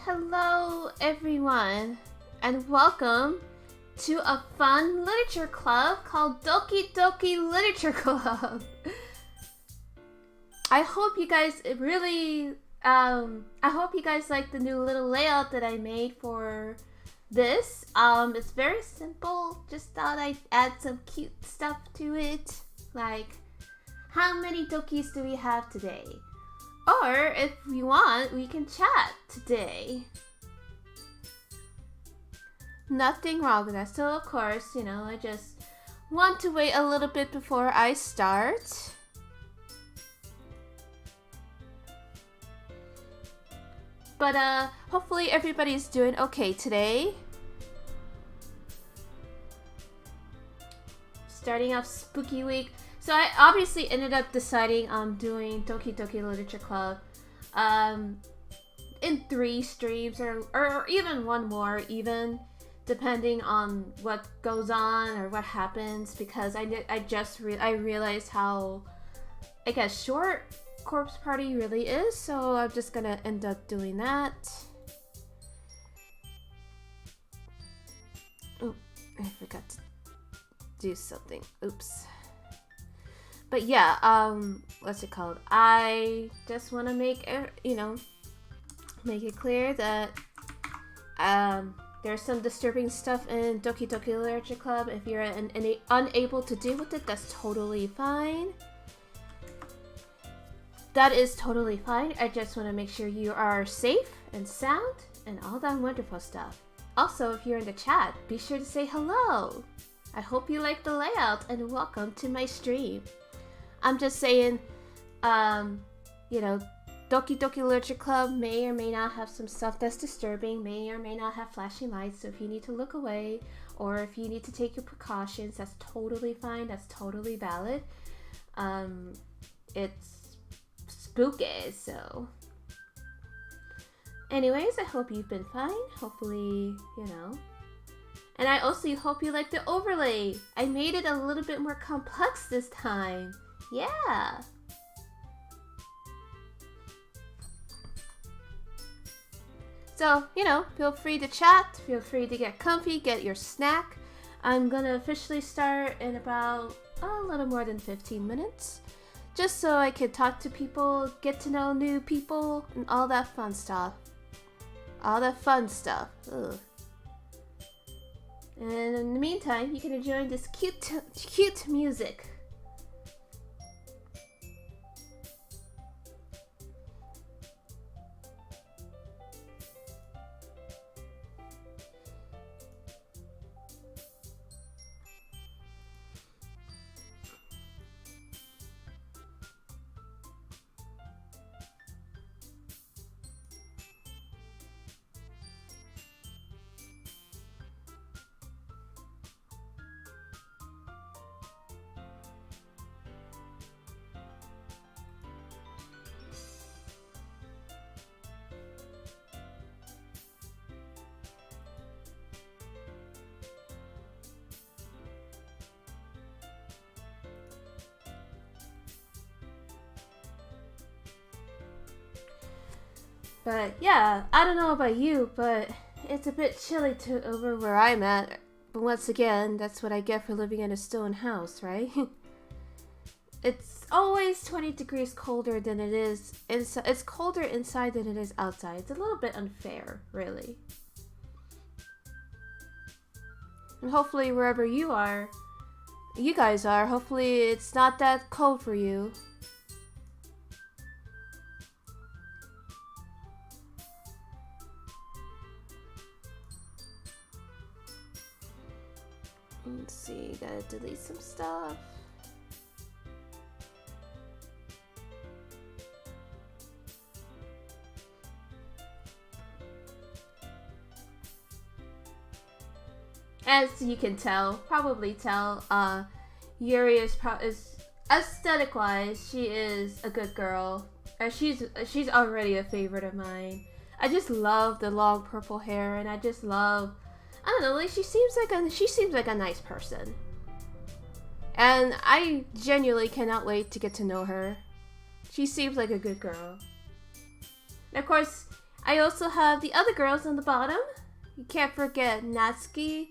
Hello everyone, and welcome to a fun literature club called Doki Doki Literature Club. I hope you guys like the new little layout that I made for this. It's very simple, just thought I'd add some cute stuff to it, like how many Dokis do we have today? Or, if we want, we can chat today. Nothing wrong with that. So, of course, I just want to wait a little bit before I start. But, hopefully everybody's doing okay today. Starting off spooky week. So I obviously ended up deciding on doing Doki Doki Literature Club in 3 streams or even one more, even depending on what goes on or what happens, because I realized how short Corpse Party really is, so I'm just gonna end up doing that. Oh, I forgot to do something. Oops. But yeah, what's it called? I just want to make it clear that there's some disturbing stuff in Doki Doki Literature Club. If you're unable to deal with it, that's totally fine. That is totally fine. I just want to make sure you are safe and sound and all that wonderful stuff. Also, if you're in the chat, be sure to say hello. I hope you like the layout and welcome to my stream. I'm just saying, Doki Doki Literature Club may or may not have some stuff that's disturbing, may or may not have flashing lights, so if you need to look away, or if you need to take your precautions, that's totally fine, that's totally valid. It's spooky, so... Anyways, I hope you've been fine, hopefully, And I also hope you like the overlay. I made it a little bit more complex this time. Yeah. So, feel free to chat, feel free to get comfy, get your snack. I'm gonna officially start in about a little more than 15 minutes. Just so I can talk to people, get to know new people, and all that fun stuff. All that fun stuff. Ugh. And in the meantime, you can enjoy this cute music. But yeah, I don't know about you, but it's a bit chilly over where I'm at. But once again, that's what I get for living in a stone house, right? It's always 20 degrees colder than it is inside. It's colder inside than it is outside. It's a little bit unfair, really. And hopefully wherever you guys are, hopefully it's not that cold for you. Let's see, gotta delete some stuff. As you can probably tell, Yuri is aesthetic-wise, she is a good girl. She's already a favorite of mine. I just love the long purple hair, and I just love. I don't know, like she seems like a nice person. And I genuinely cannot wait to get to know her. She seems like a good girl. And of course, I also have the other girls on the bottom. You can't forget Natsuki,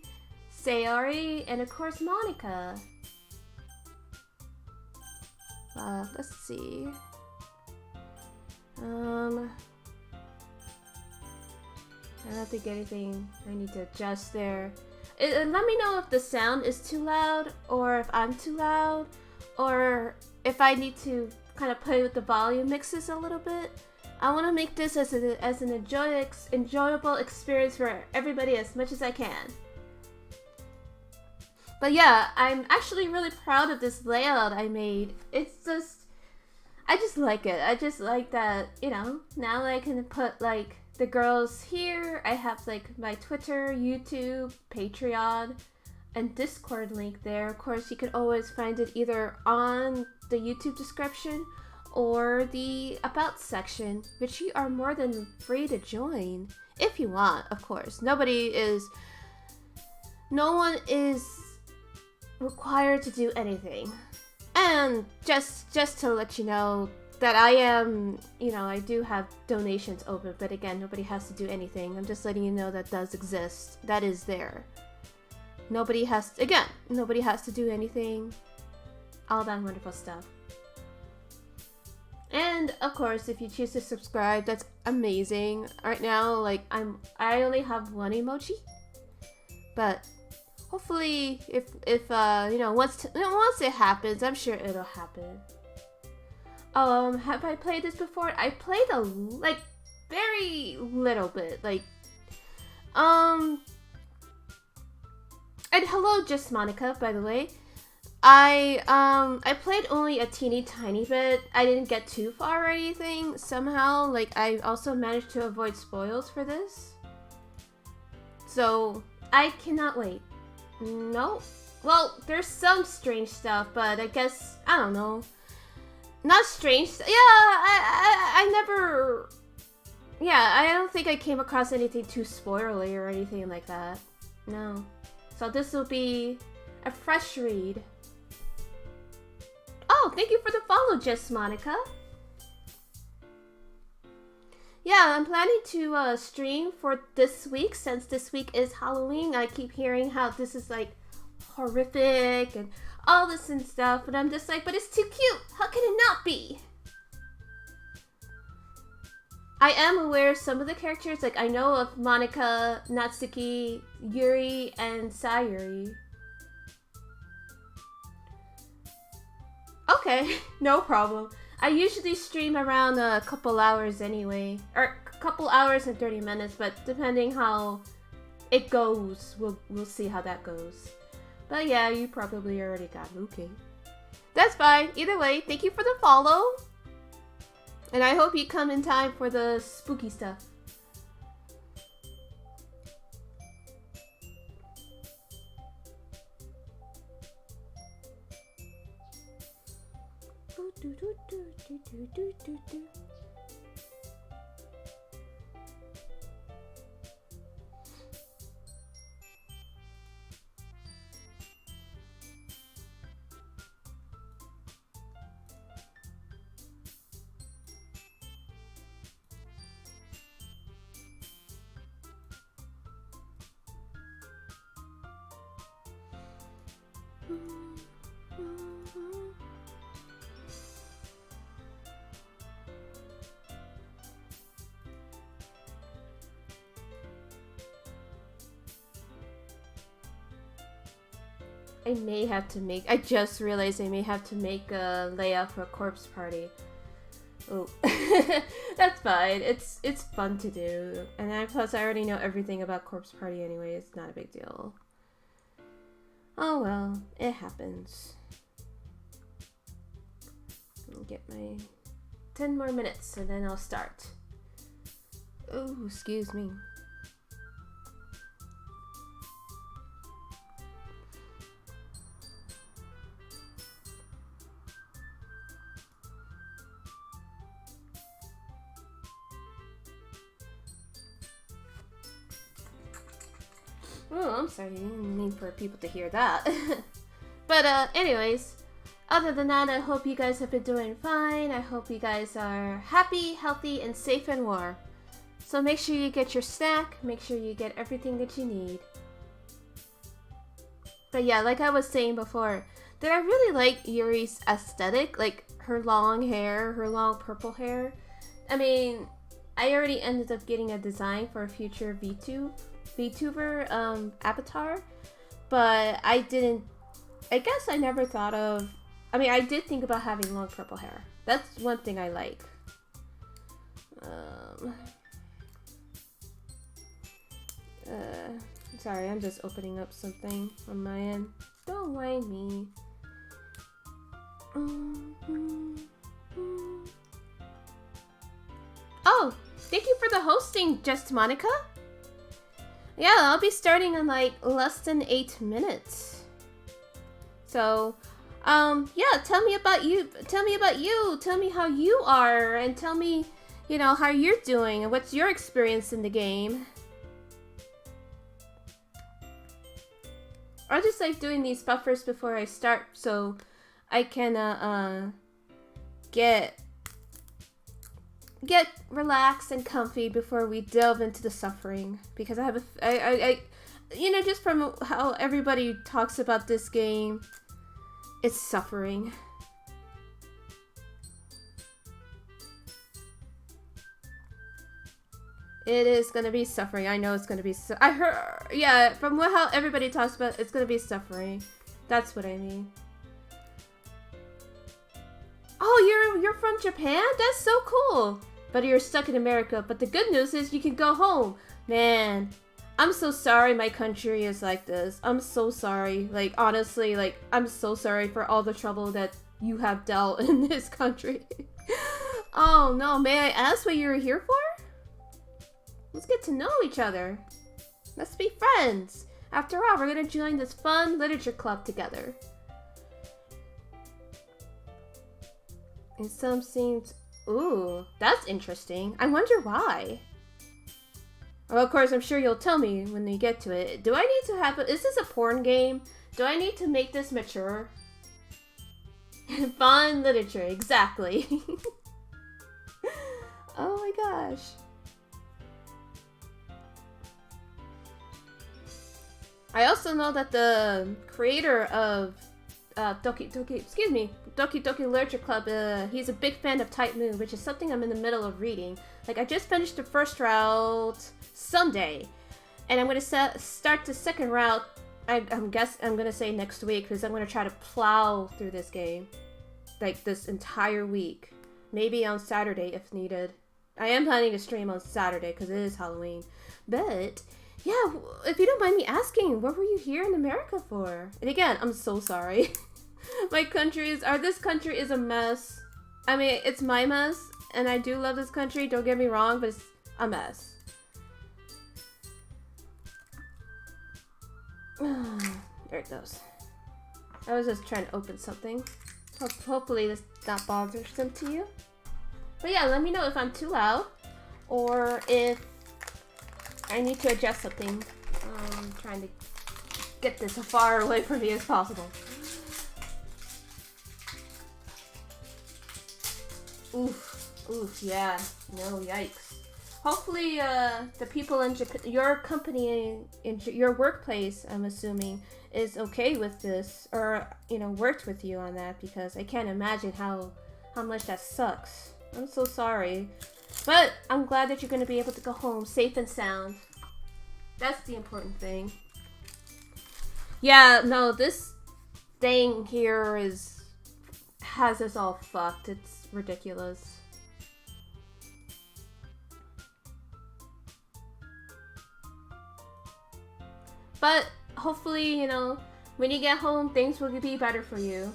Sayori, and of course Monica. Let's see. I don't think anything I need to adjust there. Let me know if the sound is too loud, or if I'm too loud, or if I need to kind of play with the volume mixes a little bit. I want to make this as an enjoyable experience for everybody as much as I can. But yeah, I'm actually really proud of this layout I made. I just like it. I just like that, you know, now I can put like the girls here. I have like my Twitter, YouTube, Patreon, and Discord link there. Of course, you can always find it either on the YouTube description or the About section, which you are more than free to join if you want, of course. No one is required to do anything. And just to let you know that I am, you know, I do have donations open, but again, nobody has to do anything. I'm just letting you know that does exist. That is there. Nobody has to do anything. All that wonderful stuff. And of course, if you choose to subscribe, that's amazing. Right now, like I only have one emoji, but hopefully, if you know, once it happens, I'm sure it'll happen. Have I played this before? I played very little bit, and hello, Just Monica, by the way. I played only a teeny tiny bit. I didn't get too far or anything. Somehow, like, I also managed to avoid spoils for this. So, I cannot wait. No. Well, there's some strange stuff, but I guess, I don't know. Not strange. Yeah, I never... Yeah, I don't think I came across anything too spoilery or anything like that. No. So this will be a fresh read. Oh, thank you for the follow, Just Monica. Yeah, I'm planning to stream for this week, since this week is Halloween. I keep hearing how this is like horrific and all this and stuff, but I'm just like, but it's too cute. How can it not be? I am aware of some of the characters. Like, I know of Monica, Natsuki, Yuri, and Sayuri. Okay, no problem. I usually stream around a couple hours anyway. Or a couple hours and 30 minutes, but depending how it goes, we'll see how that goes. But yeah, you probably already got it. Okay. That's fine. Either way, thank you for the follow. And I hope you come in time for the spooky stuff. I just realized I may have to make a layout for a corpse party. Oh, that's fine. It's fun to do. And plus I already know everything about corpse party anyway. It's not a big deal. Oh well, it happens. I'll get my 10 more minutes and then I'll start. Oh, excuse me. Oh, I'm sorry, I didn't mean for people to hear that. But anyways, other than that, I hope you guys have been doing fine. I hope you guys are happy, healthy, and safe and warm. So make sure you get your snack, make sure you get everything that you need. But yeah, like I was saying before, that I really like Yuri's aesthetic, like her long hair, her long purple hair. I mean, I already ended up getting a design for a future VTuber avatar, but I guess I never thought of, I mean, I did think about having long purple hair. That's one thing I like. Sorry, I'm just opening up something on my end. Don't mind me. Oh, thank you for the hosting, Just Monica. Yeah, I'll be starting in like less than 8 minutes. So, yeah, tell me about you. Tell me about you. Tell me how you are, and tell me, you know, how you're doing and what's your experience in the game. I just like doing these buffers before I start so I can get relaxed and comfy before we delve into the suffering, because I have I you know, just from how everybody talks about this game, it's suffering. It is gonna be suffering. I know it's gonna be. I heard, yeah, from how everybody talks about, it's gonna be suffering. That's what I mean. Oh, you're from Japan? That's so cool. But you're stuck in America. But the good news is you can go home. Man, I'm so sorry my country is like this. I'm so sorry. Like, honestly, like, I'm so sorry for all the trouble that you have dealt in this country. Oh no, may I ask what you're here for? Let's get to know each other. Let's be friends. After all, we're gonna join this fun literature club together. And some seems... Ooh, that's interesting. I wonder why. Well, of course, I'm sure you'll tell me when we get to it. Do I need to have... Is this a porn game? Do I need to make this mature? Fun literature, exactly. Oh my gosh. I also know that the creator of Doki Doki Literature Club, he's a big fan of Type Moon, which is something I'm in the middle of reading. Like, I just finished the first route Sunday, and I'm gonna start the second route. I'm gonna say next week, because I'm gonna try to plow through this game, like this entire week, maybe on Saturday if needed. I am planning to stream on Saturday because it is Halloween, but. Yeah, if you don't mind me asking, what were you here in America for? And again, I'm so sorry. This country is a mess. I mean, it's my mess, and I do love this country, don't get me wrong, but it's a mess. There it goes. I was just trying to open something. Hopefully this not bothersome to you. But yeah, let me know if I'm too loud, or if I need to adjust something. I'm trying to get this as far away from me as possible. Oof, yeah. No, yikes. Hopefully, the people in Japan, your company, in your workplace, I'm assuming, is okay with this, or, you know, worked with you on that, because I can't imagine how much that sucks. I'm so sorry. But I'm glad that you're going to be able to go home safe and sound. That's the important thing. Yeah, no, this thing here has us all fucked. It's ridiculous. But hopefully, you know, when you get home, things will be better for you.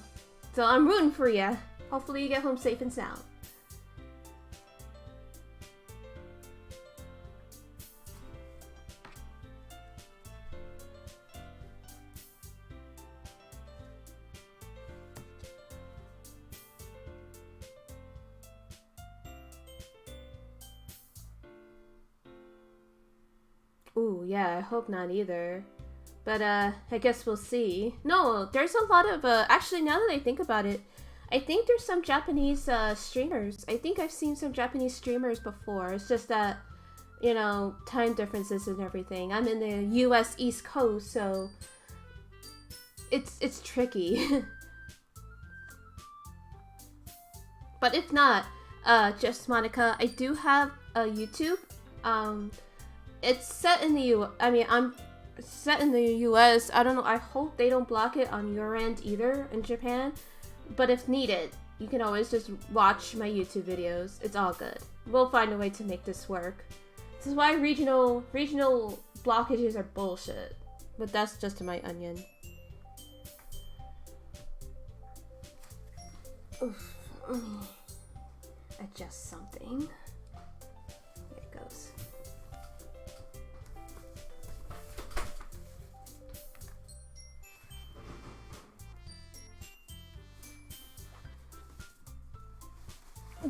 So I'm rooting for you. Hopefully you get home safe and sound. Ooh, yeah, I hope not either. But, I guess we'll see. No, there's a lot of, actually, now that I think about it, I think there's some Japanese, streamers. I think I've seen some Japanese streamers before. It's just that you know, time differences and everything. I'm in the US East Coast, so it's tricky. But if not, just Monica, I do have a YouTube. It's set in the I'm set in the US. I don't know. I hope they don't block it on your end either in Japan. But if needed, you can always just watch my YouTube videos. It's all good. We'll find a way to make this work. This is why regional blockages are bullshit. But that's just my onion. Oof. Let me adjust something. There it goes.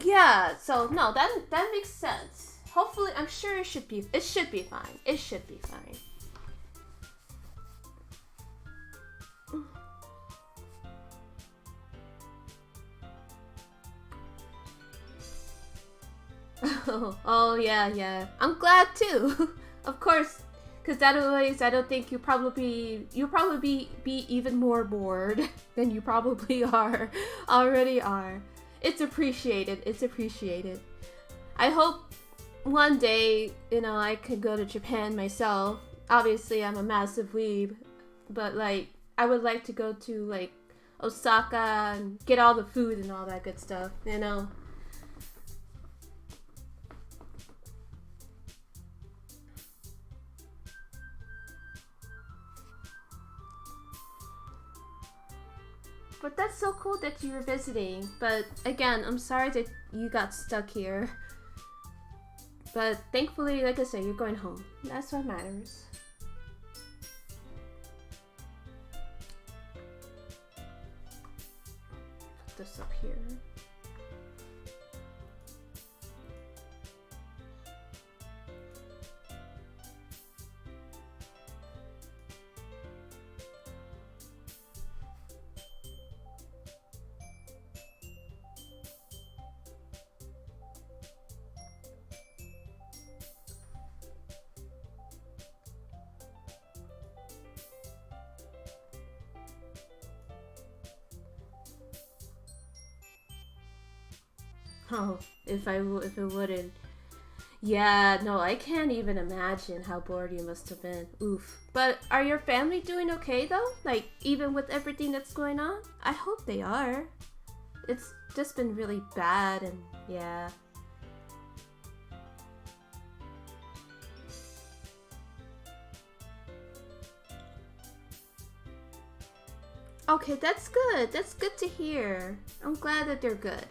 Yeah, so no, that makes sense. Hopefully, I'm sure it should be fine. It should be fine. Oh yeah. I'm glad too. Of course, because that ways I don't think you'll probably be even more bored than you probably already are. It's appreciated. I hope one day, you know, I could go to Japan myself. Obviously, I'm a massive weeb, but like I would like to go to like Osaka and get all the food and all that good stuff, you know. But that's so cool that you were visiting. But again, I'm sorry that you got stuck here. But thankfully, like I said, you're going home. That's what matters. Put this up here. Oh, if it wouldn't. Yeah, no, I can't even imagine how bored you must have been. Oof. But are your family doing okay though? Like, even with everything that's going on? I hope they are. It's just been really bad and yeah. Okay, that's good. That's good to hear. I'm glad that they're good.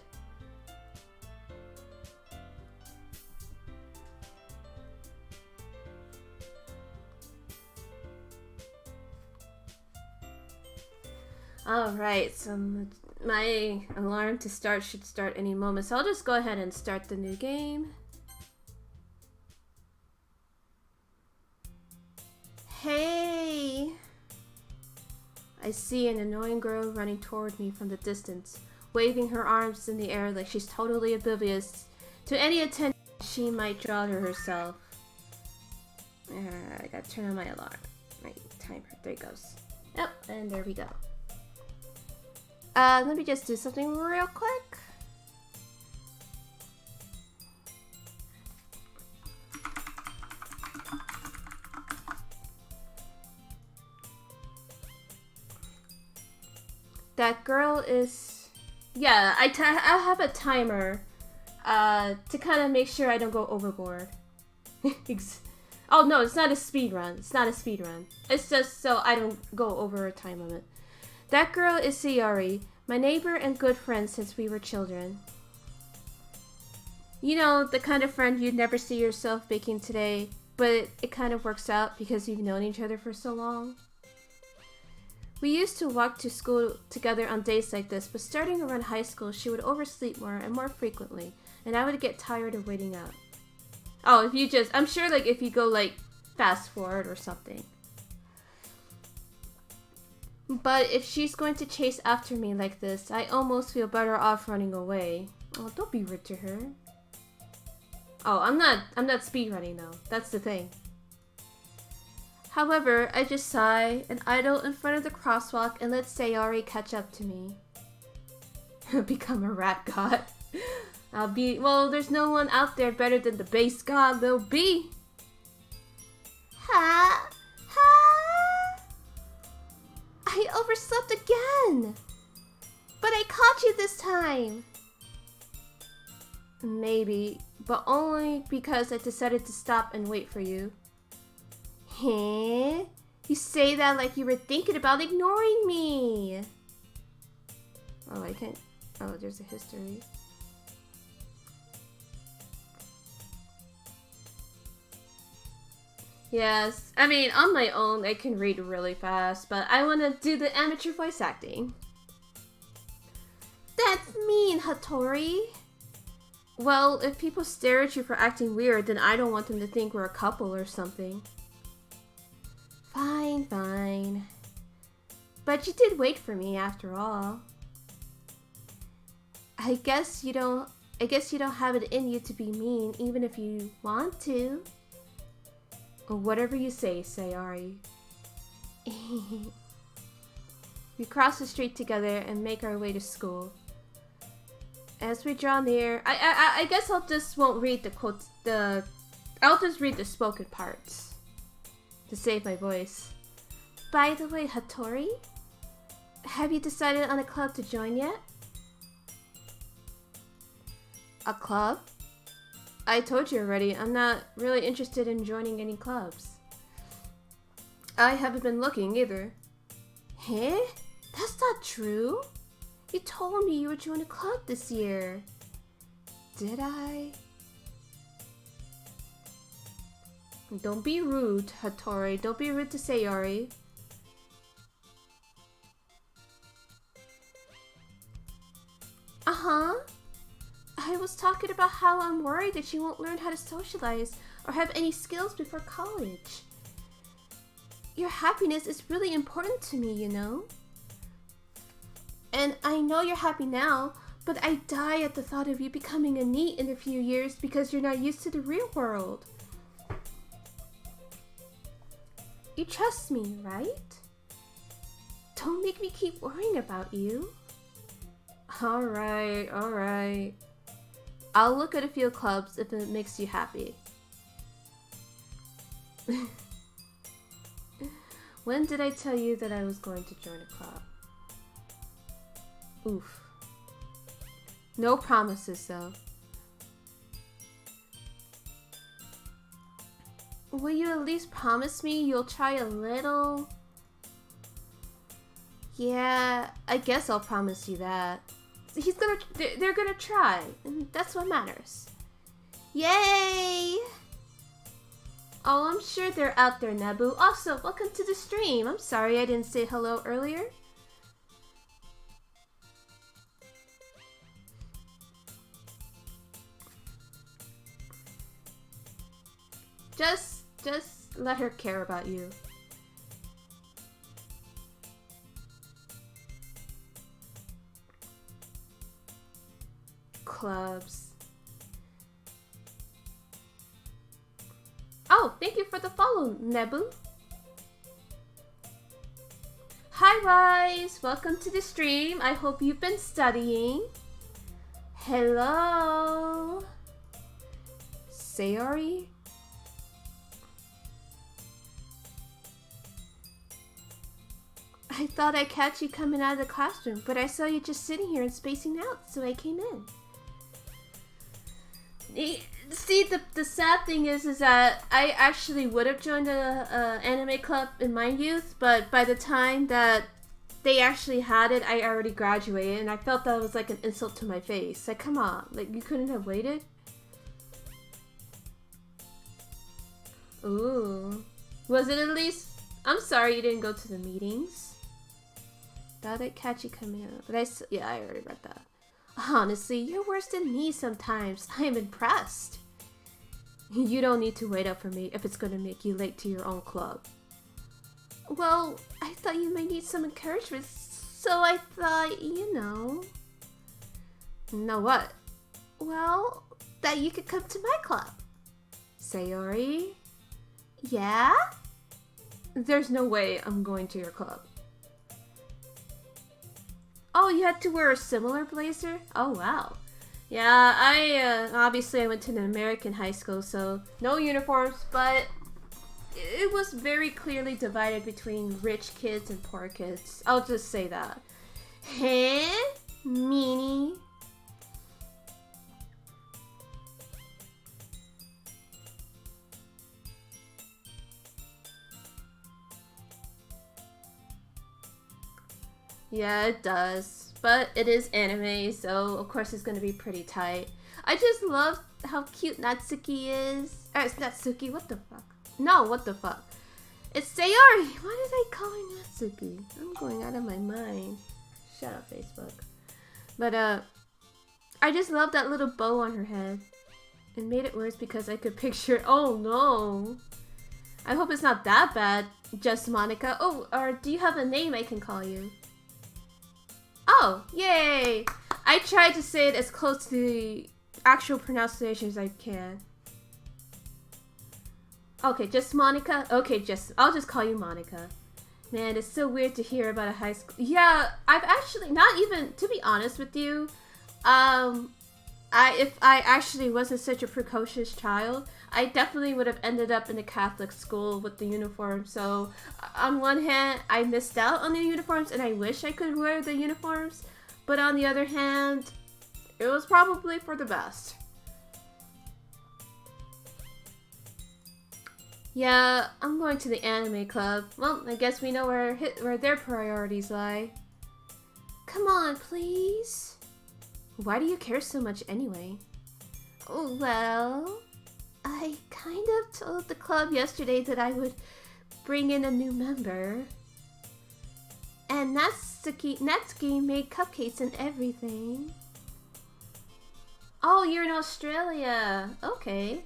Alright, so my alarm to start should start any moment, so I'll just go ahead and start the new game. Hey! I see an annoying girl running toward me from the distance, waving her arms in the air like she's totally oblivious to any attention she might draw to herself. I gotta turn on my alarm. My timer, there it goes. Yep, and there we go. Let me just do something real quick. That girl is... Yeah, I have a timer to kind of make sure I don't go overboard. Oh no, it's not a speed run. It's just so I don't go over a time limit. That girl is Sayori, my neighbor and good friend since we were children. You know, the kind of friend you'd never see yourself making today, but it kind of works out because you've known each other for so long. We used to walk to school together on days like this, but starting around high school, she would oversleep more and more frequently, and I would get tired of waiting up. Oh, I'm sure like if you go like fast forward or something. But if she's going to chase after me like this, I almost feel better off running away. Oh, don't be rude to her. Oh, I'm not speedrunning though. That's the thing. However, I just sigh and idle in front of the crosswalk and let Sayori catch up to me. Become a rat god. Well, there's no one out there better than the base god, Lil B. Ha! Ha! I overslept again! But I caught you this time! Maybe, but only because I decided to stop and wait for you. Huh? You say that like you were thinking about ignoring me! Oh, I can't... Oh, there's a history. Yes, I mean, on my own, I can read really fast, but I want to do the amateur voice acting. That's mean, Hattori! Well, if people stare at you for acting weird, then I don't want them to think we're a couple or something. Fine, fine. But you did wait for me after all. I guess you don't have it in you to be mean, even if you want to. Or whatever you say, Sayori. We cross the street together and make our way to school. As we draw near, I guess I'll just won't read the quotes. I'll just read the spoken parts to save my voice. By the way, Hattori, have you decided on a club to join yet? A club? I told you already, I'm not really interested in joining any clubs. I haven't been looking either. Huh? That's not true. You told me you would join a club this year. Did I? Don't be rude, Hattori. Don't be rude to Sayori. Uh-huh. I was talking about how I'm worried that you won't learn how to socialize or have any skills before college. Your happiness is really important to me, you know? And I know you're happy now, but I die at the thought of you becoming a NEET in a few years because you're not used to the real world. You trust me, right? Don't make me keep worrying about you. Alright, alright. I'll look at a few clubs if it makes you happy. When did I tell you that I was going to join a club? Oof. No promises, though. Will you at least promise me you'll try a little? Yeah, I guess I'll promise you that. They're gonna try, and that's what matters. Yay! Oh, I'm sure they're out there, Nebu. Also, welcome to the stream. I'm sorry I didn't say hello earlier. Just let her care about you. Clubs. Oh, thank you for the follow, Nebu. Hi, Rise. Welcome to the stream. I hope you've been studying. Hello. Sayori? I thought I'd catch you coming out of the classroom, but I saw you just sitting here and spacing out, so I came in. See, the sad thing is that I actually would have joined a anime club in my youth, but by the time that they actually had it, I already graduated, and I felt that was like an insult to my face. Like, come on, like you couldn't have waited? Ooh. Was it at least... I'm sorry you didn't go to the meetings. Thought I'd catch you coming out. But yeah, I already read that. Honestly, you're worse than me sometimes. I am impressed. You don't need to wait up for me if it's gonna make you late to your own club. Well, I thought you might need some encouragement, so I thought, you know... Know what? Well, that you could come to my club. Sayori? Yeah? There's no way I'm going to your club. Oh, you had to wear a similar blazer? Oh, wow. Yeah, obviously I went to an American high school, so no uniforms, but it was very clearly divided between rich kids and poor kids. I'll just say that. Huh? Meanie? Yeah, it does. But it is anime, so of course it's gonna be pretty tight. I just love how cute Natsuki is. It's Natsuki, what the fuck? No, what the fuck? It's Sayori! Why did I call her Natsuki? I'm going out of my mind. Shut up, Facebook. But, I just love that little bow on her head. It made it worse because I could picture- oh no! I hope it's not that bad, just Monica. Oh, or do you have a name I can call you? Oh, yay! I tried to say it as close to the actual pronunciation as I can. Okay, just Monica? Okay, I'll just call you Monica. Man, it's so weird to hear about a high school. Yeah, I've actually, not even, to be honest with you, if I actually wasn't such a precocious child, I definitely would have ended up in a Catholic school with the uniform. So, on one hand, I missed out on the uniforms and I wish I could wear the uniforms. But on the other hand, it was probably for the best. Yeah, I'm going to the anime club. Well, I guess we know where their priorities lie. Come on, please. Why do you care so much anyway? Oh, well, I kind of told the club yesterday that I would bring in a new member. And Natsuki made cupcakes and everything. Oh, you're in Australia. Okay.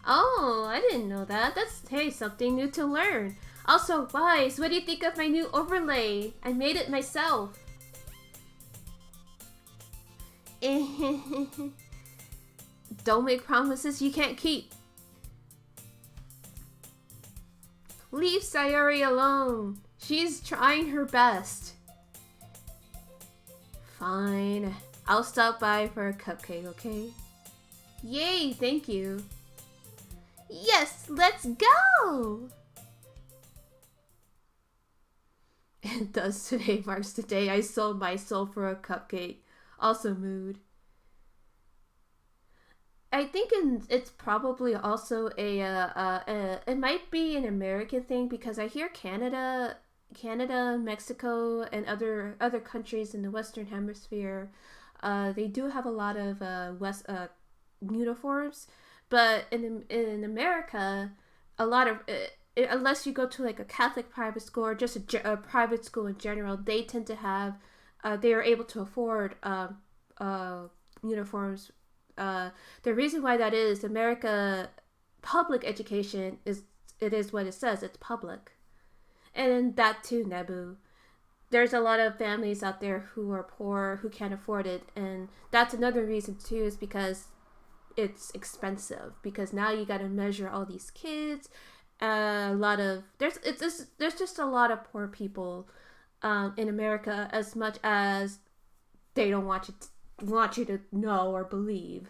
Oh, I didn't know that. That's, hey, something new to learn. Also, Wise, what do you think of my new overlay? I made it myself. Don't make promises you can't keep. Leave Sayori alone. She's trying her best. Fine. I'll stop by for a cupcake, okay? Yay, thank you. Yes, let's go! And thus today marks the day I sold my soul for a cupcake. Also mood. I think it's probably also it might be an American thing because I hear Canada, Mexico, and other countries in the Western Hemisphere, they do have a lot of uniforms, but in America, a lot of unless you go to like a Catholic private school or just a private school in general, they tend to have they are able to afford uniforms. The reason why that is America public education is what it says, it's public. And that too, Nebu. There's a lot of families out there who are poor, who can't afford it, and that's another reason too, is because it's expensive. Because now you got to measure all these kids. There's just a lot of poor people in America, as much as they don't want you to know or believe.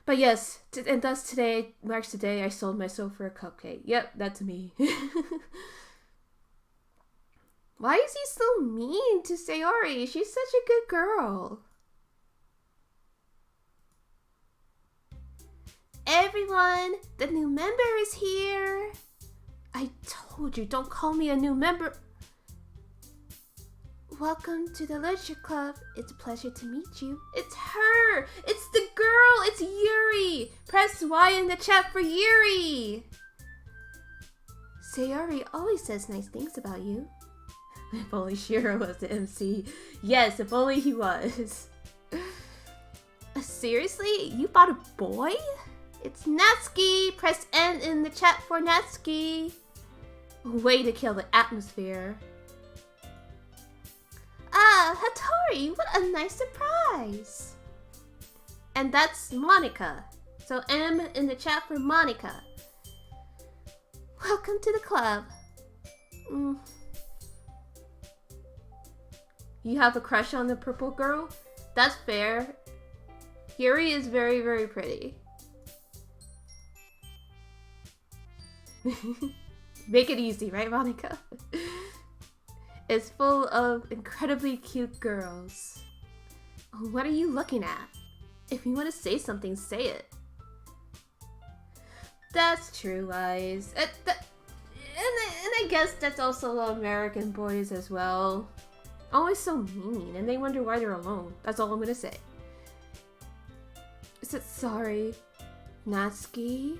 But yes, and thus today marks the day I sold my soul for a cupcake. Yep, that's me. Why is he so mean to Sayori? She's such a good girl. Everyone, the new member is here. I told you, don't call me a new member. Welcome to the Literature Club. It's a pleasure to meet you. It's her! It's the girl! It's Yuri! Press Y in the chat for Yuri! Sayori always says nice things about you. If only Shiro was the MC. Yes, if only he was. Seriously? You bought a boy? It's Natsuki! Press N in the chat for Natsuki! Way to kill the atmosphere. Ah, Hattori, what a nice surprise! And that's Monica. So M in the chat for Monica. Welcome to the club. You have a crush on the purple girl? That's fair. Yuri is very, very pretty. Make it easy, right, Monica? It's full of incredibly cute girls. Oh, what are you looking at? If you want to say something, say it. That's true, Wise. And I guess that's also American boys as well. Always so mean, and they wonder why they're alone. That's all I'm gonna say. Is it sorry, Natsuki?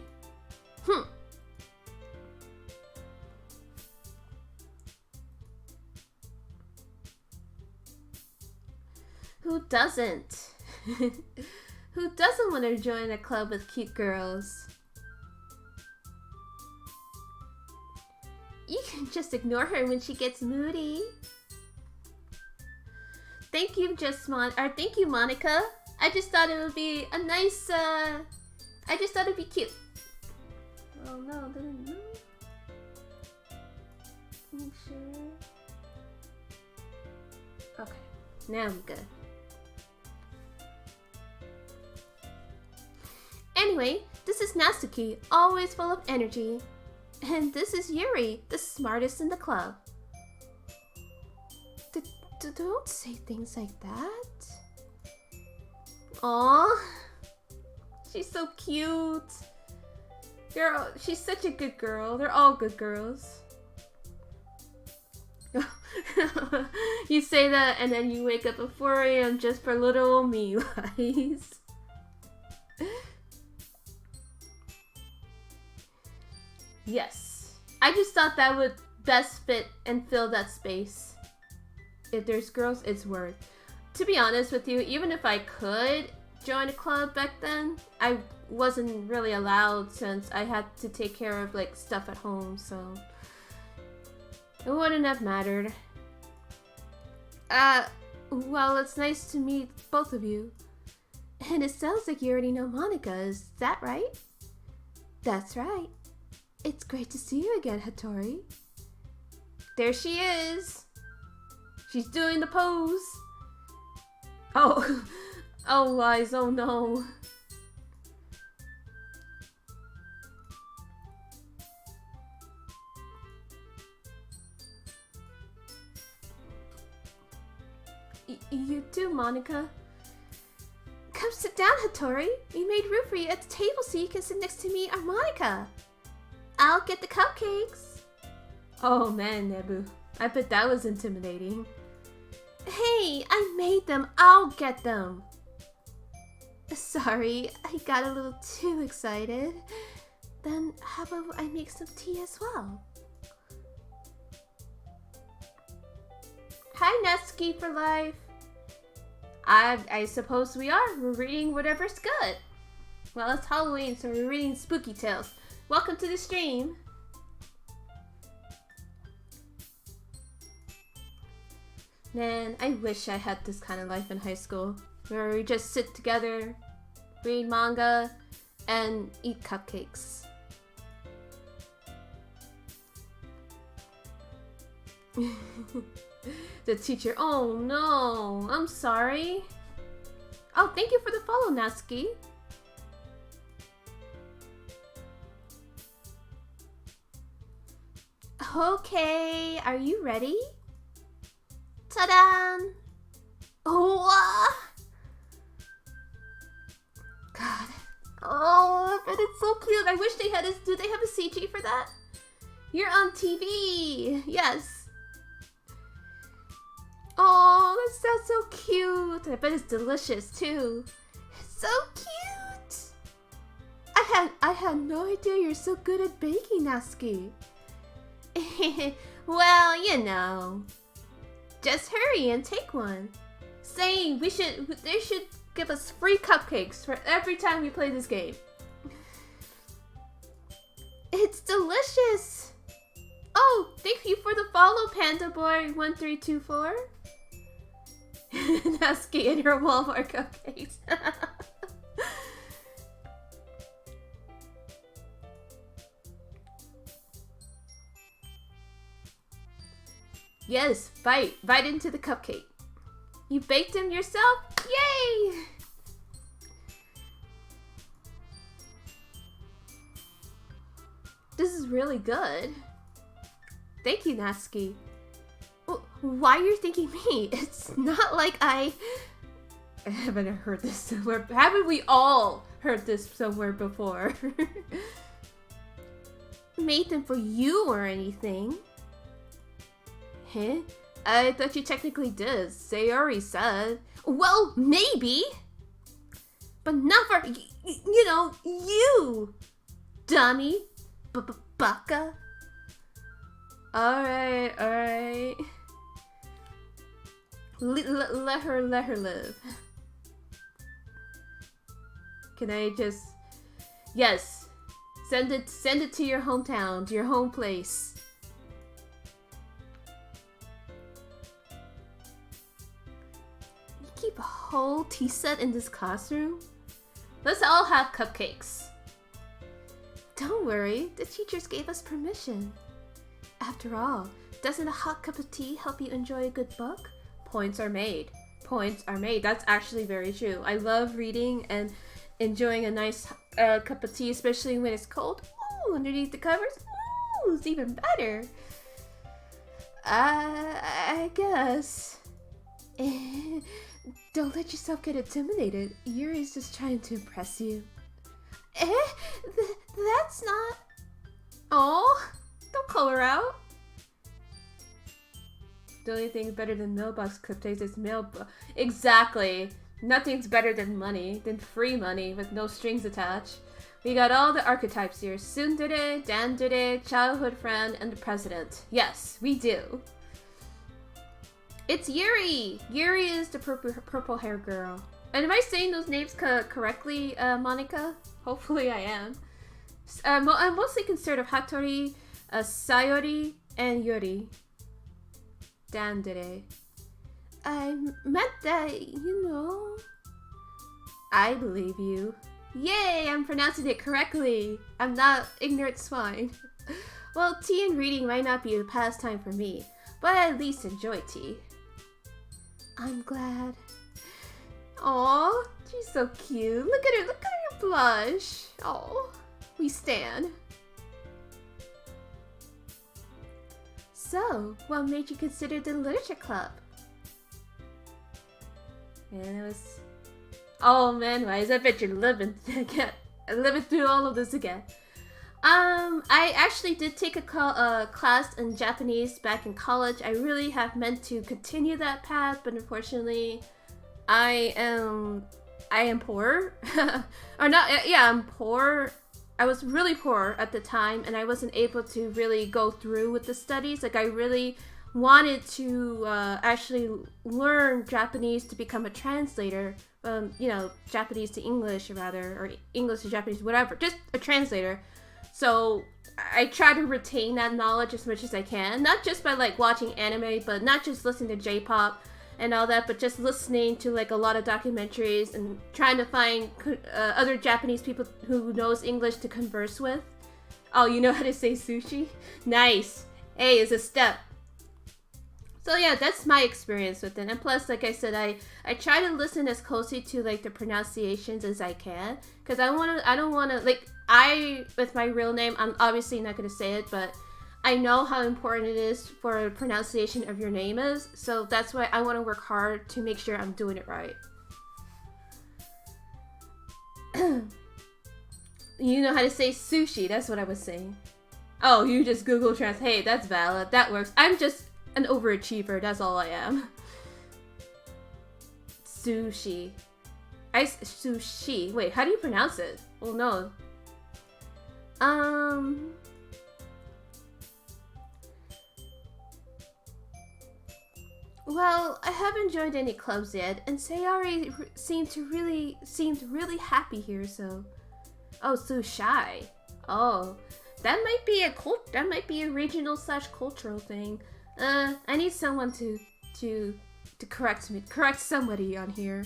Who doesn't? Who doesn't want to join a club with cute girls? You can just ignore her when she gets moody. Thank you, thank you, Monica. I just thought it would be a nice, I just thought it'd be cute. Oh no, didn't know. Make sure. Okay, now I'm good. Anyway, this is Natsuki, always full of energy. And this is Yuri, the smartest in the club. Don't say things like that. Aww. She's so cute. She's such a good girl. They're all good girls. You say that and then you wake up at 4 a.m. just for little old me, Wise. Yes. I just thought that would best fit and fill that space. If there's girls, it's worth. To be honest with you, even if I could join a club back then, I wasn't really allowed since I had to take care of like stuff at home, so it wouldn't have mattered. Well, it's nice to meet both of you. And it sounds like you already know Monica, is that right? That's right. It's great to see you again, Hattori. There she is. She's doing the pose. Oh, oh, Wise, oh no. You too, Monica. Come sit down, Hattori. We made room for you at the table so you can sit next to me or Monica. I'll get the cupcakes. Oh man, Nebu. I bet that was intimidating. Hey, I made them. I'll get them. Sorry, I got a little too excited. Then how about I make some tea as well? Hi, Natsuki for life. I suppose we are. We're reading whatever's good. Well, it's Halloween, so we're reading spooky tales. Welcome to the stream. Man, I wish I had this kind of life in high school, where we just sit together, read manga, and eat cupcakes. The teacher, oh no, I'm sorry. Oh, thank you for the follow, Natsuki. Okay, are you ready? Ta-da! Oh! God. Oh, but it's so cute. I wish they had this. Do they have a CG for that? You're on TV. Yes. Oh, that sounds so cute. I bet it's delicious too. It's so cute. I had no idea you're so good at baking, Natsuki. Well, you know. Just hurry and take one. Saying they should give us free cupcakes for every time we play this game. It's delicious. Oh, thank you for the follow, Panda Boy 1324. Natsuki and her Walmart cupcakes. Yes, bite into the cupcake. You baked them yourself? Yay! This is really good. Thank you, Natsuki. Why are you thanking me? It's not like I haven't heard this somewhere. Haven't we all heard this somewhere before? Made them for you or anything. Huh? I thought you technically did. Sayori said. Well, maybe. But not for, you know, you. Dummy. Baka. Alright. Let her live. Can I just... Yes. Send it to your hometown, to your home place. You keep a whole tea set in this classroom? Let's all have cupcakes. Don't worry, the teachers gave us permission. After all, doesn't a hot cup of tea help you enjoy a good book? Points are made. Points are made. That's actually very true. I love reading and enjoying a nice cup of tea, especially when it's cold. Ooh, underneath the covers. Ooh, it's even better. I guess. Don't let yourself get intimidated. Yuri's just trying to impress you. That's not... Oh, don't call her out. The only thing better than mailbox cupcakes is Exactly. Nothing's better than money, than free money with no strings attached. We got all the archetypes here. Tsundere, Dandere, childhood friend, and the president. Yes, we do. It's Yuri! Yuri is the purple hair girl. And am I saying those names correctly, Monica? Hopefully I am. I'm mostly concerned of Hattori, Sayori, and Yuri. Dandere. I meant that, you know. I believe you. Yay, I'm pronouncing it correctly. I'm not ignorant swine. Well, tea and reading might not be a pastime for me, but I at least enjoy tea. I'm glad. Aw, she's so cute. Look at her blush. Aw, we stan. So, what made you consider the literature club? And it was... Oh man, why is I bet you're living through all of this again. I actually did take a class in Japanese back in college. I really have meant to continue that path, but unfortunately, I am poor. Or not, yeah, I'm poor. I was really poor at the time, and I wasn't able to really go through with the studies. Like, I really wanted to actually learn Japanese to become a translator. You know, Japanese to English, rather, or English to Japanese, whatever. Just a translator. So I try to retain that knowledge as much as I can. Not just by, like, watching anime, but not just listening to J-pop and all that, but just listening to, like, a lot of documentaries and trying to find other Japanese people who knows English to converse with. Oh, you know how to say sushi? Nice. Hey, it's a step. So yeah, that's my experience with it. And plus, like I said, I try to listen as closely to, like, the pronunciations as I can. Because I don't want to, like, with my real name, I'm obviously not going to say it, but I know how important it is for pronunciation of your name is. So that's why I want to work hard to make sure I'm doing it right. You know how to say sushi, that's what I was saying. Oh, you just Google Translate. Hey, that's valid. That works. I'm just an overachiever, that's all I am. Sushi. Sushi. Wait, how do you pronounce it? Well, no. Well, I haven't joined any clubs yet, and Sayori seemed really happy here, so... Oh, so shy. Oh, that might be a regional / cultural thing. I need someone to correct somebody on here.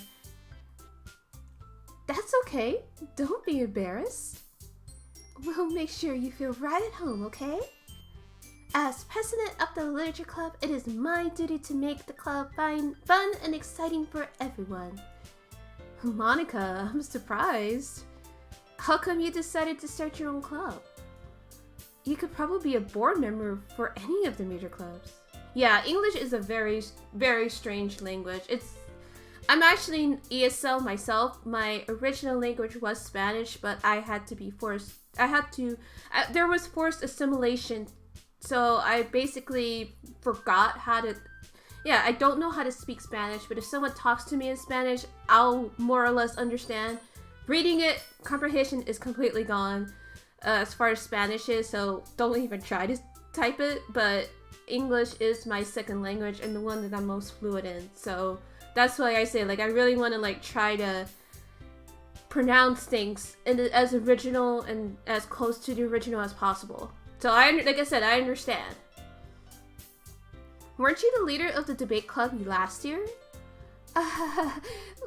That's okay. Don't be embarrassed. We'll make sure you feel right at home, okay? As president of the literature club, it is my duty to make the club fun and exciting for everyone. Monica, I'm surprised. How come you decided to start your own club? You could probably be a board member for any of the major clubs. Yeah, English is a very, very strange language. I'm actually in ESL myself. My original language was Spanish, but I had to be forced. There was forced assimilation, so I basically forgot how to. Yeah, I don't know how to speak Spanish, but if someone talks to me in Spanish, I'll more or less understand. Reading it, comprehension is completely gone as far as Spanish is, so don't even try to type it, but English is my second language and the one that I'm most fluent in, so that's why I say, like, I really want to, like, try to pronounce things as original and as close to the original as possible. So, like I said, I understand. Weren't you the leader of the debate club last year?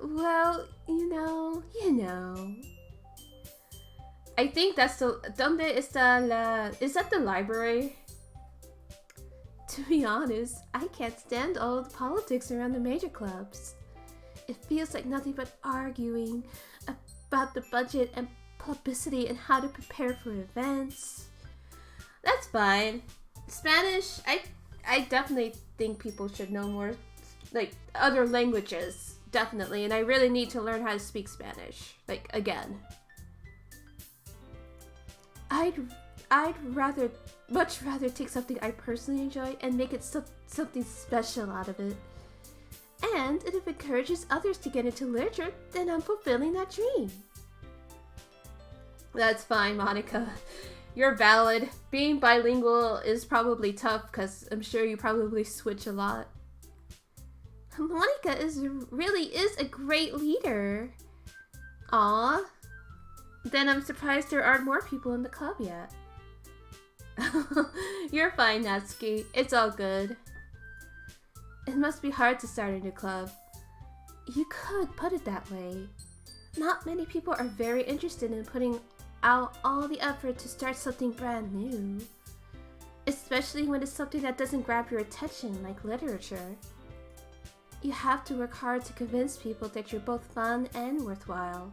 Well, you know. I think that's ¿Dónde está is that the library? To be honest, I can't stand all of the politics around the major clubs. It feels like nothing but arguing about the budget and publicity and how to prepare for events. That's fine. Spanish, I definitely think people should know more, like, other languages, definitely, and I really need to learn how to speak Spanish, like, again. I'd much rather take something I personally enjoy and make it something special out of it. And if it encourages others to get into literature, then I'm fulfilling that dream. That's fine, Monica. You're valid. Being bilingual is probably tough because I'm sure you probably switch a lot. Monica really is a great leader. Aw. Then I'm surprised there aren't more people in the club yet. You're fine, Natsuki. It's all good. It must be hard to start a new club. You could put it that way. Not many people are very interested in putting out all the effort to start something brand new. Especially when it's something that doesn't grab your attention, like literature. You have to work hard to convince people that you're both fun and worthwhile.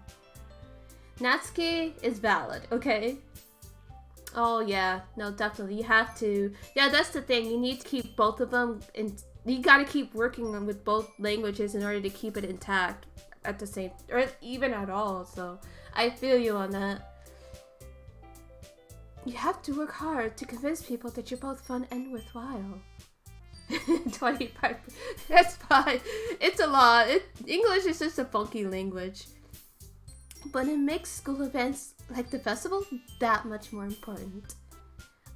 Natsuki is valid, okay? Oh yeah, no, definitely, you have to. Yeah, that's the thing, you need to keep both of them, and you gotta keep working with both languages in order to keep it intact at the same, or even at all, so I feel you on that. You have to work hard to convince people that you're both fun and worthwhile. 25, that's fine. It's a lot. English is just a funky language. But it makes school events like the festival that much more important.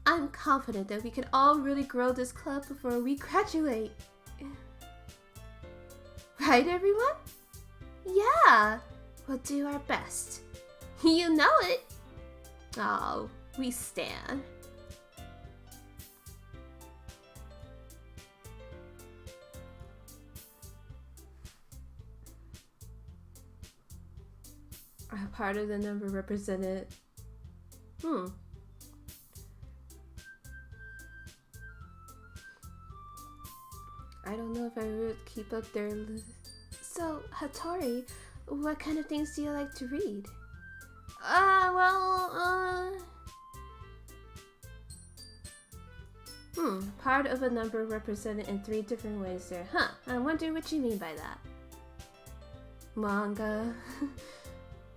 I'm confident that we can all really grow this club before we graduate. Right, everyone? Yeah, we'll do our best. You know it. Oh, we stan. Part of the number represented. I don't know if I would keep up their list. So, Hattori, what kind of things do you like to read? Part of a number represented in 3 different ways there. I wonder what you mean by that. Manga.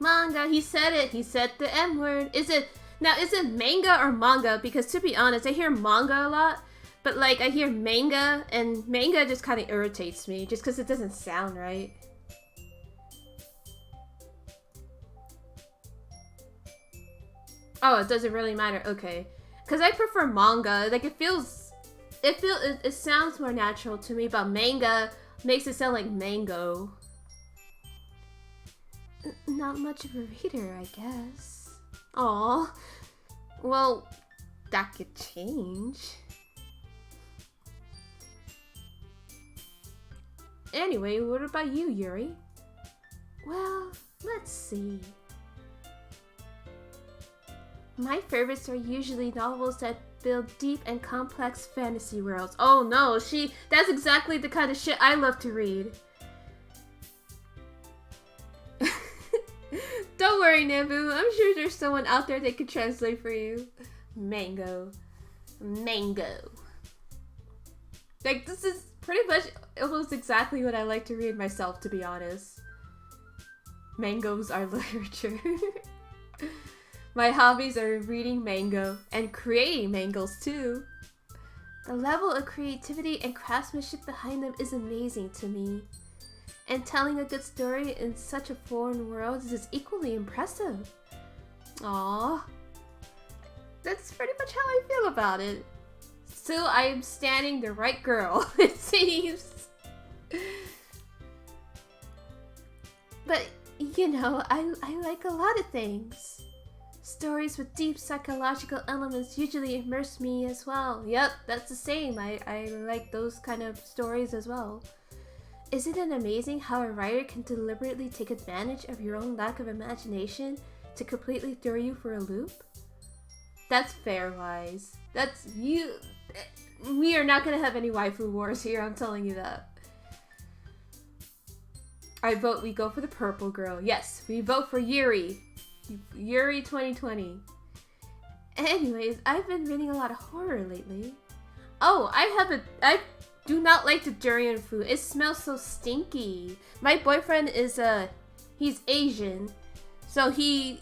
Manga, he said it. He said the M word. Is it manga or manga? Because to be honest, I hear manga a lot, but like I hear manga, and manga just kind of irritates me just because it doesn't sound right. Oh, it doesn't really matter. Okay, because I prefer manga. Like it sounds more natural to me, but manga makes it sound like mango. Not much of a reader, I guess. Aw. Well, that could change. Anyway, what about you, Yuri? Well, let's see. My favorites are usually novels that build deep and complex fantasy worlds. Oh no, that's exactly the kind of shit I love to read. Don't worry, Nambu. I'm sure there's someone out there that could translate for you. Mango. Mango. Like, this is pretty much almost exactly what I like to read myself, to be honest. Mangoes are literature. My hobbies are reading mango and creating mangoes too. The level of creativity and craftsmanship behind them is amazing to me. And telling a good story in such a foreign world is equally impressive. Aww. That's pretty much how I feel about it. Still, I am standing the right girl, it seems. But, you know, I like a lot of things. Stories with deep psychological elements usually immerse me as well. Yep, that's the same. I like those kind of stories as well. Isn't it amazing how a writer can deliberately take advantage of your own lack of imagination to completely throw you for a loop? That's fair, Wise. That's you. We are not gonna have any waifu wars here, I'm telling you that. I vote we go for the purple girl. Yes, we vote for Yuri. Yuri 2020. Anyways, I've been reading a lot of horror lately. Oh, I do not like the durian fruit. It smells so stinky. My boyfriend is he's Asian, so he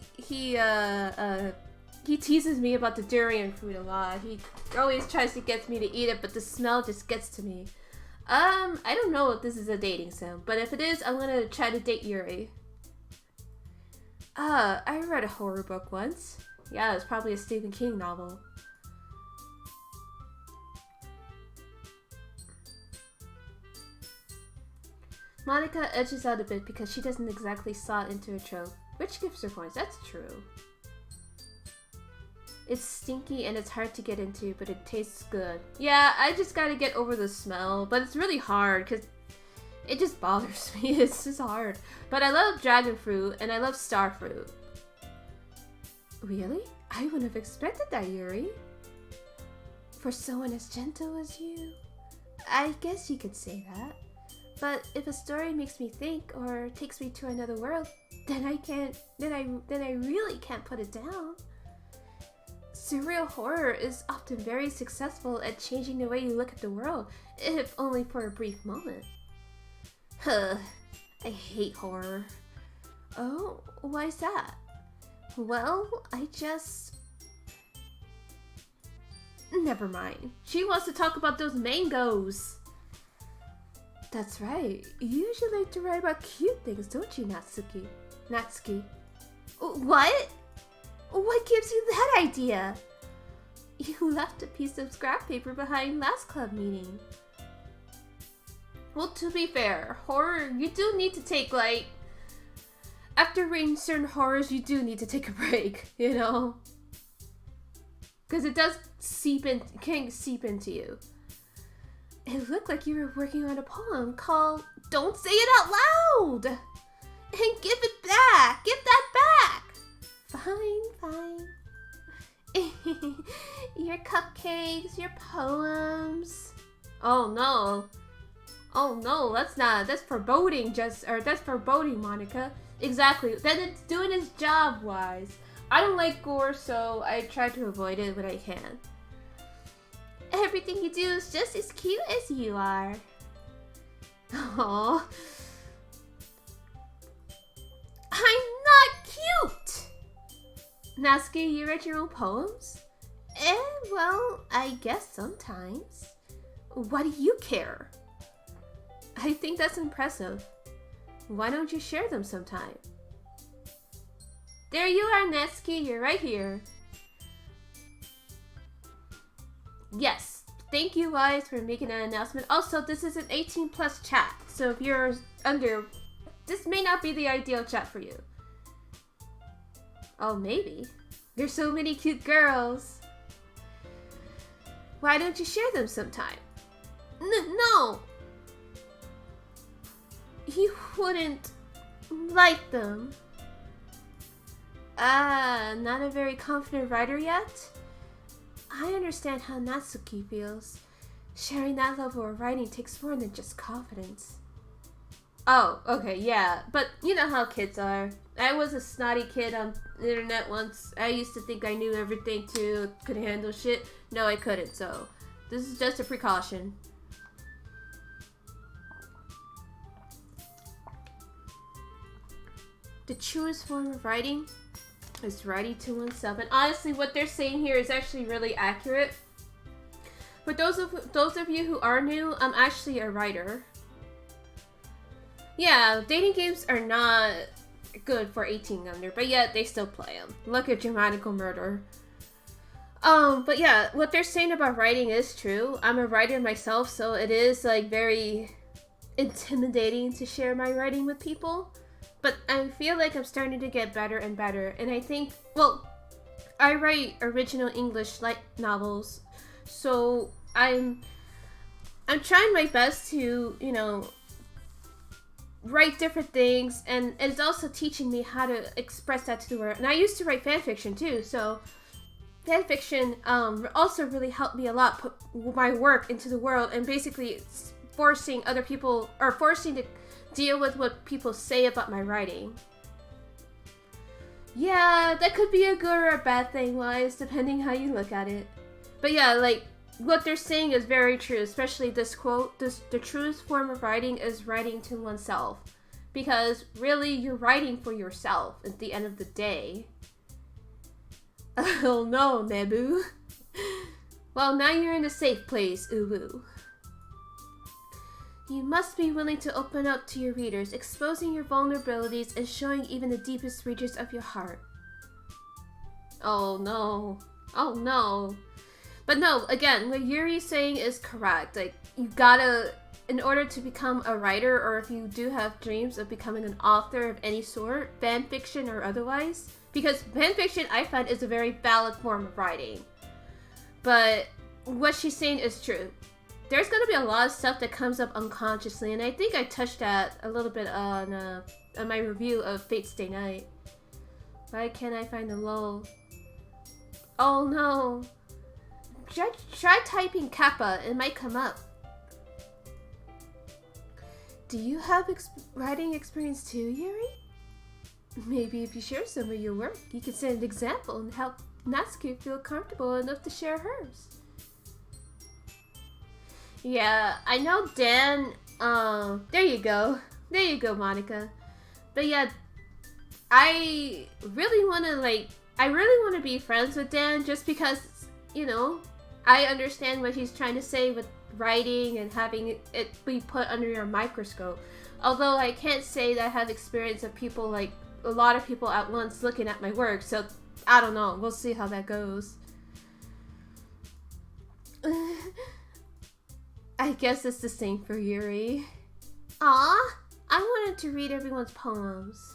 teases me about the durian fruit a lot. He always tries to get me to eat it, but the smell just gets to me. I don't know if this is a dating sim, but if it is, I'm gonna try to date Yuri. I read a horror book once. Yeah, it was probably a Stephen King novel. Monica edges out a bit because she doesn't exactly slot into a trope, which gives her points. That's true. It's stinky and it's hard to get into, but it tastes good. Yeah, I just gotta get over the smell, but it's really hard because it just bothers me. It's just hard. But I love dragon fruit and I love star fruit. Really? I wouldn't have expected that, Yuri. For someone as gentle as you? I guess you could say that. But if a story makes me think or takes me to another world, then I really can't put it down. Surreal horror is often very successful at changing the way you look at the world, if only for a brief moment. Huh, I hate horror. Oh, why's that? Well, never mind. She wants to talk about those mangoes. That's right. You usually like to write about cute things, don't you, Natsuki? What? What gives you that idea? You left a piece of scrap paper behind last club meeting. Well, to be fair, horror, you do need to take, like... After reading certain horrors, you do need to take a break, you know? Because it does can seep into you. It looked like you were working on a poem called Don't Say It Out Loud! And give it back! Give that back! Fine. Your cupcakes, your poems. Oh no, that's foreboding, that's foreboding, Monica. Exactly, then it's doing its job, Wise. I don't like gore, so I try to avoid it when I can. Everything you do is just as cute as you are. Aww. I'm not cute! Natsuki, you write your own poems? Well, I guess sometimes. Why do you care? I think that's impressive. Why don't you share them sometime? There you are, Natsuki, you're right here. Yes, thank you, Wise, for making that announcement. Also, this is an 18+ chat, so if you're under... This may not be the ideal chat for you. Oh, maybe. There's so many cute girls. Why don't you share them sometime? No! You wouldn't like them. Not a very confident writer yet? I understand how Natsuki feels. Sharing that level of writing takes more than just confidence. Oh, okay, yeah. But you know how kids are. I was a snotty kid on the internet once. I used to think I knew everything too, could handle shit. No, I couldn't, so this is just a precaution. The truest form of writing is writing to oneself. And honestly, what they're saying here is actually really accurate. For those of you who are new, I'm actually a writer. Yeah, dating games are not good for 18 under, but yet they still play them. Look at Dramatical Murder. But yeah, what they're saying about writing is true. I'm a writer myself, so it is like very intimidating to share my writing with people. But I feel like I'm starting to get better and better, and I think, well, I write original English light novels, so I'm trying my best to, you know, write different things, and it's also teaching me how to express that to the world. And I used to write fan fiction too, so fan fiction also really helped me a lot put my work into the world, and basically it's forcing other people, or forcing to deal with what people say about my writing. Yeah, that could be a good or a bad thing, wise, depending how you look at it. But yeah, like, what they're saying is very true, especially this quote, the truest form of writing is writing to oneself. Because really, you're writing for yourself at the end of the day. Oh no, Nebu. Well, now you're in a safe place, Uwu. You must be willing to open up to your readers, exposing your vulnerabilities and showing even the deepest reaches of your heart. Oh no. Oh no. But no, again, what Yuri's saying is correct. Like, you gotta, in order to become a writer, or if you do have dreams of becoming an author of any sort, fan fiction or otherwise, because fan fiction, I find, is a very valid form of writing. But what she's saying is true. There's gonna be a lot of stuff that comes up unconsciously, and I think I touched that a little bit on my review of Fate Stay Night. Why can't I find the lull? Oh no. Try typing Kappa, it might come up. Do you have writing experience too, Yuri? Maybe if you share some of your work, you can set an example and help Natsuki feel comfortable enough to share hers. Yeah, I know Dan, there you go. There you go, Monica. But yeah, I really want to be friends with Dan just because, you know, I understand what he's trying to say with writing and having it be put under your microscope. Although I can't say that I have experience of people, like, a lot of people at once looking at my work, so I don't know. We'll see how that goes. I guess it's the same for Yuri. Aw, I wanted to read everyone's poems.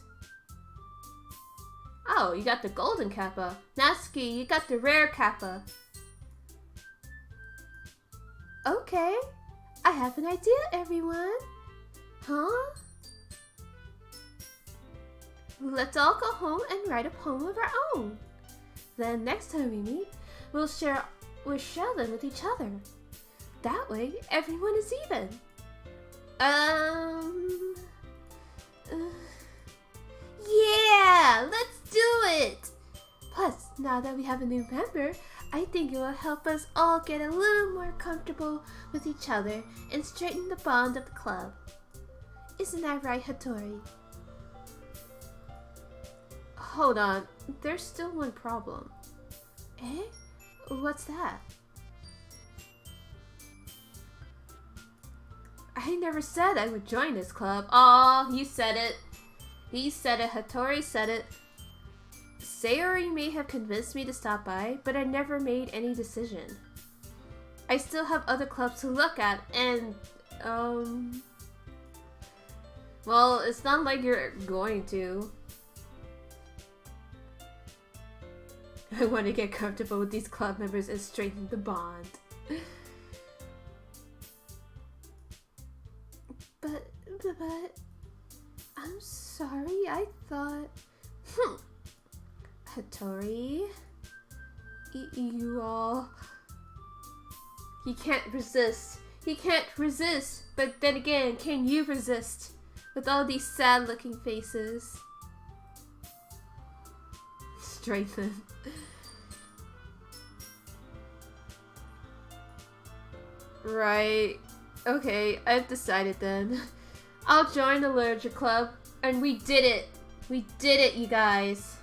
Oh, you got the golden Kappa. Natsuki, you got the rare Kappa. Okay, I have an idea, everyone. Huh? Let's all go home and write a poem of our own. Then next time we meet, we'll share them with each other. That way, everyone is even. Yeah, let's do it! Plus, now that we have a new member, I think it will help us all get a little more comfortable with each other and straighten the bond of the club. Isn't that right, Hattori? Hold on, there's still one problem. Eh? What's that? I never said I would join this club. Aw, you said it. He said it, Hattori said it. Sayori may have convinced me to stop by, but I never made any decision. I still have other clubs to look at, and, well, it's not like you're going to. I want to get comfortable with these club members and strengthen the bond. But, I'm sorry, I thought... Hattori, You all... He can't resist. He can't resist. But then again, can you resist? With all these sad looking faces. Strengthen. Right. Okay, I've decided then. I'll join the literature club. And we did it. We did it, you guys.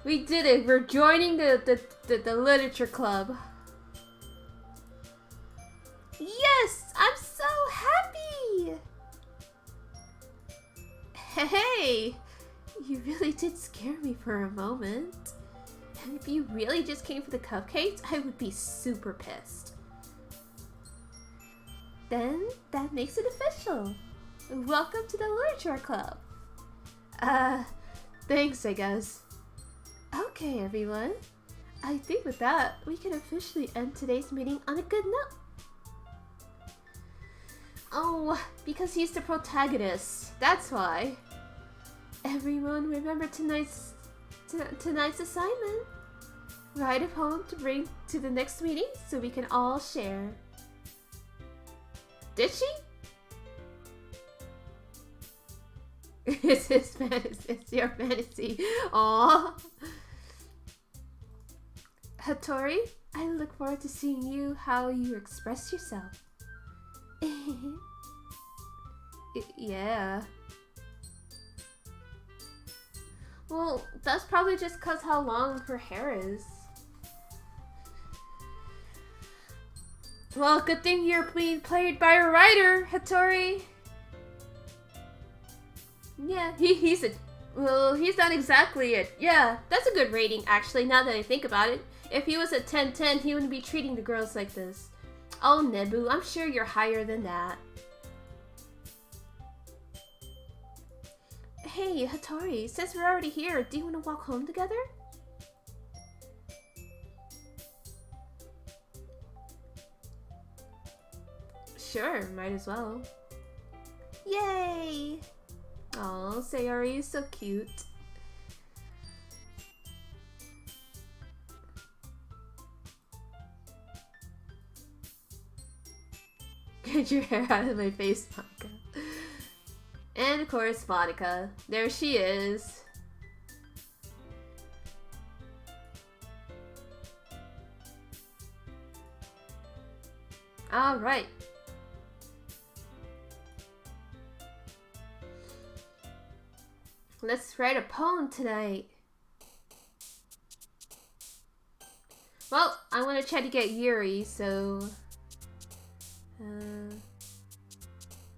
We did it. We're joining the literature club. Yes! I'm so happy! Hey! You really did scare me for a moment. And if you really just came for the cupcakes, I would be super pissed. Then, that makes it official. Welcome to the literature club. Thanks, I guess. Okay, everyone. I think with that, we can officially end today's meeting on a good note. Oh, because he's the protagonist. That's why. Everyone remember tonight's assignment. Write a poem to bring to the next meeting so we can all share. Did she? It's his fantasy. It's your fantasy. Aww. Hattori, I look forward to seeing you how you express yourself. Yeah. Well, that's probably just cause how long her hair is. Well, good thing you're being played by a writer, Hattori. Yeah, he's not exactly it. Yeah, that's a good rating actually, now that I think about it. If he was a 10-10, he wouldn't be treating the girls like this. Oh, Nebu, I'm sure you're higher than that. Hey, Hattori, since we're already here, do you want to walk home together? Sure, might as well. Yay! Oh, Sayori is so cute. Get your hair out of my face, Monica. And of course, Monica. There she is. Alright. Let's write a poem tonight. Well, I want to try to get Yuri, so...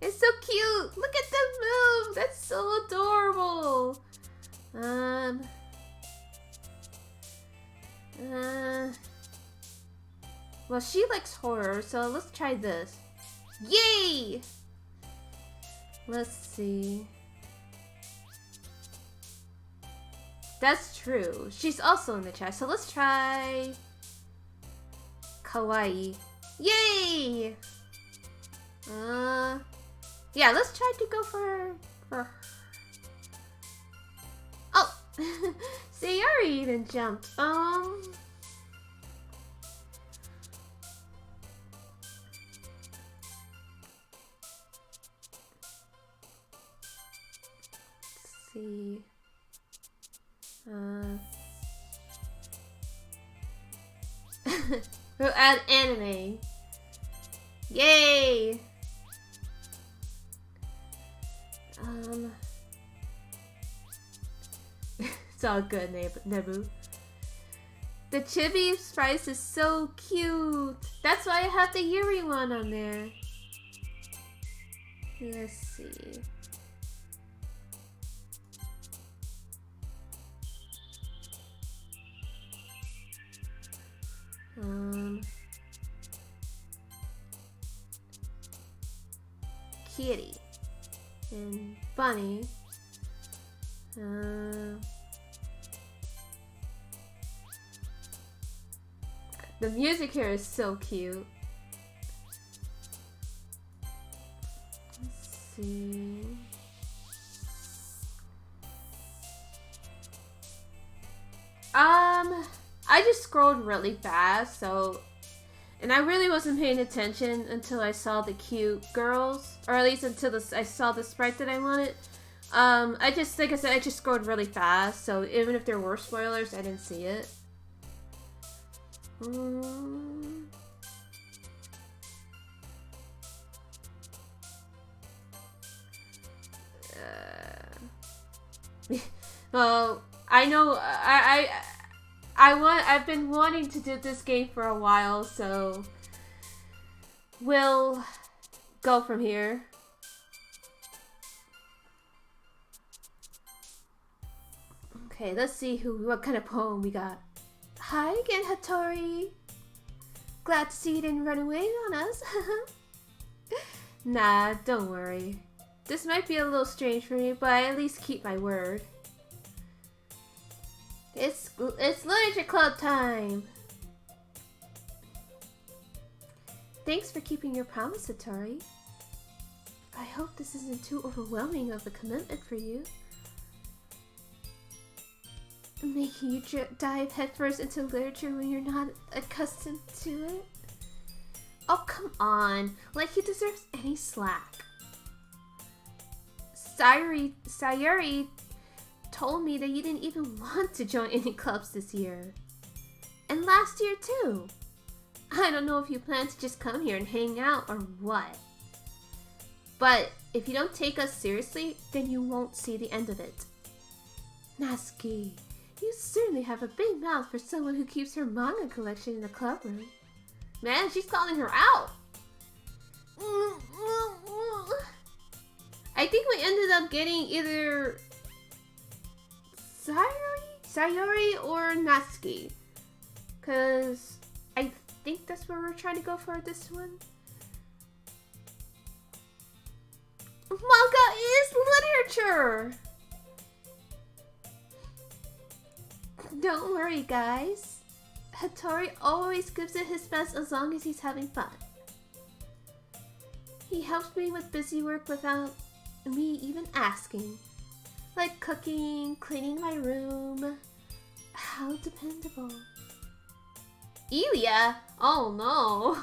It's so cute! Look at them move! That's so adorable! Well, she likes horror, so let's try this. Yay! Let's see. That's true. She's also in the chat, so let's try... Kawaii. Yay! Yeah, let's try to go for Oh! Sayori even jumped. Let's see. We'll add anime. Yay! It's all good, Nebu. The chibi spice is so cute. That's why I have the Yuri one on there. Let's see. Kitty and Bunny. The music here is so cute. Let's see. I just scrolled really fast, so... And I really wasn't paying attention until I saw the cute girls. Or at least until I saw the sprite that I wanted. I just, like I said, I just scrolled really fast, so even if there were spoilers, I didn't see it. Well, I know, I've been wanting to do this game for a while, so we'll go from here. Okay, let's see what kind of poem we got. Hi again, Hattori. Glad to see you didn't run away on us. Nah, don't worry. This might be a little strange for me, but I at least keep my word. It's literature club time. Thanks for keeping your promise, Hattori. I hope this isn't too overwhelming of a commitment for you. Making you dive headfirst into literature when you're not accustomed to it? Oh, come on. Like he deserves any slack. Sayuri told me that you didn't even want to join any clubs this year. And last year too. I don't know if you plan to just come here and hang out or what. But if you don't take us seriously, then you won't see the end of it. Natsuki, you certainly have a big mouth for someone who keeps her manga collection in the club room. Man, she's calling her out. I think we ended up getting either Sayuri or Natsuki. Because I think that's where we're trying to go for this one. Manga is literature! Don't worry, guys. Hattori always gives it his best as long as he's having fun. He helps me with busy work without me even asking. Like cooking, cleaning my room. How dependable. Ilya? Oh no.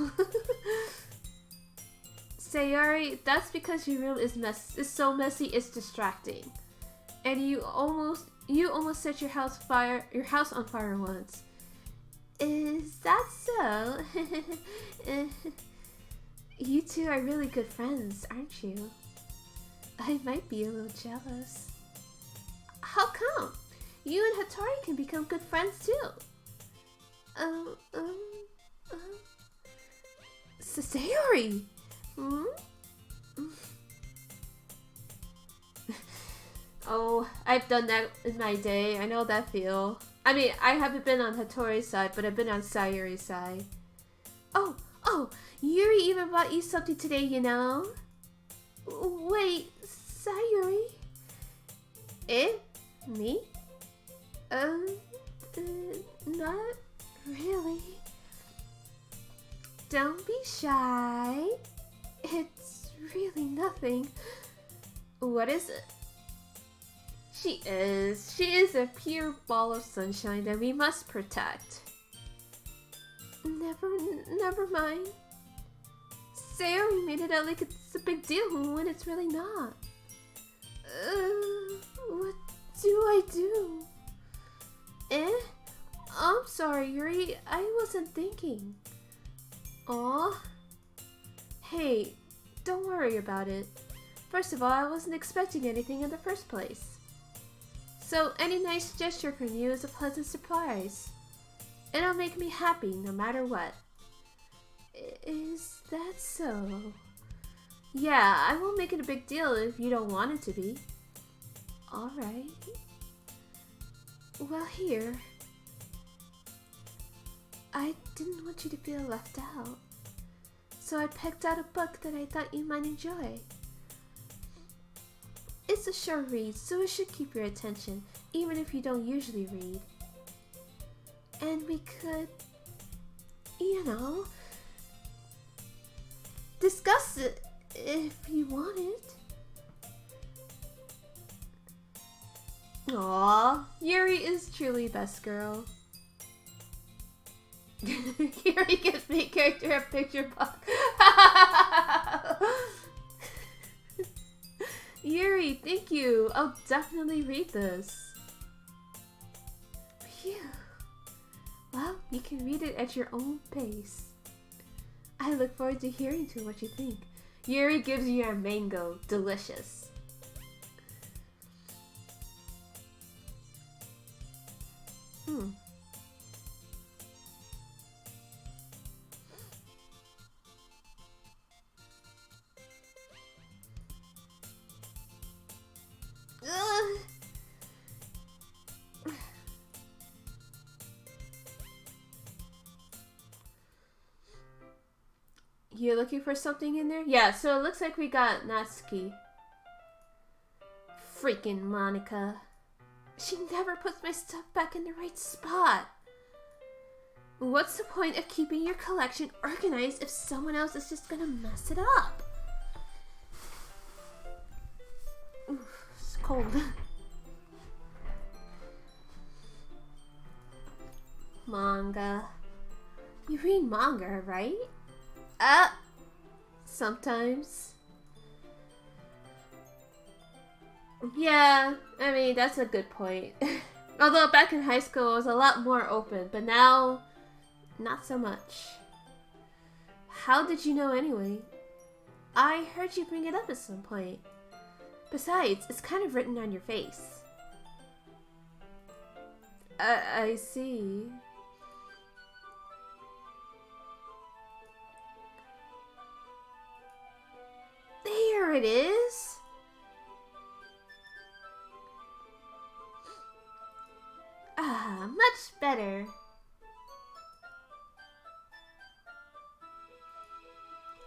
Sayuri, that's because your room is so messy it's distracting. And you almost set your house on fire once. Is that so? You two are really good friends, aren't you? I might be a little jealous. How come? You and Hattori can become good friends too. Sayuri! Hmm? Oh, I've done that in my day. I know that feel. I mean, I haven't been on Hattori's side, but I've been on Sayuri's side. Oh, Yuri even bought you something today, you know? Wait, Sayuri? Me? Not really. Don't be shy. It's really nothing. What is it? She is a pure ball of sunshine that we must protect. Never mind. Sayuri made it out like it's a big deal when it's really not. What do I do? I'm sorry, Yuri. I wasn't thinking. Aw. Hey, don't worry about it. First of all, I wasn't expecting anything in the first place. So any nice gesture from you is a pleasant surprise. It'll make me happy no matter what. Is that so? Yeah, I won't make it a big deal if you don't want it to be. Alright. Well, here. I didn't want you to feel left out. So I picked out a book that I thought you might enjoy. It's a short read, so it should keep your attention, even if you don't usually read. And we could, you know, discuss it if you wanted. Aww, Yuri is truly best girl. Yuri gives main character a picture box. Yuri, thank you. I'll definitely read this. Phew. Well, you can read it at your own pace. I look forward to hearing what you think. Yuri gives you a mango. Delicious. Ugh. You're looking for something in there? Yeah, so it looks like we got Natsuki. Freaking Monica. She never puts my stuff back in the right spot. What's the point of keeping your collection organized if someone else is just gonna mess it up? Oof, it's cold. Manga. You read manga, right? Sometimes. Yeah, I mean, that's a good point. Although back in high school it was a lot more open, but now, not so much. How did you know anyway? I heard you bring it up at some point. Besides, it's kind of written on your face. I see. There it is! Ah, much better.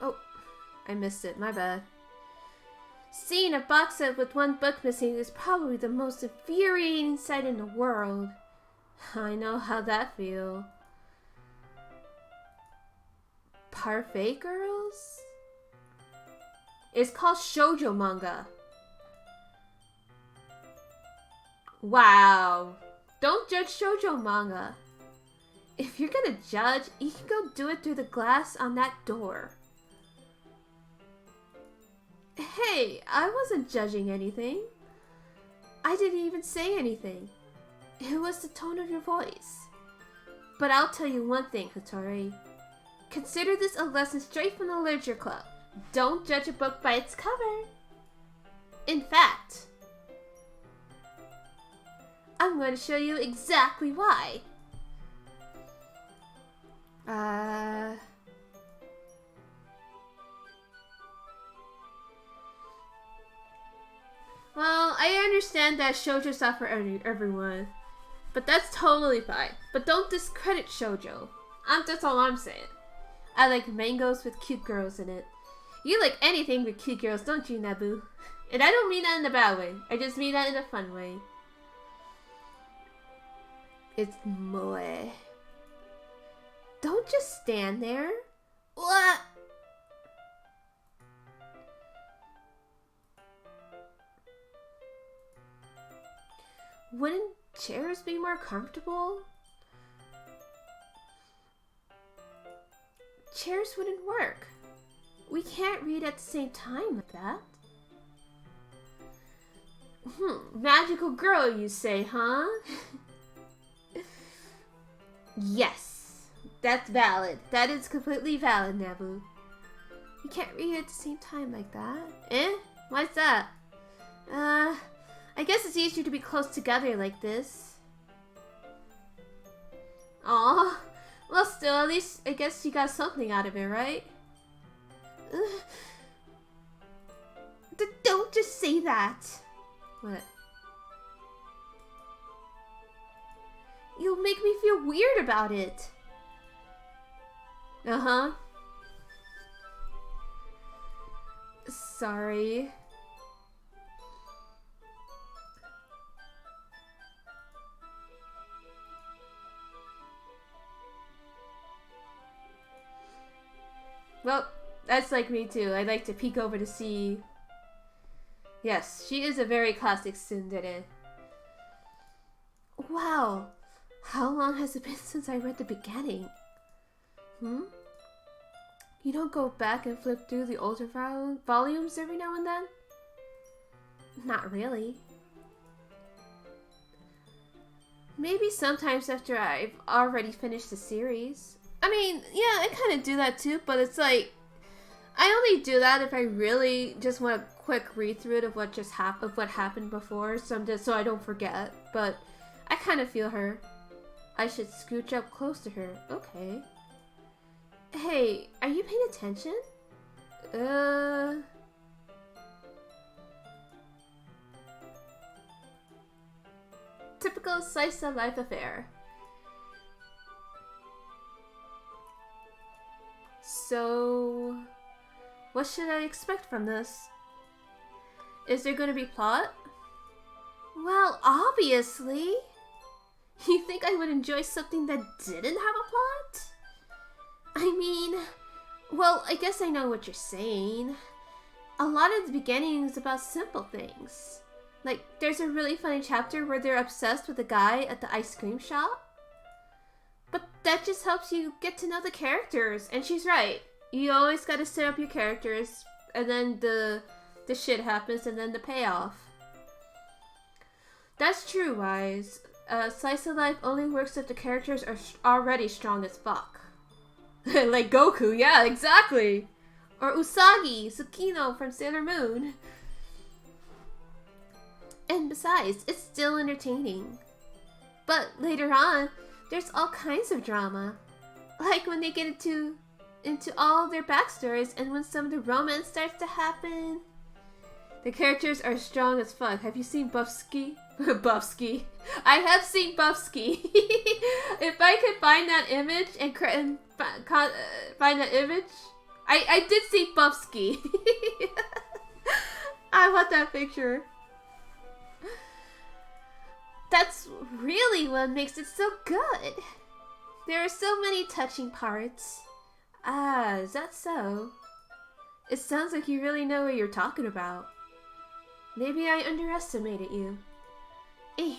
Oh, I missed it, my bad. Seeing a box set with one book missing is probably the most infuriating sight in the world. I know how that feels. Parfait Girls? It's called shoujo manga. Wow. Don't judge shoujo manga. If you're gonna judge, you can go do it through the glass on that door. Hey, I wasn't judging anything. I didn't even say anything. It was the tone of your voice. But I'll tell you one thing, Hattori. Consider this a lesson straight from the literature club. Don't judge a book by its cover. In fact, I'm going to show you exactly why. Well, I understand that shoujo's not for everyone, but that's totally fine. But don't discredit shoujo. That's all I'm saying. I like mangoes with cute girls in it. You like anything with cute girls, don't you, Nabu? And I don't mean that in a bad way. I just mean that in a fun way. It's moe. Don't just stand there. What? Wouldn't chairs be more comfortable? Chairs wouldn't work. We can't read at the same time like that. Magical girl, you say, huh? Yes, that's valid. That is completely valid, Nabu. We can't read at the same time like that. Eh? Why's that? I guess it's easier to be close together like this. Aw. Well, still, at least I guess you got something out of it, right? Don't just say that. What? You'll make me feel weird about it. Uh-huh. Sorry. Well, that's like me too. I like to peek over to see. Yes, she is a very classic tsundere. Wow. How long has it been since I read the beginning? Hmm? You don't go back and flip through the older volumes every now and then? Not really. Maybe sometimes after I've already finished the series. I mean, yeah, I kind of do that too, but it's like I only do that if I really just want a quick read through of what just happened, of what happened before, so I don't forget. But I kind of feel her. I should scooch up close to her. Okay. Hey, are you paying attention? Typical slice of life affair. So, what should I expect from this? Is there going to be plot? Well, obviously. You think I would enjoy something that didn't have a plot? I mean, well, I guess I know what you're saying. A lot of the beginning is about simple things. Like, there's a really funny chapter where they're obsessed with a guy at the ice cream shop. But that just helps you get to know the characters. And she's right. You always gotta set up your characters. And then the shit happens and then the payoff. That's true, Wise. Slice of life only works if the characters are already strong as fuck. Like Goku, yeah, exactly. Or Usagi, Tsukino from Sailor Moon. And besides, it's still entertaining. But later on, there's all kinds of drama. Like when they get into all their backstories and when some of the romance starts to happen. The characters are strong as fuck. Have you seen Buffsky? Buffsky. I have seen Buffsky. If I could find that image and find that image, I did see Buffsky. I want that picture. That's really what makes it so good. There are so many touching parts. Ah, is that so? It sounds like you really know what you're talking about. Maybe I underestimated you. Hey,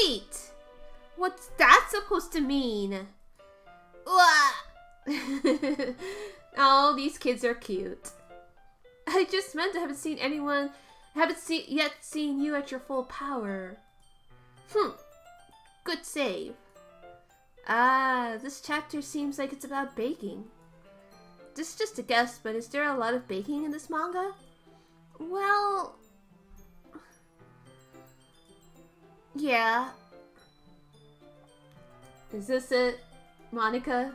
wait! What's that supposed to mean? Oh, these kids are cute. I just meant I haven't yet seen you at your full power. Good save. Ah, this chapter seems like it's about baking. This is just a guess, but is there a lot of baking in this manga? Well, yeah. Is this it, Monica?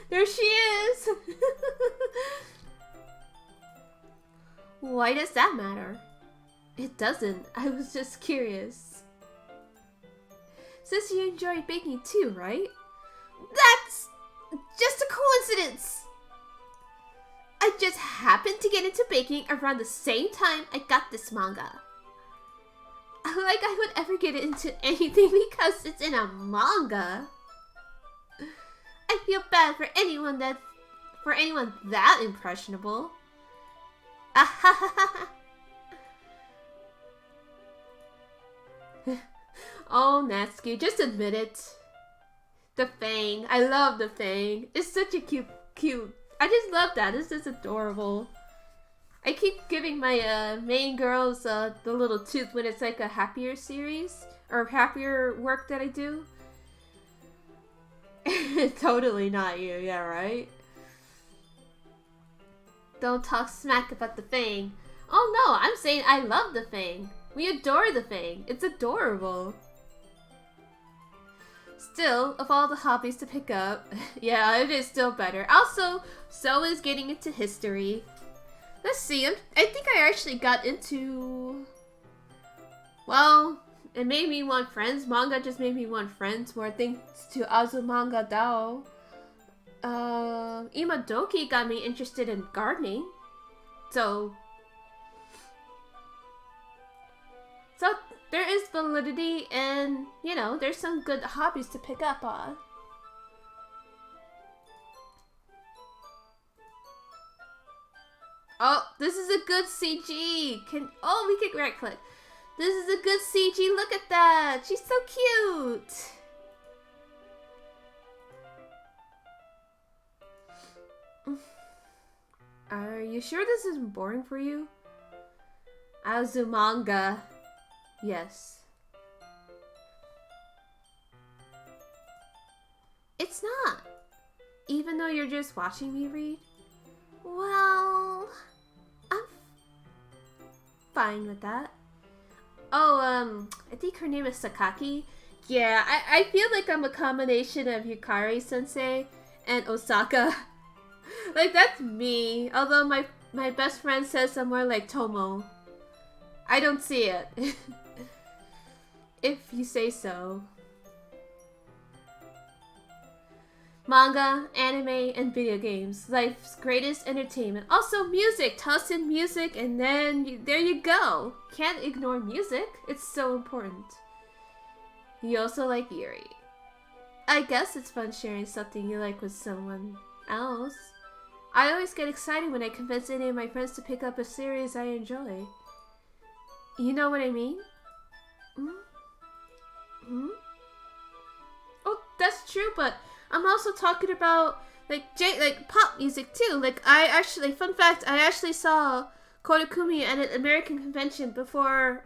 There she is! Why does that matter? It doesn't. I was just curious. Says you enjoy baking too, right? That's just a coincidence! I just happened to get into baking around the same time I got this manga. Like I would ever get into anything because it's in a manga. I feel bad for anyone that impressionable. Oh, Natsuki, just admit it. The Fang. I love the Fang. It's such a cute. I just love that. It's just adorable. I keep giving my main girls the little tooth when it's like a happier series or happier work that I do. Totally not you, yeah, right? Don't talk smack about the Fang. Oh no, I'm saying I love the Fang. We adore the Fang. It's adorable. Still, of all the hobbies to pick up, yeah, it is still better. Also, so is getting into history. Let's see, I think I actually got into... Well, it made me want friends. Manga just made me want friends more thanks to Azumanga Dao. Imadoki got me interested in gardening. So there is validity and, you know, there's some good hobbies to pick up on. Oh, this is a good CG. We can right click. This is a good CG. Look at that. She's so cute. Are you sure this isn't boring for you? Azumanga. Yes. It's not. Even though you're just watching me read? Well, I'm fine with that. Oh, I think her name is Sakaki. Yeah, I feel like I'm a combination of Yukari-sensei and Osaka. Like, that's me. Although my best friend says I'm more like Tomo. I don't see it. If you say so. Manga, anime, and video games. Life's greatest entertainment. Also music. Toss in music and then there you go. Can't ignore music. It's so important. You also like Yuri. I guess it's fun sharing something you like with someone else. I always get excited when I convince any of my friends to pick up a series I enjoy. You know what I mean? Oh, that's true, but I'm also talking about like pop music too. Like fun fact, I actually saw Kodakumi at an American convention before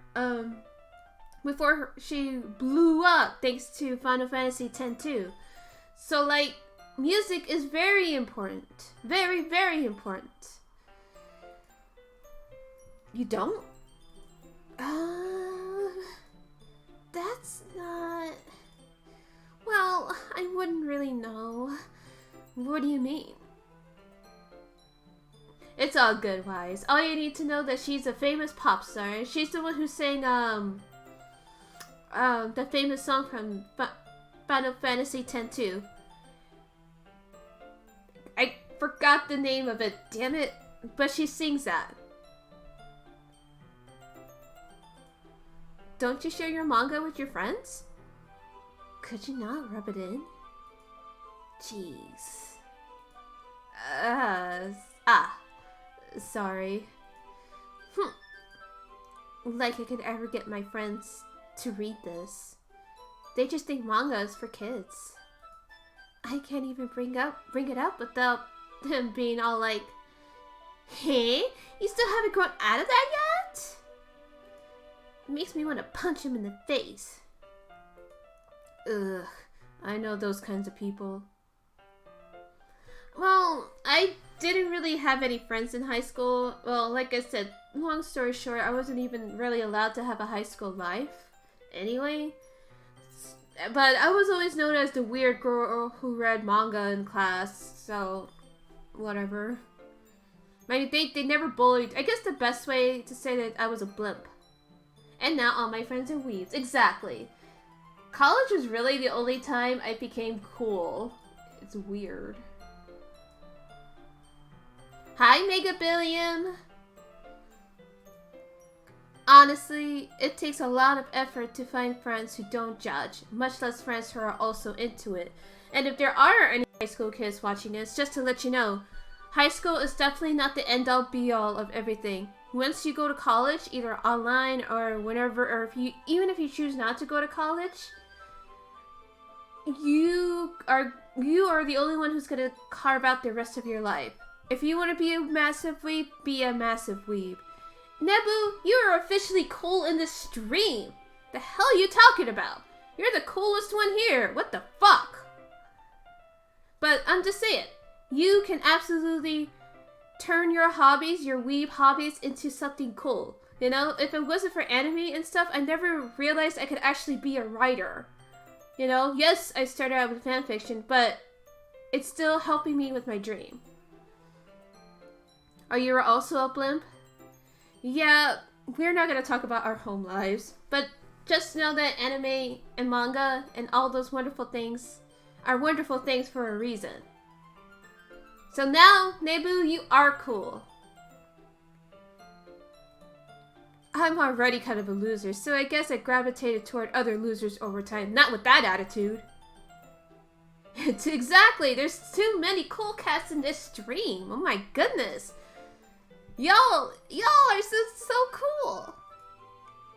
she blew up thanks to Final Fantasy X too. So like music is very important. Very, very important. You don't? That's not... Well, I wouldn't really know. What do you mean? It's all good, Wise. All you need to know that she's a famous pop star, and she's the one who sang, the famous song from Final Fantasy X too. I forgot the name of it, damn it. But she sings that. Don't you share your manga with your friends? Could you not rub it in? Jeez. Sorry. Like I could ever get my friends to read this. They just think manga is for kids. I can't even bring it up without them being all like, hey, you still haven't grown out of that yet? It makes me want to punch him in the face. Ugh, I know those kinds of people. Well, I didn't really have any friends in high school. Well, like I said, long story short, I wasn't even really allowed to have a high school life. Anyway. But I was always known as the weird girl who read manga in class, so whatever. They never bullied. I guess the best way to say that I was a blimp. And now all my friends are weebs. Exactly. College was really the only time I became cool. It's weird. Hi, Mega Billion! Honestly, it takes a lot of effort to find friends who don't judge, much less friends who are also into it. And if there are any high school kids watching this, just to let you know, high school is definitely not the end-all be-all of everything. Once you go to college, either online or whenever, or even if you choose not to go to college, you are the only one who's gonna carve out the rest of your life. If you want to be a massive weeb, be a massive weeb. Nebu, you are officially cool in the stream. The hell are you talking about? You're the coolest one here. What the fuck? But I'm just saying, you can absolutely turn your hobbies, your weeb hobbies, into something cool. You know, if it wasn't for anime and stuff, I never realized I could actually be a writer. You know, yes, I started out with fanfiction, but it's still helping me with my dream. Are you also a blimp? Yeah, we're not gonna talk about our home lives, but just know that anime and manga and all those wonderful things are wonderful things for a reason. So now, Nebu, you are cool. I'm already kind of a loser, so I guess I gravitated toward other losers over time. Not with that attitude. Exactly, there's too many cool cats in this stream. Oh my goodness. Y'all are so cool.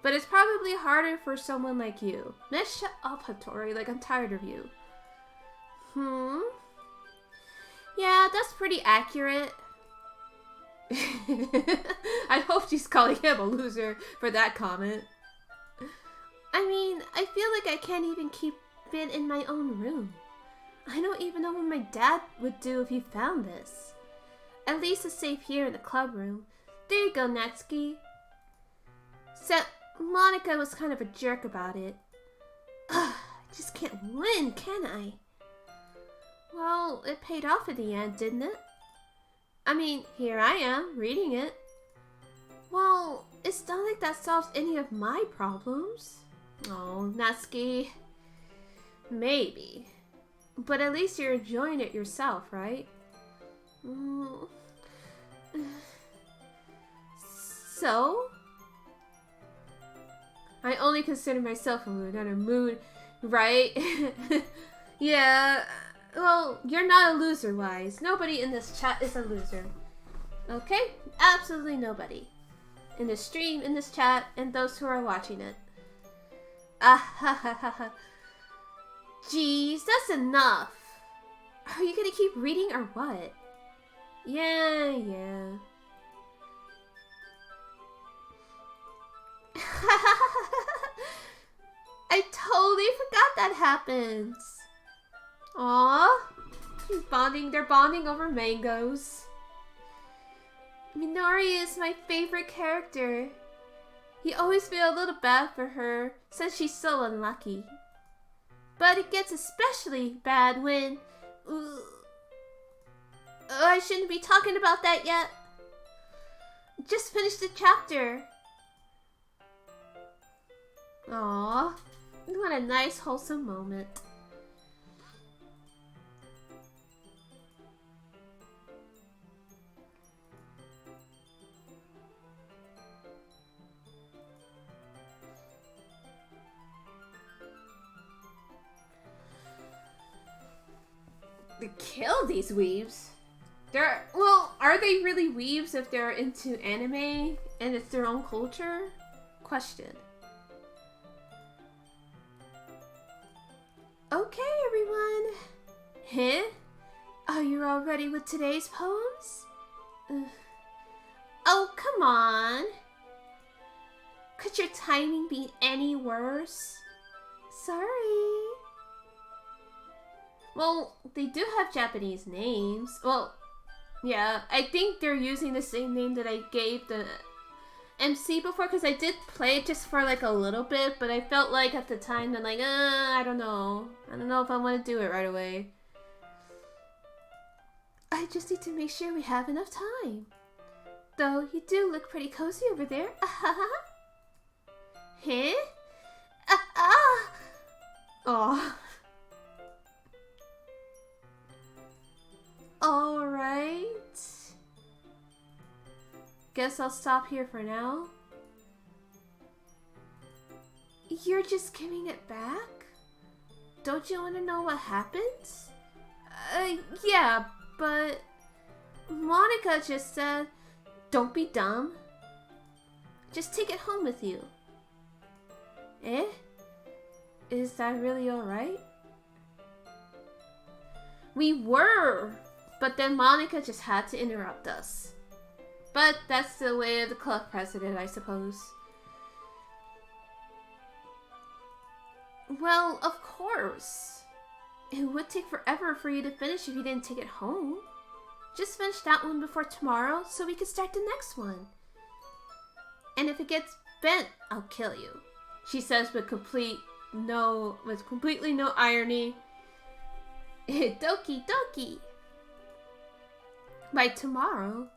But it's probably harder for someone like you. Miss, shut up, Hattori. Like, I'm tired of you. Yeah, that's pretty accurate. I hope she's calling him a loser for that comment. I mean, I feel like I can't even keep it in my own room. I don't even know what my dad would do if he found this. At least it's safe here in the club room. There you go, Natsuki. Except Monika was kind of a jerk about it. I just can't win, can I? Well, it paid off in the end, didn't it? I mean, here I am, reading it. Well, it's not like that solves any of my problems. Oh, Natsuki. Maybe. But at least you're enjoying it yourself, right? So? I only consider myself a mood, not a mood, right? Yeah, well, you're not a loser, Wise. Nobody in this chat is a loser. Okay? Absolutely nobody. In this stream, in this chat, and those who are watching it. Ah ha ha ha ha. Jeez, that's enough. Are you gonna keep reading or what? Yeah. I totally forgot that happens. Aww. They're bonding over mangoes. Minori is my favorite character. You always feel a little bad for her since she's so unlucky. But it gets especially bad when... I shouldn't be talking about that yet. Just finished the chapter. Aww. What a nice, wholesome moment. To kill these weebs? Well, are they really weebs if they're into anime and it's their own culture? Question. Okay, everyone. Huh? Are you all ready with today's poems? Oh, come on. Could your timing be any worse? Sorry. Well, they do have Japanese names. Well, yeah, I think they're using the same name that I gave the MC before, because I did play it just for like a little bit, but I felt like at the time that like, I don't know. I don't know if I want to do it right away. I just need to make sure we have enough time. Though you do look pretty cozy over there. Huh? Oh. Alright. Guess I'll stop here for now. You're just giving it back? Don't you want to know what happened? Yeah, but Monika just said, don't be dumb. Just take it home with you. Eh? Is that really alright? We were, but then Monika just had to interrupt us. But that's the way of the club president, I suppose. Well, of course. It would take forever for you to finish if you didn't take it home. Just finish that one before tomorrow so we can start the next one. And if it gets bent, I'll kill you. She says with completely no irony. Doki doki. By tomorrow.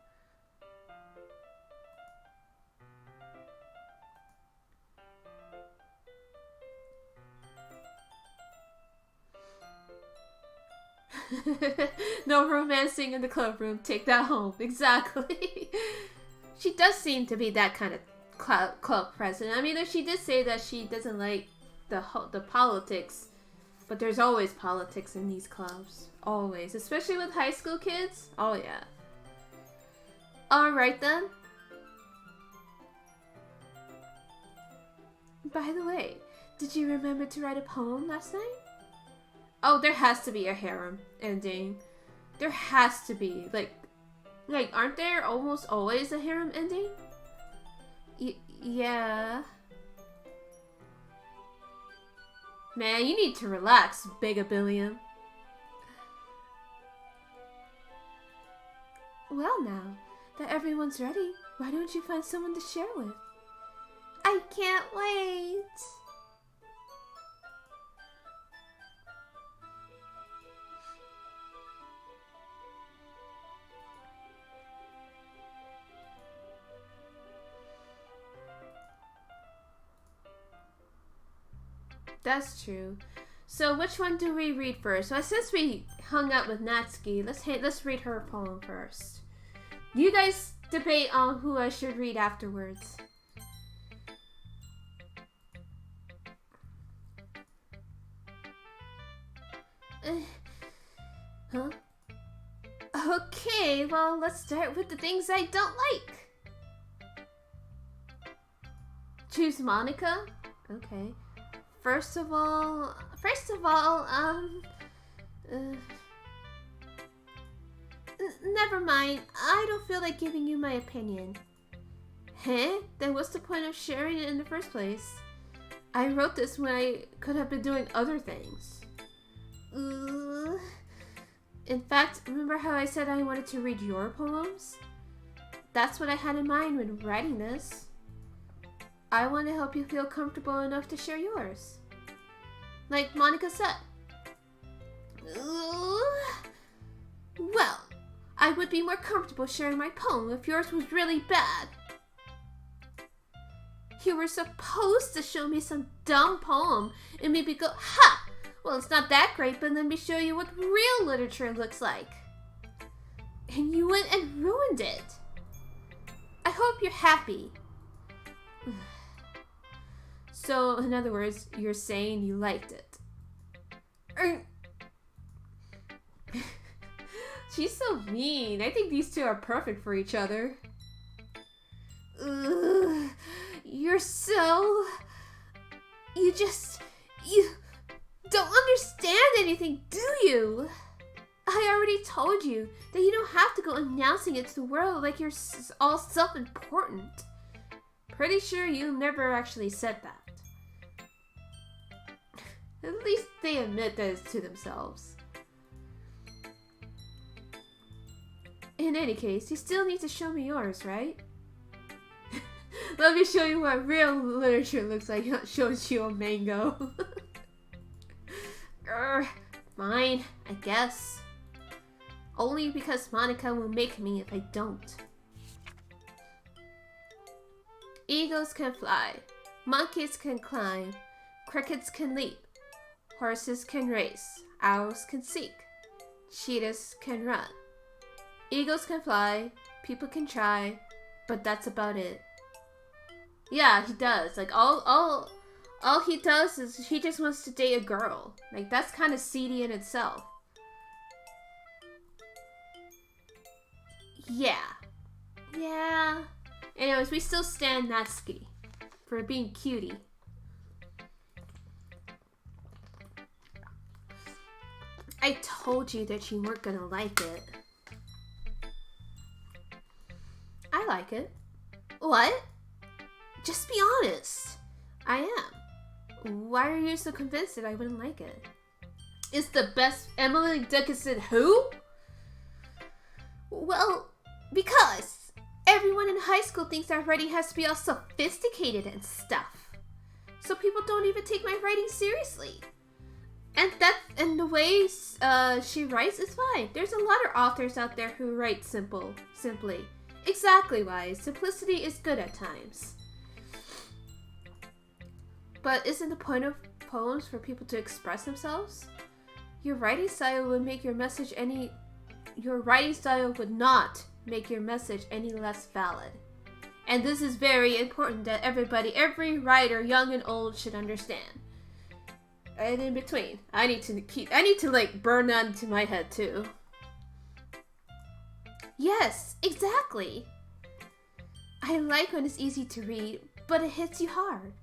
No romancing in the club room. Take that home. Exactly. She does seem to be that kind of club president. I mean, she did say that she doesn't like the politics, but there's always politics in these clubs. Always. Especially with high school kids. Oh, yeah. Alright then. By the way, did you remember to write a poem last night? Oh, there has to be a harem ending. There has to be. Like, aren't there almost always a harem ending? Yeah. Man, you need to relax, Bigabillion. Well now, that everyone's ready, why don't you find someone to share with? I can't wait! That's true. So which one do we read first? Well, since we hung out with Natsuki, let's read her poem first. You guys debate on who I should read afterwards. Huh? Okay, well, let's start with the things I don't like. Choose Monika? Okay. First of all, never mind. I don't feel like giving you my opinion. Huh? Then what's the point of sharing it in the first place? I wrote this when I could have been doing other things. In fact, remember how I said I wanted to read your poems? That's what I had in mind when writing this. I want to help you feel comfortable enough to share yours. Like Monika said. Well, I would be more comfortable sharing my poem if yours was really bad. You were supposed to show me some dumb poem and maybe go, ha! Well, it's not that great, but let me show you what real literature looks like. And you went and ruined it. I hope you're happy. So, in other words, you're saying you liked it. She's so mean. I think these two are perfect for each other. You're so... You don't understand anything, do you? I already told you that you don't have to go announcing it to the world like you're all self-important. Pretty sure you never actually said that. At least they admit that it's to themselves. In any case, you still need to show me yours, right? Let me show you what real literature looks like, not shows you a mango. Fine, I guess. Only because Monika will make me if I don't. Eagles can fly. Monkeys can climb. Crickets can leap. Horses can race. Owls can seek. Cheetahs can run. Eagles can fly. People can try. But that's about it. Yeah, he does. Like, all he does is he just wants to date a girl. Like, that's kind of seedy in itself. Yeah. Yeah. Anyways, we still stand Natsuki for being cutie. I told you that you weren't gonna like it. I like it. What? Just be honest. I am. Why are you so convinced that I wouldn't like it? It's the best Emily Dickinson who? Well, because everyone in high school thinks that writing has to be all sophisticated and stuff. So people don't even take my writing seriously. And the way she writes is fine. There's a lot of authors out there who write simply. Exactly why. Simplicity is good at times. But isn't the point of poems for people to express themselves? Your writing style would make your message Your writing style would not make your message any less valid. And this is very important that every writer, young and old, should understand. And in between, I need to like burn that into my head too. Yes, exactly. I like when it's easy to read, but it hits you hard.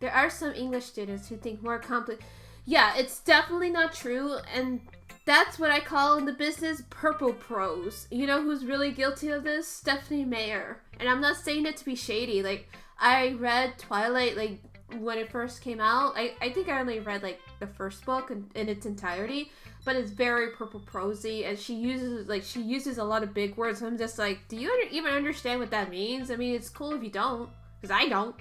There are some English students who think more complex. Yeah, it's definitely not true, and that's what I call in the business purple prose. You know who's really guilty of this? Stephanie Meyer. And I'm not saying it to be shady. Like, I read Twilight, like, when it first came out. I think I only read, like, the first book in its entirety, but it's very purple prosy, and she uses a lot of big words. So I'm just like, do you even understand what that means? I mean, it's cool if you don't, because I don't.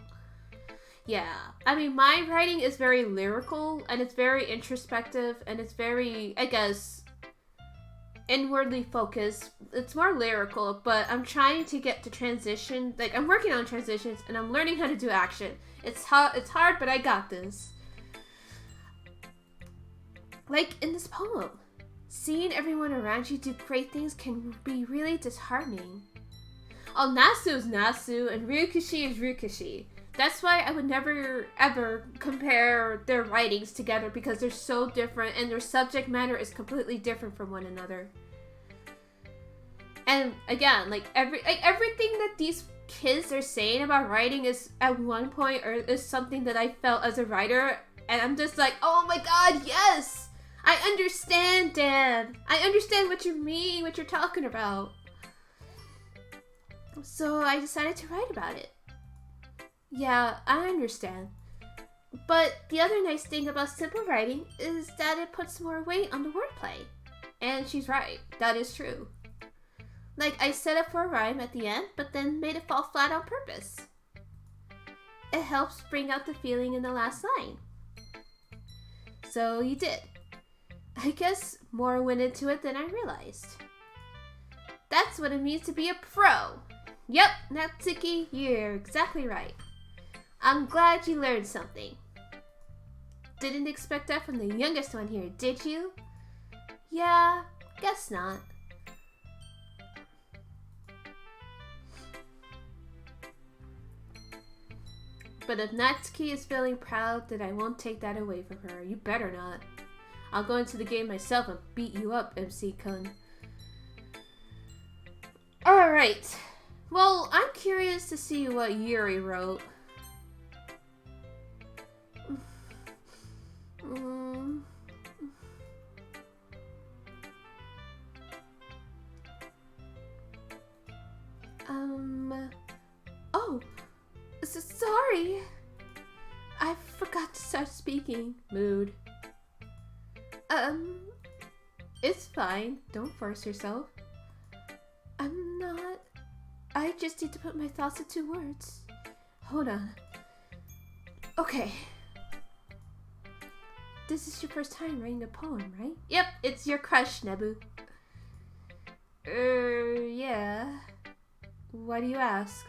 Yeah, I mean, my writing is very lyrical, and it's very introspective, and it's very, I guess, inwardly focused. It's more lyrical, but I'm trying to get to transition. Like, I'm working on transitions, and I'm learning how to do action. It's hard, but I got this. Like in this poem, seeing everyone around you do great things can be really disheartening. Oh, Nasu is Nasu, and Ryukishi is Ryukishi. That's why I would never, ever compare their writings together, because they're so different and their subject matter is completely different from one another. And again, like everything that these kids are saying about writing is at one point or is something that I felt as a writer, and I'm just like, oh my god, yes! I understand, Dad! I understand what you mean, what you're talking about. So I decided to write about it. Yeah, I understand. But the other nice thing about simple writing is that it puts more weight on the wordplay. And she's right, that is true. Like, I set up for a rhyme at the end, but then made it fall flat on purpose. It helps bring out the feeling in the last line. So you did. I guess more went into it than I realized. That's what it means to be a pro. Yep, Natsuki, you're exactly right. I'm glad you learned something. Didn't expect that from the youngest one here, did you? Yeah, guess not. But if Natsuki is feeling proud, then I won't take that away from her. You better not. I'll go into the game myself and beat you up, MC-kun. Alright. Well, I'm curious to see what Yuri wrote. Oh, sorry. I forgot to start speaking. Mood. It's fine. Don't force yourself. I'm not. I just need to put my thoughts into words. Hold on. Okay. This is your first time writing a poem, right? Yep, it's your crush, Nebu. Yeah. Why do you ask?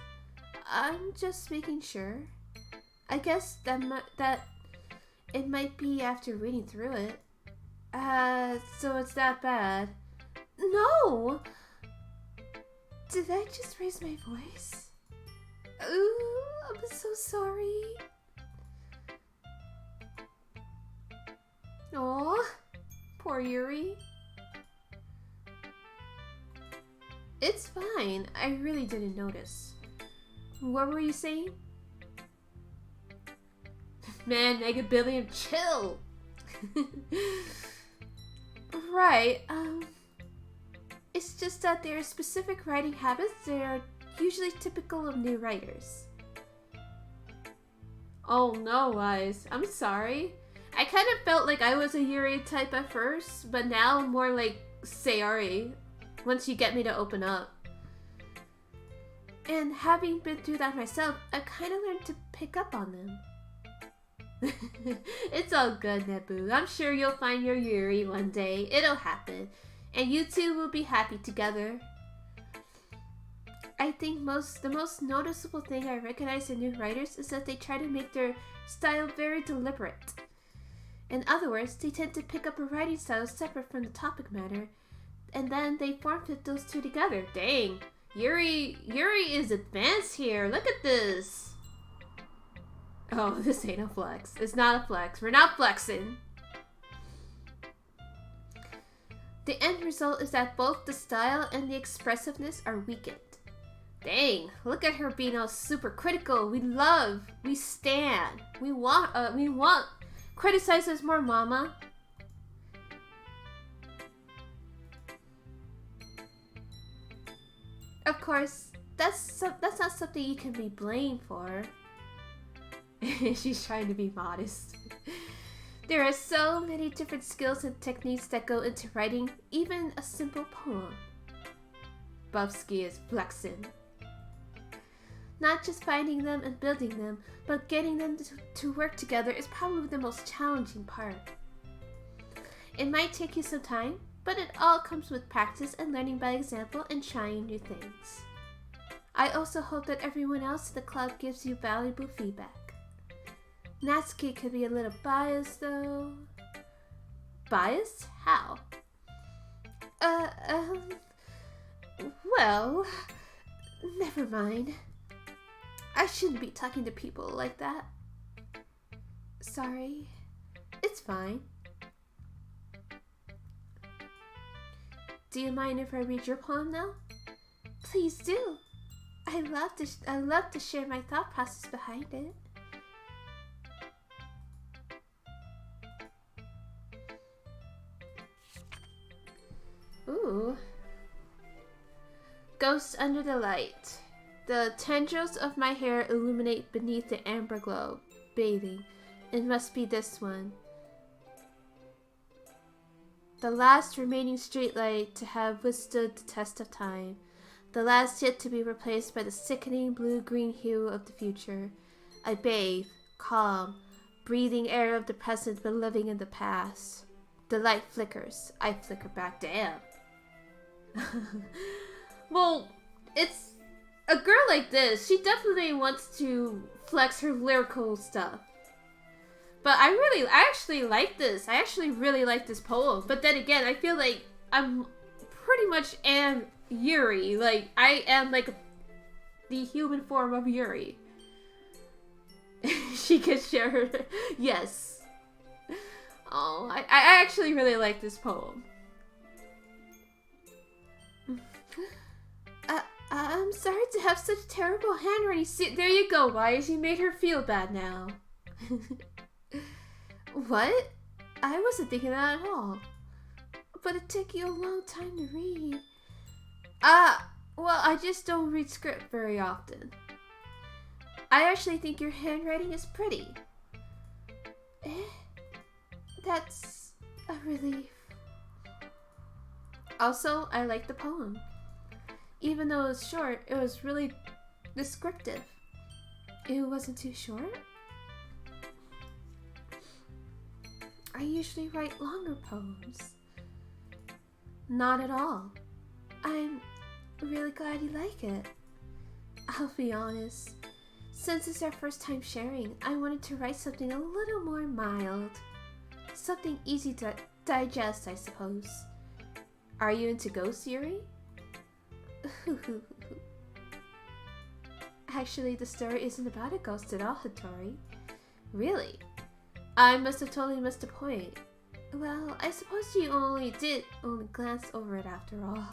I'm just making sure. I guess that it might be after reading through it. So it's that bad. No! Did I just raise my voice? Ooh, I'm so sorry. Aw, poor Yuri. It's fine. I really didn't notice. What were you saying? Man, Mega Billion, chill! Right, it's just that there are specific writing habits that are usually typical of new writers. Oh no, Wise. I'm sorry. I kind of felt like I was a Yuri type at first, but now I'm more like Sayori, once you get me to open up. And having been through that myself, I kind of learned to pick up on them. It's all good, Nebu. I'm sure you'll find your Yuri one day. It'll happen. And you two will be happy together. I think the most noticeable thing I recognize in new writers is that they try to make their style very deliberate. In other words, they tend to pick up a writing style separate from the topic matter, and then they form fit those two together. Dang, Yuri is advanced here. Look at this. Oh, this ain't a flex. It's not a flex. We're not flexing. The end result is that both the style and the expressiveness are weakened. Dang, look at her being all super critical. We stand. We want. Criticize us more, mama. Of course, that's not something you can be blamed for. She's trying to be modest. There are so many different skills and techniques that go into writing even a simple poem. Buffsky is flexing. Not just finding them and building them, but getting them to work together is probably the most challenging part. It might take you some time, but it all comes with practice and learning by example and trying new things. I also hope that everyone else in the club gives you valuable feedback. Natsuki could be a little biased though. Biased? How? Well, never mind. I shouldn't be talking to people like that. Sorry. It's fine. Do you mind if I read your poem now? Please do. I love to share my thought process behind it. Ooh. Ghost under the light. The tendrils of my hair illuminate beneath the amber glow, bathing. It must be this one. The last remaining streetlight to have withstood the test of time. The last yet to be replaced by the sickening blue-green hue of the future. I bathe, calm, breathing air of the present but living in the past. The light flickers. I flicker back. Damn. Well, it's a girl like this. She definitely wants to flex her lyrical stuff. But I actually like this. I actually really like this poem. But then again, I feel like I'm pretty much am Yuri. Like, I am like the human form of Yuri. She can share her. Yes. Oh, I actually really like this poem. I'm sorry to have such terrible handwriting. See, there you go, Wise. You made her feel bad now. What? I wasn't thinking that at all. But it took you a long time to read. Well, I just don't read script very often. I actually think your handwriting is pretty. That's a relief. Also, I like the poem. Even though it was short, it was really descriptive. It wasn't too short. I usually write longer poems. Not at all. I'm really glad you like it. I'll be honest. Since it's our first time sharing, I wanted to write something a little more mild. Something easy to digest, I suppose. Are you into ghosts, Yuri? Actually, the story isn't about a ghost at all, Hattori. Really? I must have totally missed the point. Well, I suppose you only glance over it after all.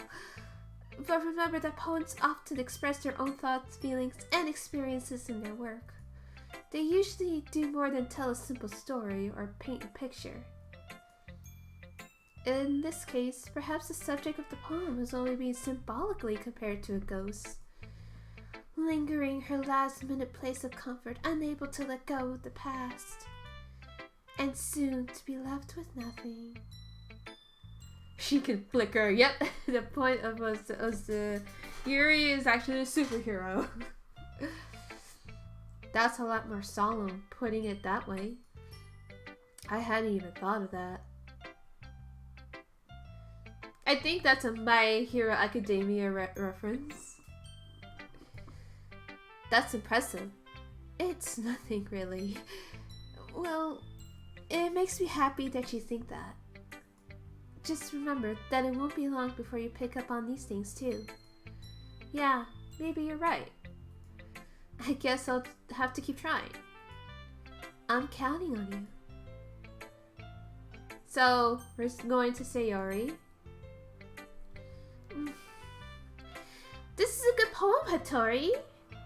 But remember that poets often express their own thoughts, feelings, and experiences in their work. They usually do more than tell a simple story or paint a picture. In this case, perhaps the subject of the poem was only being symbolically compared to a ghost. Lingering her last-minute place of comfort, unable to let go of the past. And soon to be left with nothing. She can flicker. Yep, the point of us Yuri is actually a superhero. That's a lot more solemn, putting it that way. I hadn't even thought of that. I think that's a My Hero Academia reference. That's impressive. It's nothing really. Well, it makes me happy that you think that. Just remember that it won't be long before you pick up on these things too. Yeah, maybe you're right. I guess I'll have to keep trying. I'm counting on you. So, we're going to Sayori. This is a good poem, Hattori.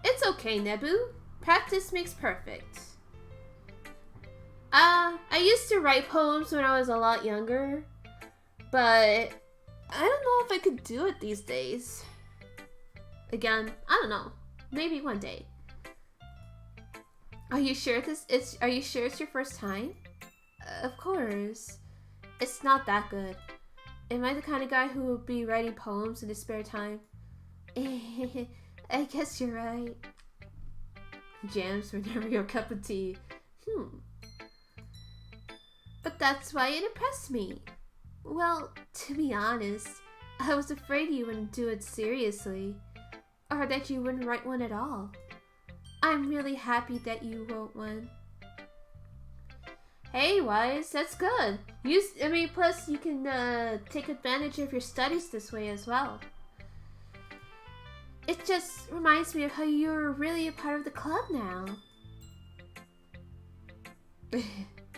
It's okay, Nebu. Practice makes perfect. I used to write poems when I was a lot younger, but I don't know if I could do it these days. Again, I don't know. Maybe one day. Are you sure it's your first time? Of course. It's not that good. Am I the kind of guy who will be writing poems in his spare time? I guess you're right. Jams were never your cup of tea. But that's why it impressed me. Well, to be honest, I was afraid you wouldn't do it seriously. Or that you wouldn't write one at all. I'm really happy that you wrote one. Hey, Wise, that's good. Plus you can take advantage of your studies this way as well. It just reminds me of how you're really a part of the club now.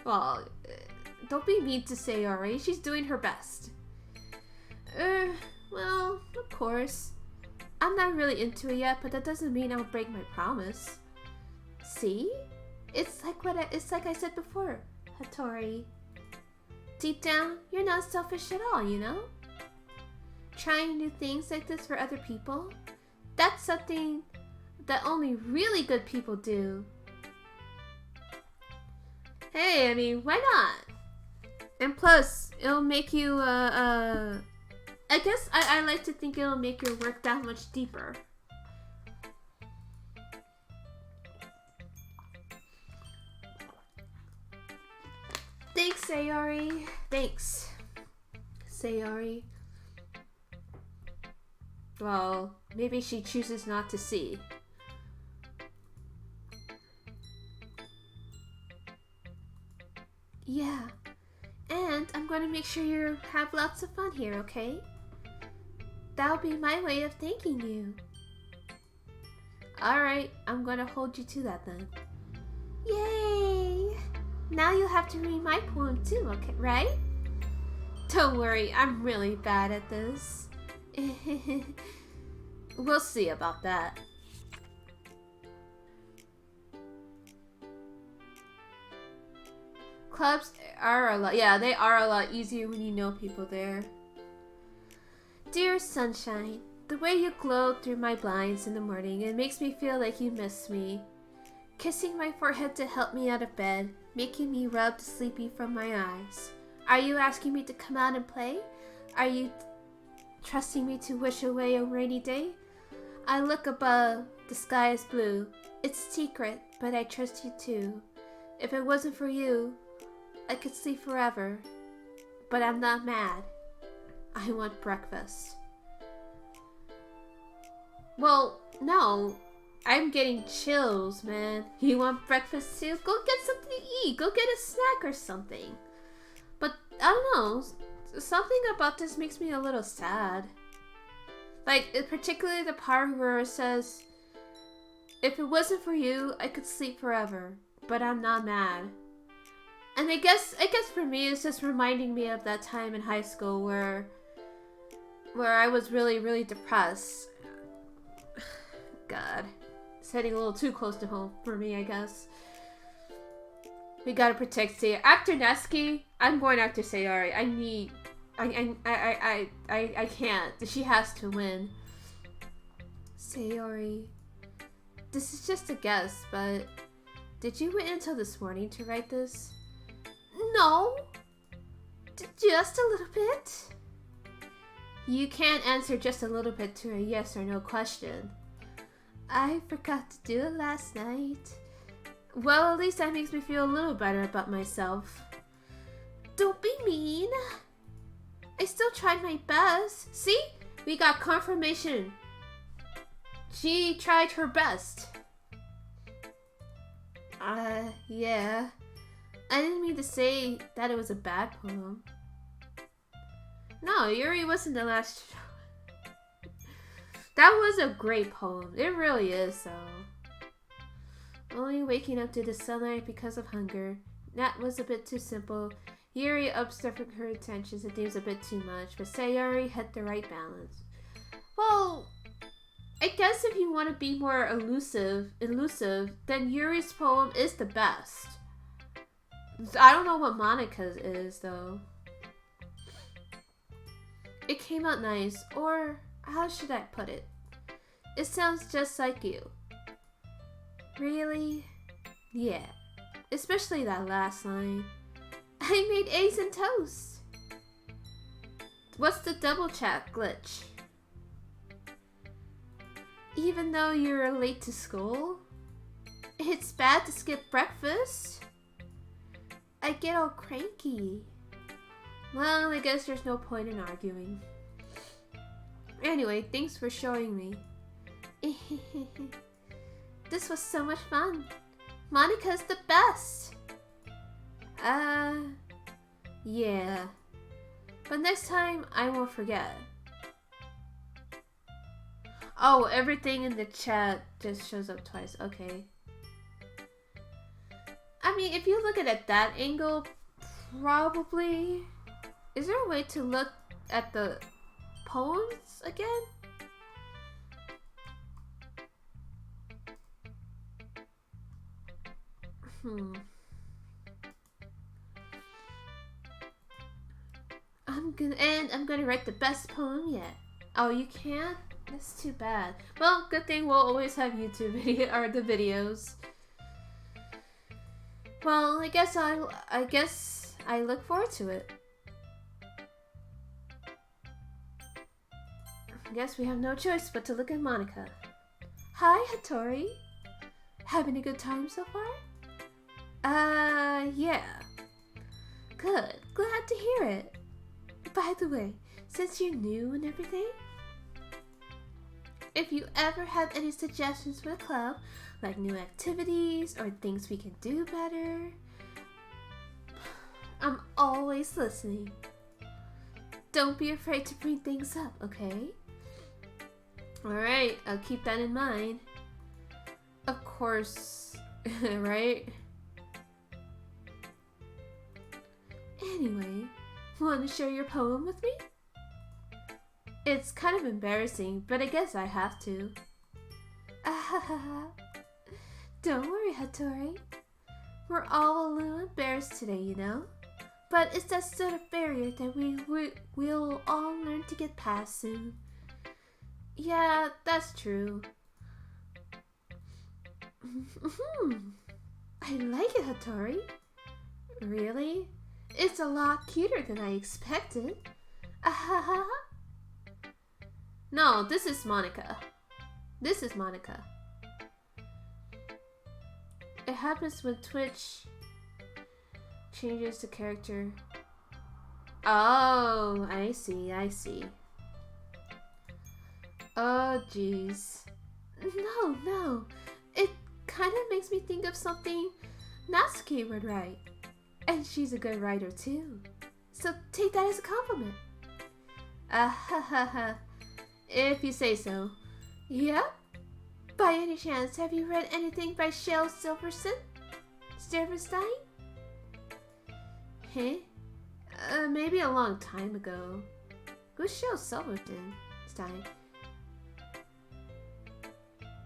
Well, don't be mean to Sayori. She's doing her best. Well, of course. I'm not really into it yet, but that doesn't mean I'll break my promise. See? It's like I said before, Hattori. Deep down, you're not selfish at all, you know? Trying new things like this for other people, that's something that only really good people do. Hey, I mean, why not? And plus, it'll make you, I guess I like to think it'll make your work that much deeper. Thanks, Sayori. Thanks, Sayori. Well, maybe she chooses not to see. Yeah. And I'm going to make sure you have lots of fun here, okay? That'll be my way of thanking you. Alright, I'm going to hold you to that then. Yay! Now you'll have to read my poem too, okay, right? Don't worry, I'm really bad at this. We'll see about that. Clubs are a lot, yeah, they are a lot easier when you know people there. Dear sunshine, the way you glow through my blinds in the morning, it makes me feel like you miss me. Kissing my forehead to help me out of bed, making me rub the sleepy from my eyes. Are you asking me to come out and play? Are you trusting me to wish away a rainy day? I look above, the sky is blue. It's secret, but I trust you too. If it wasn't for you, I could sleep forever. But I'm not mad. I want breakfast. Well, no. I'm getting chills, man. You want breakfast too? Go get something to eat. Go get a snack or something. But, I don't know. Something about this makes me a little sad. Like, particularly the part where it says, if it wasn't for you, I could sleep forever. But I'm not mad. And I guess for me, it's just reminding me of that time in high school where I was really, really depressed. God. It's hitting a little too close to home for me, I guess. We gotta protect Sayori. After Natsuki, I'm going after Sayori. I can't. She has to win. Sayori. This is just a guess, but did you wait until this morning to write this? No. Just a little bit. You can't answer just a little bit to a yes or no question. I forgot to do it last night. Well, at least that makes me feel a little better about myself. Don't be mean. I still tried my best. See? We got confirmation. She tried her best. Yeah. I didn't mean to say that it was a bad poem. No, Yuri wasn't the last. That was a great poem. It really is, though. Only waking up to the sunlight because of hunger. That was a bit too simple. Yuri upstuffing her intentions and things a bit too much, but Sayori had the right balance. Well, I guess if you want to be more elusive, then Yuri's poem is the best. I don't know what Monica's is, though. It came out nice, or how should I put it? It sounds just like you. Really? Yeah. Especially that last line. I made eggs and toast. What's the double chat glitch? Even though you're late to school? It's bad to skip breakfast? I get all cranky. Well, I guess there's no point in arguing. Anyway, thanks for showing me. This was so much fun. Monica's the best. Yeah. But next time, I won't forget. Oh, everything in the chat just shows up twice. Okay. I mean, if you look at it at that angle, probably... Is there a way to look at the poems again? I'm gonna write the best poem yet. Oh, you can't? That's too bad. Well, good thing we'll always have YouTube video or the videos. Well, I guess I look forward to it. I guess we have no choice but to look at Monica. Hi, Hattori. Having a good time so far? Yeah. Good. Glad to hear it. By the way, since you're new and everything, if you ever have any suggestions for the club, like new activities or things we can do better, I'm always listening. Don't be afraid to bring things up, okay? Alright, I'll keep that in mind. Of course, right? Anyway, want to share your poem with me? It's kind of embarrassing, but I guess I have to. Don't worry, Hattori. We're all a little embarrassed today, you know? But it's that sort of barrier that we'll all learn to get past soon. Yeah, that's true. I like it, Hattori. Really? It's a lot cuter than I expected. No, this is Monica. This is Monica. It happens when Twitch changes the character. Oh, I see. Oh, jeez. No. It kind of makes me think of something Natsuki would write. And she's a good writer, too. So take that as a compliment. If you say so. Yep. By any chance, have you read anything by Shel Silverstein? Huh? Maybe a long time ago. Who's Shel Silverstein?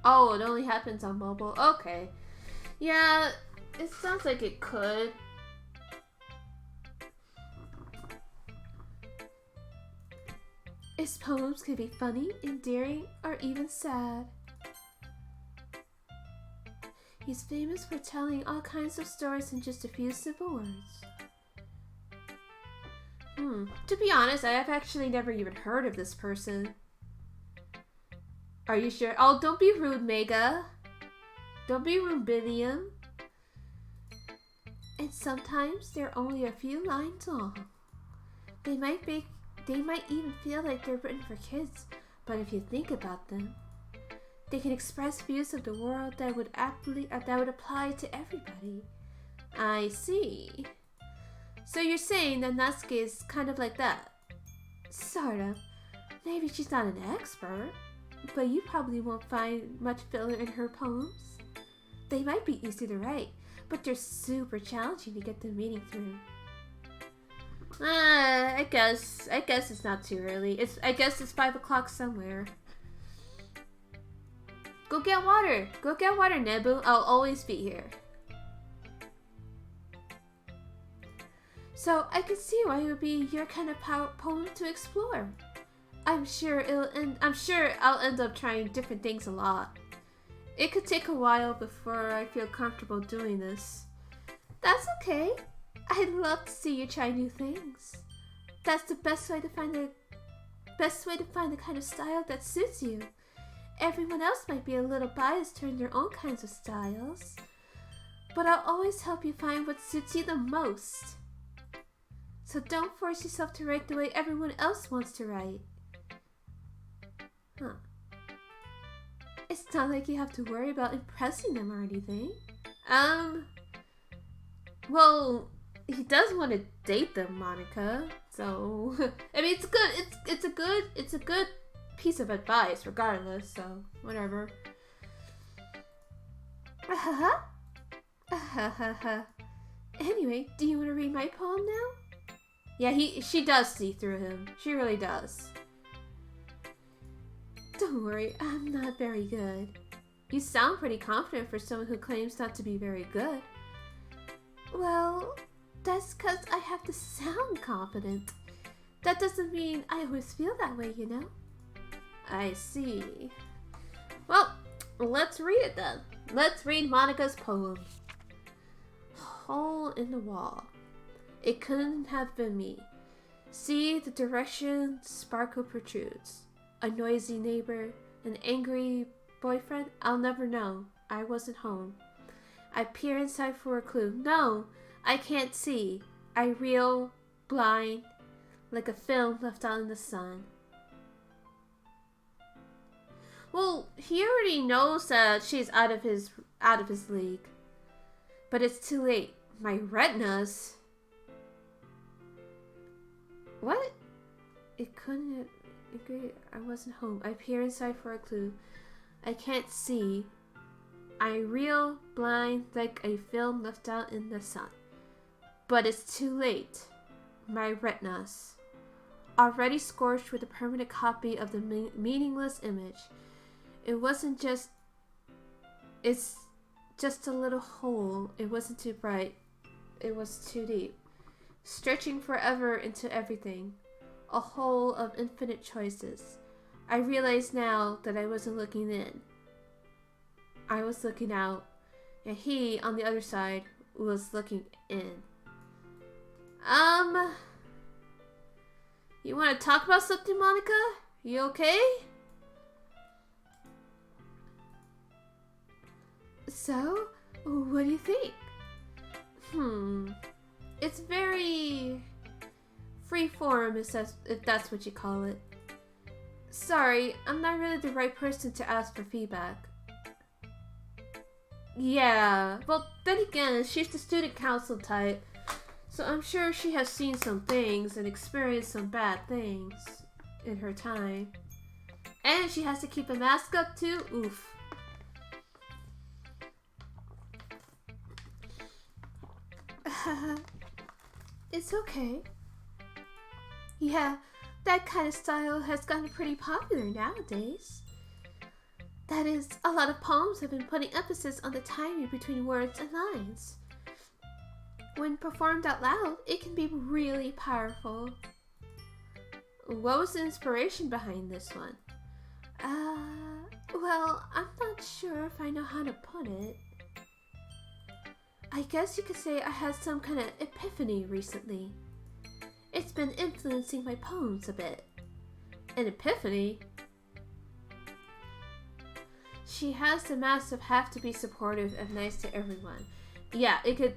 Oh, it only happens on mobile? Okay. Yeah, it sounds like it could. His poems could be funny, endearing, or even sad. He's famous for telling all kinds of stories in just a few simple words. To be honest, I have actually never even heard of this person. Are you sure? Oh, don't be rude, Mega. Don't be rubidium. And sometimes they're only a few lines long. They might even feel like they're written for kids, but if you think about them, they can express views of the world that would apply to everybody. I see. So you're saying that Natsuki is kind of like that? Sort of. Maybe she's not an expert, but you probably won't find much filler in her poems. They might be easy to write, but they're super challenging to get the meaning through. I guess it's not too early. I guess it's 5 o'clock somewhere. Go get water. Go get water, Nebu. I'll always be here. So I can see why it would be your kind of poem to explore. I'm sure I'll end up trying different things a lot. It could take a while before I feel comfortable doing this. That's okay. I'd love to see you try new things. That's the best way to find the kind of style that suits you. Everyone else might be a little biased toward their own kinds of styles, but I'll always help you find what suits you the most. So don't force yourself to write the way everyone else wants to write. Huh. It's not like you have to worry about impressing them or anything. Well, he does want to date them, Monika. So, I mean, it's good. It's a good piece of advice, regardless. So, whatever. Anyway, do you want to read my poem now? Yeah, she does see through him. She really does. Don't worry, I'm not very good. You sound pretty confident for someone who claims not to be very good. Well, that's because I have to sound confident. That doesn't mean I always feel that way, you know? I see. Well, let's read it then. Let's read Monika's poem. Hole in the wall. It couldn't have been me. See the direction sparkle protrudes. A noisy neighbor, an angry boyfriend, I'll never know. I wasn't home. I peer inside for a clue. No, I can't see. I reel, blind, like a film left out in the sun. Well, he already knows that she's out of his league. But it's too late. My retinas. What? It couldn't agree. I wasn't home. I peer inside for a clue. I can't see. I reel, blind, like a film left out in the sun. But it's too late. My retinas. Already scorched with a permanent copy of the meaningless image. It wasn't just... It's just a little hole. It wasn't too bright. It was too deep. Stretching forever into everything. A hole of infinite choices. I realize now that I wasn't looking in. I was looking out, and he, on the other side, was looking in. You want to talk about something, Monika? You okay? So, what do you think? It's very free-form, if that's what you call it. Sorry, I'm not really the right person to ask for feedback. Yeah, well, then again, she's the student council type, so I'm sure she has seen some things and experienced some bad things in her time. And she has to keep a mask up too? Oof. It's okay. Yeah, that kind of style has gotten pretty popular nowadays. That is, a lot of poems have been putting emphasis on the timing between words and lines. When performed out loud, it can be really powerful. What was the inspiration behind this one? Well, I'm not sure if I know how to put it. I guess you could say I had some kind of epiphany recently. It's been influencing my poems a bit. An epiphany? She has the massive have to be supportive and nice to everyone. Yeah, it could,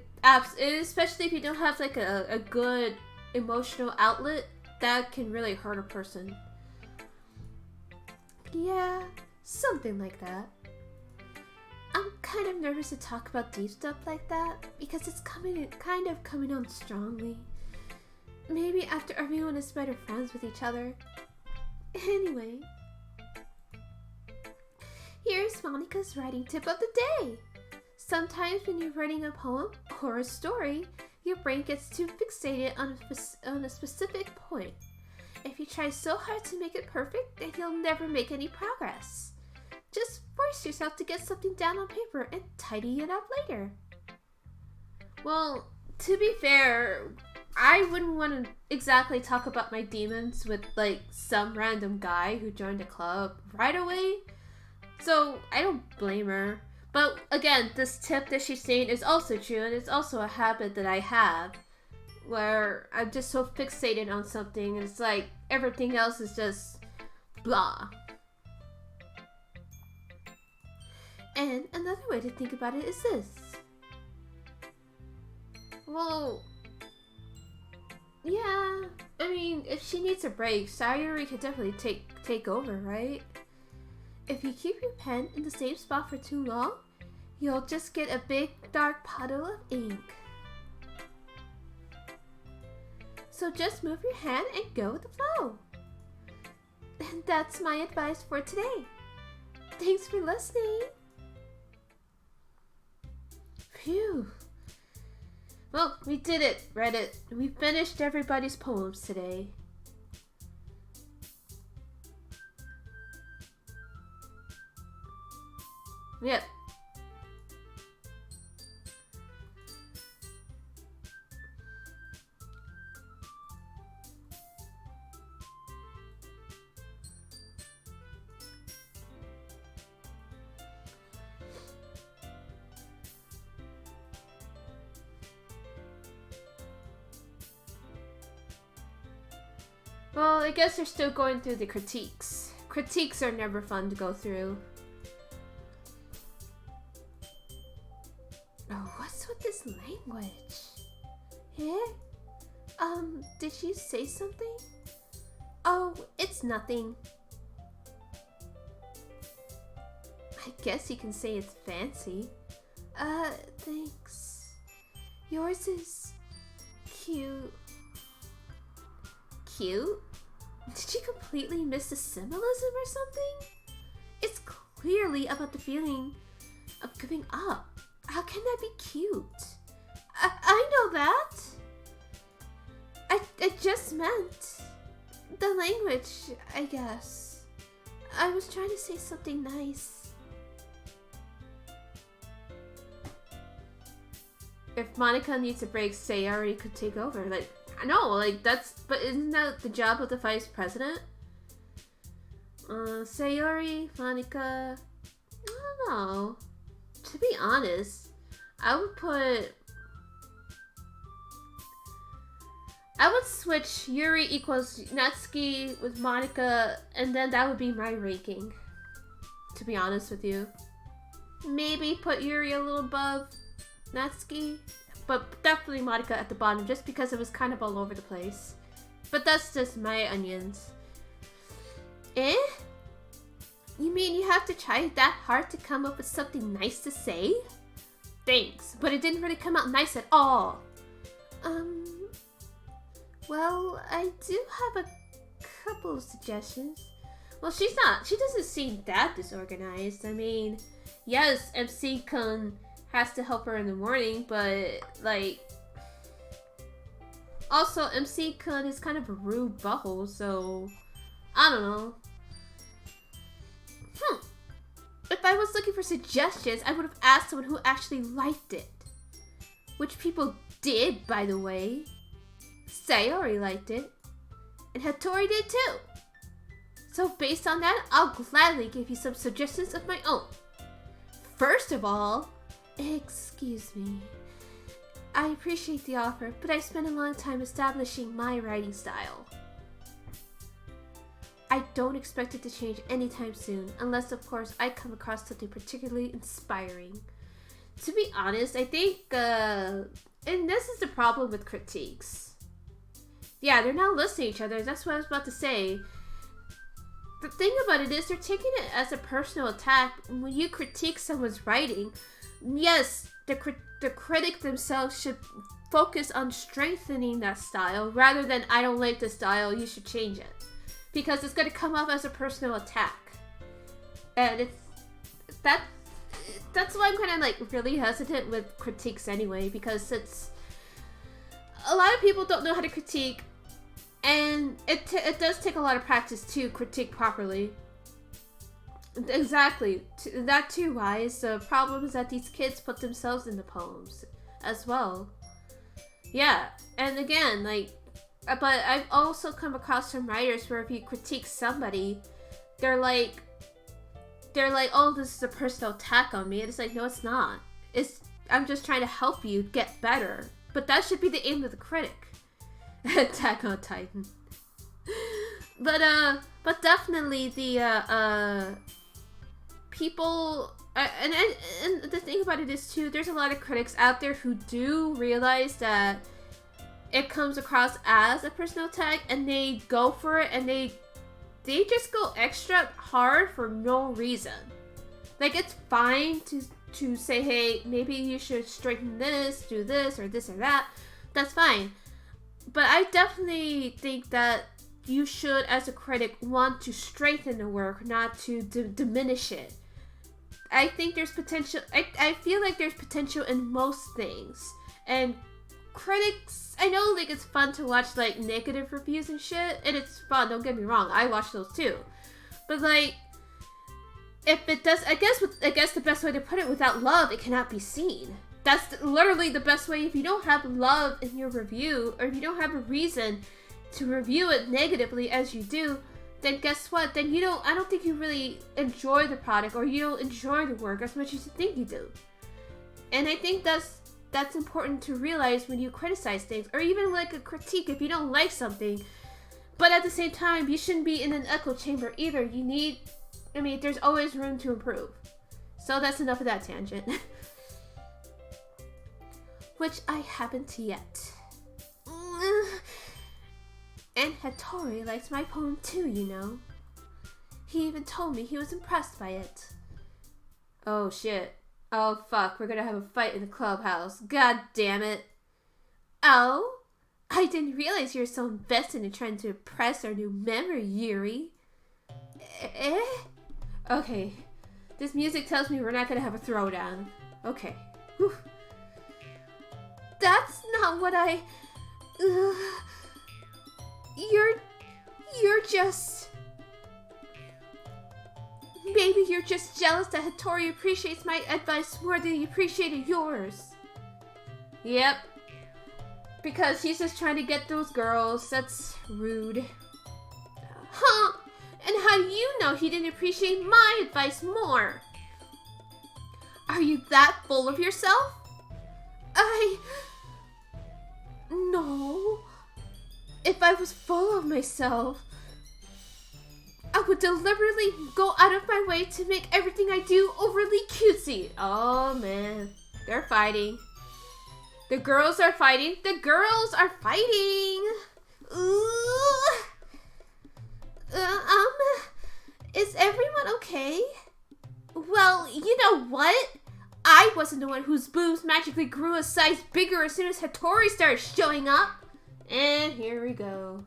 especially if you don't have like a good emotional outlet, that can really hurt a person. Yeah, something like that. I'm kind of nervous to talk about deep stuff like that because it's kind of coming on strongly. Maybe after everyone is better friends with each other. Anyway, here's Monika's writing tip of the day. Sometimes when you're writing a poem or a story, your brain gets too fixated on a specific point. If you try so hard to make it perfect, then you'll never make any progress. Just force yourself to get something down on paper and tidy it up later. Well, to be fair, I wouldn't want to exactly talk about my demons with, like, some random guy who joined a club right away. So, I don't blame her. But, again, this tip that she's saying is also true, and it's also a habit that I have, where I'm just so fixated on something, and it's like, everything else is just blah. And another way to think about it is this. Well, yeah, I mean, if she needs a break, Sayori could definitely take over, right? If you keep your pen in the same spot for too long, you'll just get a big dark puddle of ink. So just move your hand and go with the flow. And that's my advice for today. Thanks for listening. Phew. Well, we did it, Reddit. We finished everybody's poems today. Yep. Well, I guess they're still going through the critiques. Critiques are never fun to go through. Oh, what's with this language? Eh? Did you say something? Oh, it's nothing. I guess you can say it's fancy. Thanks. Yours is cute. Cute? Did you completely miss the symbolism or something? It's clearly about the feeling of giving up. How can that be cute? I know that. I just meant the language, I guess. I was trying to say something nice. If Monica needs a break, Sayori could take over. Like, I know, like, but isn't that the job of the vice president? Sayori, Monica, I don't know. To be honest, I would switch Yuri equals Natsuki with Monica, and then that would be my ranking. To be honest with you. Maybe put Yuri a little above Natsuki, but definitely Monica at the bottom, just because it was kind of all over the place. But that's just my onions. Eh? You mean you have to try that hard to come up with something nice to say? Thanks, but it didn't really come out nice at all. Well, I do have a couple of suggestions. Well, she doesn't seem that disorganized. I mean, yes, MC-kun has to help her in the morning, but, like, also, MC-kun is kind of a rude butthole, so, I don't know. If I was looking for suggestions, I would have asked someone who actually liked it. Which people did, by the way. Sayori liked it, and Hattori did too. So based on that, I'll gladly give you some suggestions of my own. First of all, excuse me. I appreciate the offer, but I spent a long time establishing my writing style. I don't expect it to change anytime soon, unless of course I come across something particularly inspiring. To be honest, I think, and this is the problem with critiques. Yeah, they're not listening to each other, that's what I was about to say. The thing about it is they're taking it as a personal attack. When you critique someone's writing, yes, the critic themselves should focus on strengthening that style rather than I don't like the style, you should change it. Because it's going to come off as a personal attack. And that's why I'm kind of like really hesitant with critiques anyway, because it's a lot of people don't know how to critique, and it does take a lot of practice to critique properly. Exactly. That too, Wise. The problem is that these kids put themselves in the poems as well. Yeah, and again, like, but I've also come across some writers where if you critique somebody, they're like, oh, this is a personal attack on me. And it's like, no, it's not. I'm just trying to help you get better. But that should be the aim of the critic. Attack on Titan. But definitely the people, and the thing about it is too, there's a lot of critics out there who do realize that it comes across as a personal attack, and they go for it, and they just go extra hard for no reason. Like, it's fine to say, hey, maybe you should straighten this, do this, or this or that. That's fine. But I definitely think that you should, as a critic, want to strengthen the work, not to diminish it. I think there's potential. I feel like there's potential in most things. And critics, I know, like, it's fun to watch, like, negative reviews and shit. And it's fun, don't get me wrong. I watch those too. But, like, if it does, I guess the best way to put it, without love, it cannot be seen. That's literally the best way. If you don't have love in your review, or if you don't have a reason to review it negatively as you do, then guess what? Then I don't think you really enjoy the product, or you don't enjoy the work as much as you think you do. And I think that's important to realize when you criticize things, or even like a critique if you don't like something. But at the same time, you shouldn't be in an echo chamber either. There's always room to improve. So that's enough of that tangent. Which I haven't yet. And Hattori likes my poem too, you know. He even told me he was impressed by it. Oh shit. Oh fuck, we're gonna have a fight in the clubhouse. God damn it. Oh? I didn't realize you were so invested in trying to impress our new member, Yuri. Eh? Okay. This music tells me we're not gonna have a throwdown. Okay. Whew. That's not what I... You're just... Maybe you're just jealous that Hattori appreciates my advice more than he appreciated yours. Yep. Because he's just trying to get those girls. That's rude. Huh? And how do you know he didn't appreciate my advice more? Are you that full of yourself? No. If I was full of myself, I would deliberately go out of my way to make everything I do overly cutesy. Oh man, they're fighting. The girls are fighting. The girls are fighting. Ooh. Is everyone okay? Well, you know what? I wasn't the one whose boobs magically grew a size bigger as soon as Hattori started showing up. And here we go.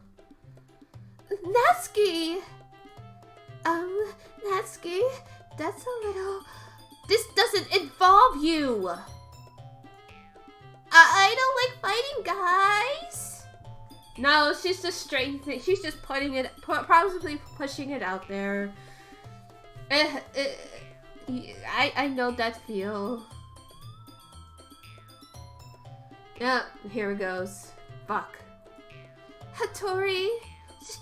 Natsuki! Natsuki, that's a little... This doesn't involve you! I don't like fighting, guys! No, she's just straightening. She's just putting it, probably pushing it out there. I know that feel. Yeah, here it goes. Fuck. Hattori,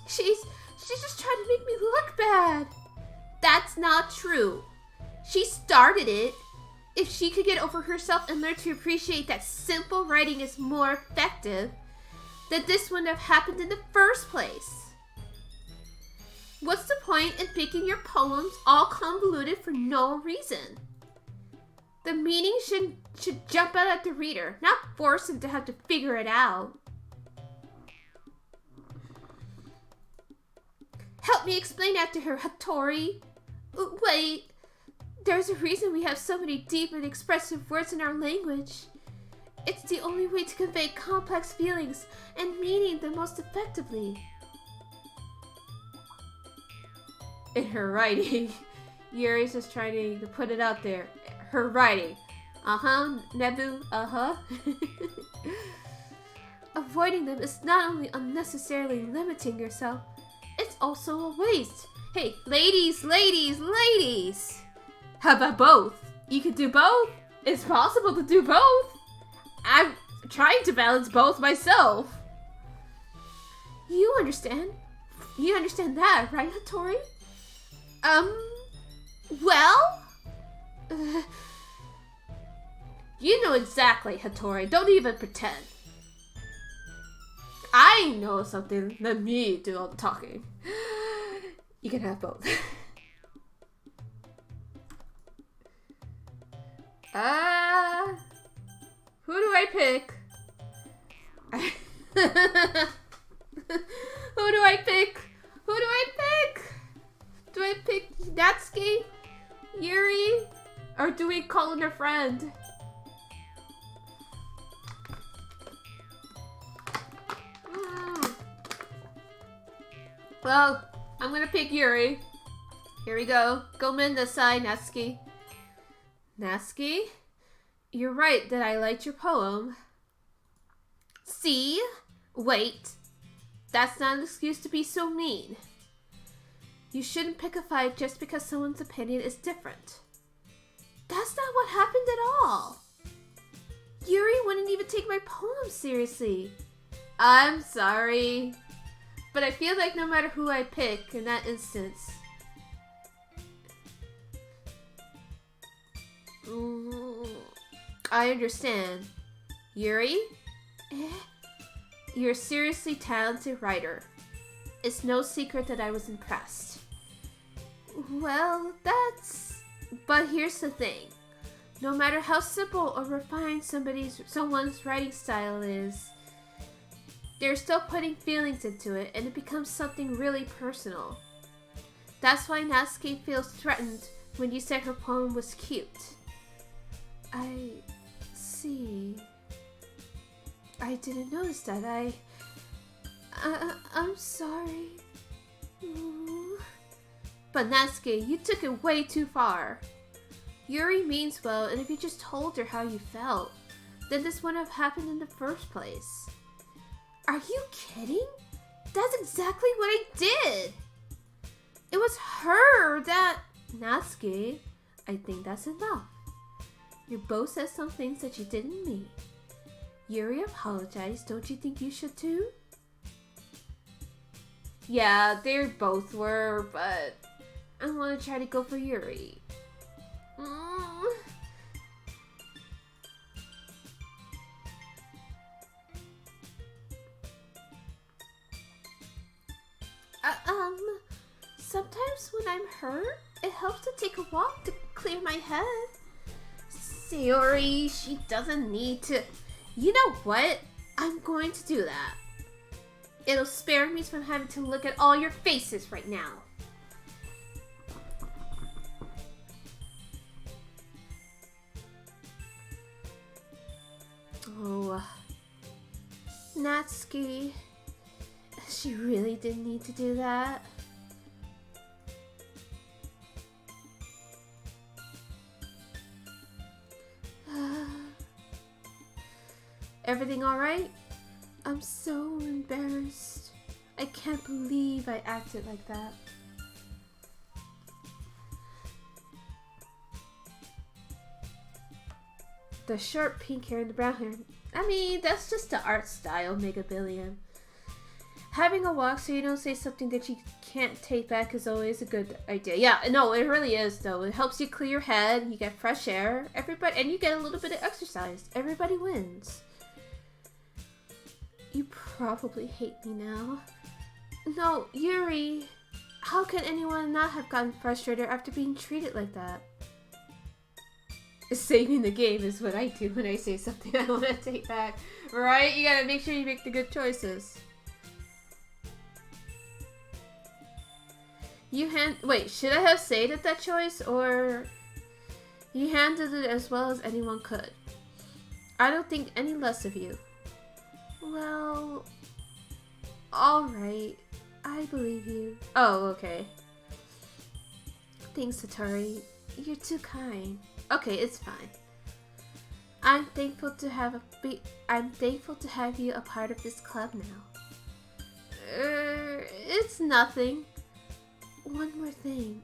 she's just trying to make me look bad. That's not true. She started it. If she could get over herself and learn to appreciate that simple writing is more effective, then this wouldn't have happened in the first place. What's the point in making your poems all convoluted for no reason? The meaning should jump out at the reader, not force him to have to figure it out. Help me explain that to her, Hattori. Wait, there's a reason we have so many deep and expressive words in our language. It's the only way to convey complex feelings and meaning the most effectively. In her writing, Yuri's just trying to put it out there. Her writing. Nebu, Avoiding them is not only unnecessarily limiting yourself, it's also a waste. Hey, ladies, ladies, ladies! How about both? You can do both? It's possible to do both. I'm trying to balance both myself. You understand? You understand that, right, Hattori? Well? You know exactly, Hattori. Don't even pretend. I know something. Let me do all the talking. You can have both. Who do I pick? Who do I pick? Who do I pick? Do I pick Natsuki? Yuri? Or do we call in a friend? Well, I'm gonna pick Yuri. Here we go. Go mend the side, Natsuki. Natsuki? You're right that I liked your poem. See? Wait. That's not an excuse to be so mean. You shouldn't pick a fight just because someone's opinion is different. That's not what happened at all. Yuri wouldn't even take my poem seriously. I'm sorry. But I feel like no matter who I pick in that instance... I understand. Yuri? You're a seriously talented writer. It's no secret that I was impressed. Well, that's... But here's the thing. No matter how simple or refined someone's writing style is, they're still putting feelings into it, and it becomes something really personal. That's why Natsuki feels threatened when you said her poem was cute. I see. I didn't notice that. I'm sorry. But Natsuki, you took it way too far. Yuri means well, and if you just told her how you felt, then this wouldn't have happened in the first place. Are you kidding? That's exactly what I did. It was her that... Natsuki, I think that's enough. You both said some things that you didn't mean. Yuri apologized. Don't you think you should too? Yeah, they both were, but I want to try to go for Yuri. Sometimes when I'm hurt, it helps to take a walk to clear my head. Sayori, she doesn't need to... You know what? I'm going to do that. It'll spare me from having to look at all your faces right now. Oh, Natsuki. She really didn't need to do that. Everything alright? I'm so embarrassed. I can't believe I acted like that. The short pink hair and the brown hair. I mean, that's just the art style, Mega Billion. Having a walk so you don't say something that you can't take back is always a good idea. Yeah, no, it really is though. It helps you clear your head, you get fresh air, and you get a little bit of exercise. Everybody wins. You probably hate me now. No, Yuri. How can anyone not have gotten frustrated after being treated like that? Saving the game is what I do when I say something I want to take back. Right? You gotta make sure you make the good choices. Wait, should I have said it that choice? Or... You handled it as well as anyone could. I don't think any less of you. Well... Alright. I believe you. Oh, okay. Thanks, Hattori. You're too kind. Okay, it's fine. I'm thankful to have you a part of this club now. It's nothing. one more thing.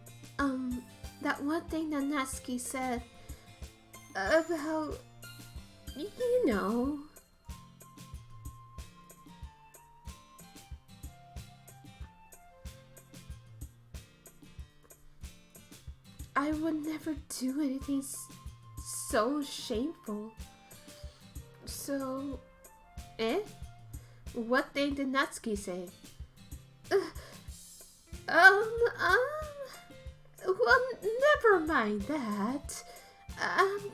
That one thing that Natsuki said about, you know. I would never do anything so shameful. So, what thing did Natsuki say? Well, never mind that. I'm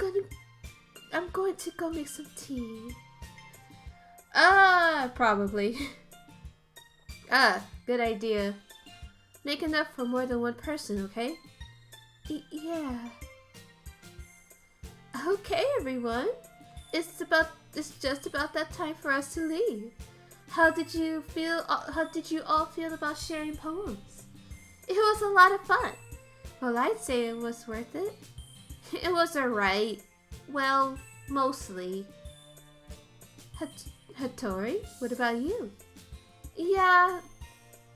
going to go make some tea. Probably. Good idea. Make enough for more than one person, okay? Yeah. Okay, everyone. It's just about that time for us to leave. How did you all feel about sharing poems? It was a lot of fun. Well, I'd say it was worth it. It was alright. Well, mostly. Hattori, what about you? Yeah,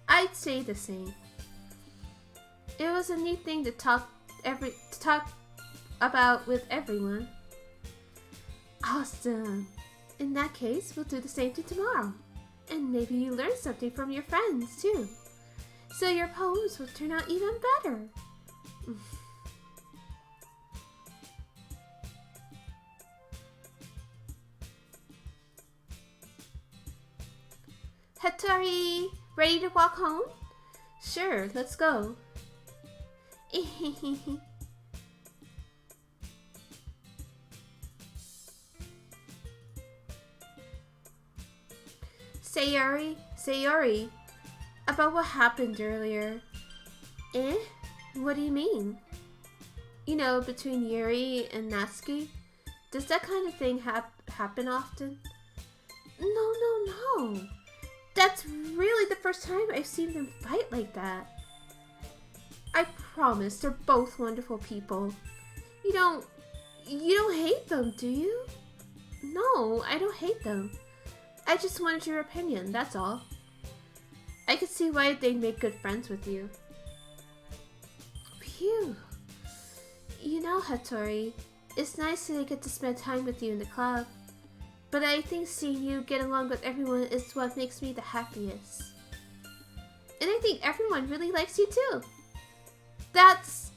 I'd say the same. It was a neat thing to talk about with everyone. Awesome. In that case, we'll do the same thing tomorrow. And maybe you learn something from your friends, too. So your poems will turn out even better. Hattori, ready to walk home? Sure, let's go. Sayori, about what happened earlier. What do you mean? You know, between Yuri and Natsuki? Does that kind of thing happen often? No. That's really the first time I've seen them fight like that. I promise they're both wonderful people. You don't hate them, do you? No, I don't hate them. I just wanted your opinion, that's all. I could see why they'd make good friends with you. Phew. You know, Hattori, it's nice that I get to spend time with you in the club. But I think seeing you get along with everyone is what makes me the happiest. And I think everyone really likes you too. That's...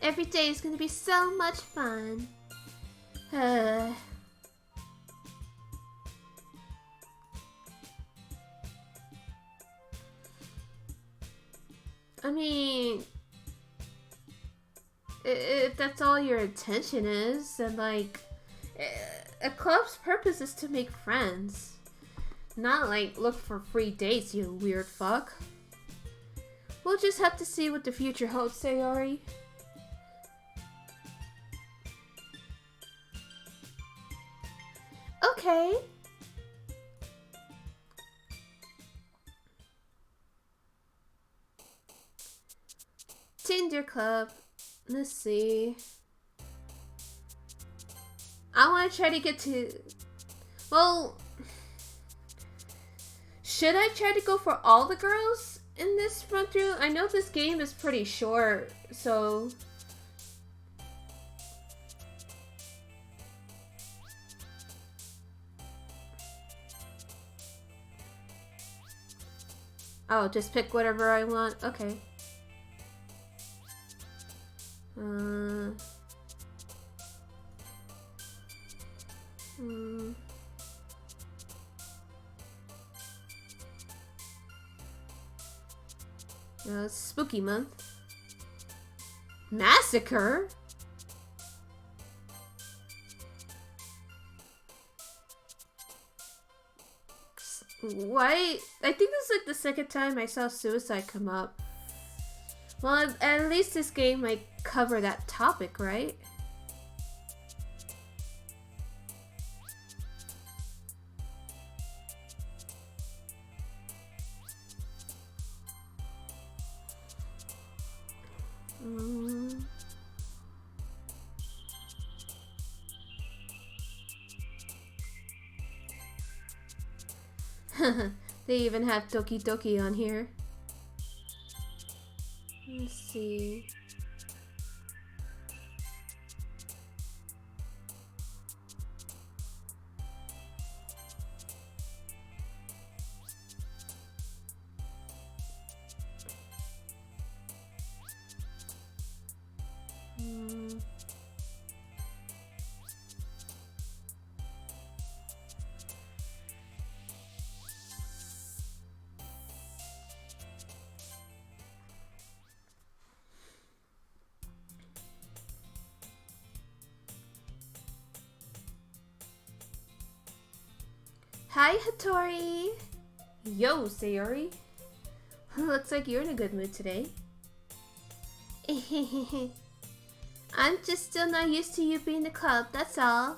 Every day is going to be so much fun. I mean, if that's all your intention is, then like, a club's purpose is to make friends. Not like look for free dates, you weird fuck. We'll just have to see what the future holds, Sayori. Okay. Tinder Club. Let's see. I want to try to get to... Well... Should I try to go for all the girls in this run through? I know this game is pretty short, so... Oh, just pick whatever I want? Okay. It's spooky month. Massacre? Why? I think this is like the second time I saw suicide come up. Well, at least this game might cover that topic, right? They even have Doki Doki on here. Let's see. Hi, Hattori! Yo, Sayori! Looks like you're in a good mood today. I'm just still not used to you being in the club, that's all.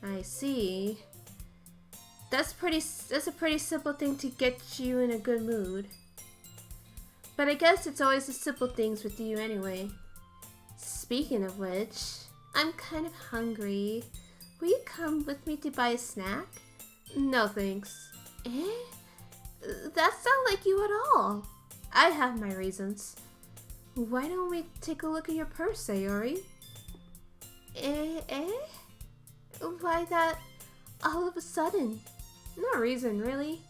I see. That's a pretty simple thing to get you in a good mood. But I guess it's always the simple things with you anyway. Speaking of which, I'm kind of hungry. Will you come with me to buy a snack? No thanks. Eh? That's not like you at all. I have my reasons. Why don't we take a look at your purse, Sayori? Eh? Why that all of a sudden? No reason, really.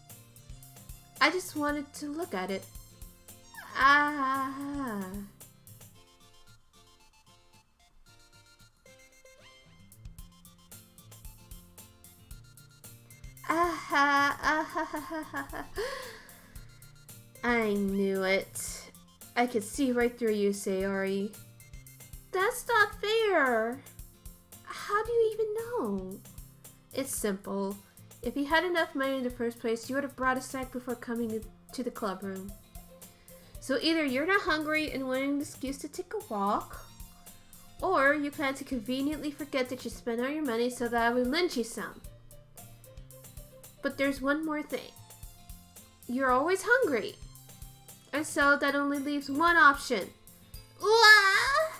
I just wanted to look at it. Ah. I knew it. I could see right through you, Sayori. That's not fair. How do you even know? It's simple. If you had enough money in the first place, you would have brought a snack before coming to the club room. So either you're not hungry and wanting an excuse to take a walk, or you plan to conveniently forget that you spent all your money so that I would lend you some. But there's one more thing. You're always hungry. And so that only leaves one option. I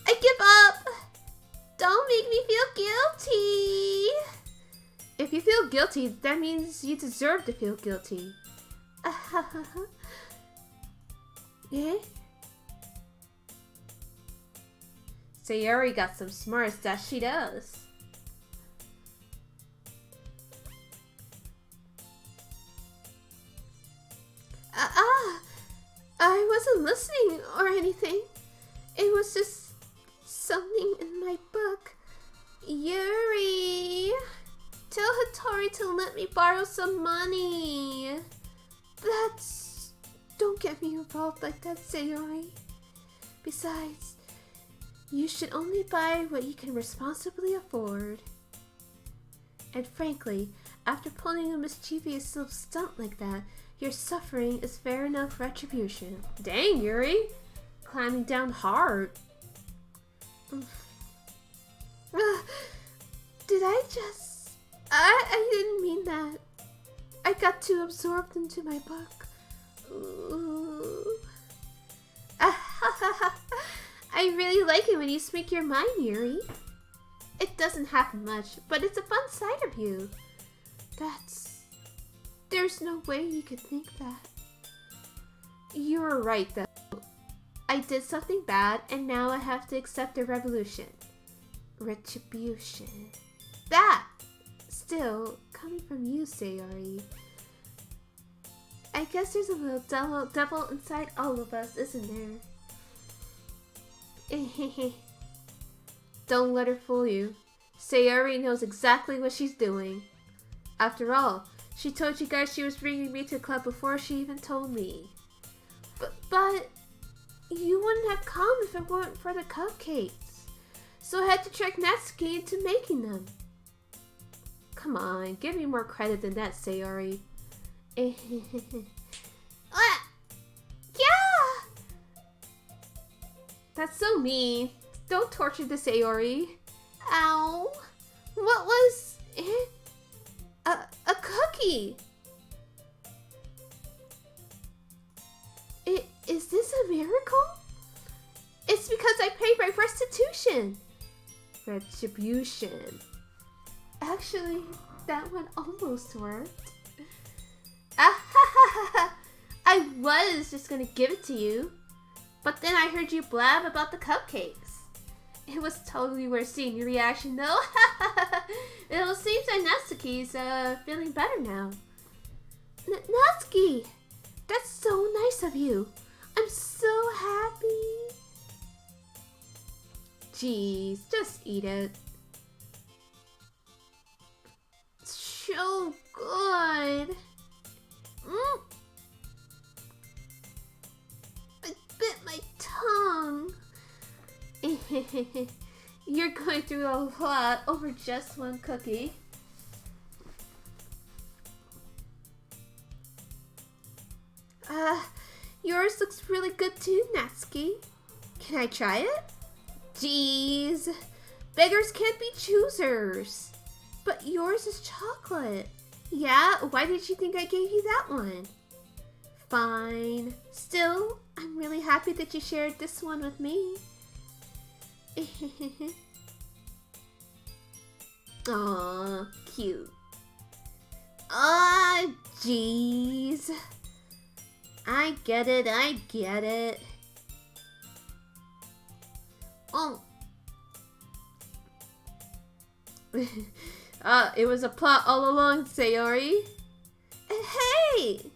give up. Don't make me feel guilty. If you feel guilty, that means you deserve to feel guilty. Eh? Sayori got some smarts, that she does. I wasn't listening or anything. It was just something in my book. Yuri, tell Hattori to let me borrow some money. Don't get me involved like that, Sayori. Besides, you should only buy what you can responsibly afford. And frankly, after pulling a mischievous little stunt like that, your suffering is fair enough retribution. Dang, Yuri! Climbing down hard. Did I just... I didn't mean that. I got too absorbed into my book. I really like it when you speak your mind, Yuri. It doesn't happen much, but it's a fun side of you. There's no way you could think that. You were right, though. I did something bad, and now I have to accept the retribution. That! Still, coming from you, Sayori. I guess there's a little devil inside all of us, isn't there? Don't let her fool you. Sayori knows exactly what she's doing. After all, she told you guys she was bringing me to the club before she even told me. But you wouldn't have come if it weren't for the cupcakes. So I had to trick Natsuki into making them. Come on, give me more credit than that, Sayori. Yeah! That's so mean. Don't torture the Sayori. Ow! What was... A cookie! Is this a miracle? It's because I paid my restitution. Retribution. Actually, that one almost worked. I was just gonna give it to you. But then I heard you blab about the cupcakes. It was totally worth seeing your reaction though. It seems like Natsuki's feeling better now. Natsuki! That's so nice of you. I'm so happy. Jeez, just eat it. It's so good. I bit my tongue. You're going through a lot over just one cookie. Yours looks really good too, Natsuki. Can I try it? Jeez, beggars can't be choosers. But yours is chocolate. Yeah, why did you think I gave you that one? Fine. Still, I'm really happy that you shared this one with me. Aw, cute. Ah, jeez. I get it. Oh. It was a plot all along, Sayori. Hey!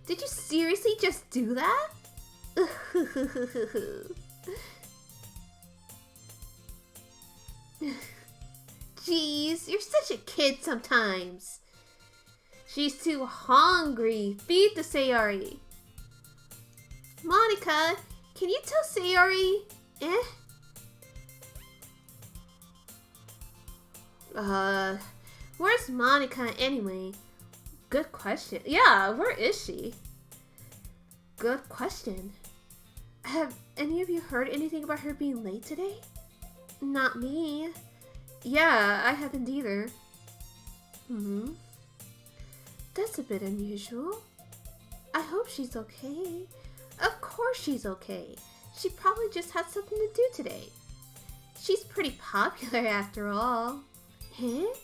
Did you seriously just do that? Jeez, you're such a kid sometimes. She's too hungry. Feed the Sayori. Monika, can you tell Sayori? Where's Monika anyway? Good question. Yeah, where is she? Good question. Have any of you heard anything about her being late today? Not me. Yeah, I haven't either. That's a bit unusual. I hope she's okay. Of course she's okay. She probably just had something to do today. She's pretty popular after all. Huh?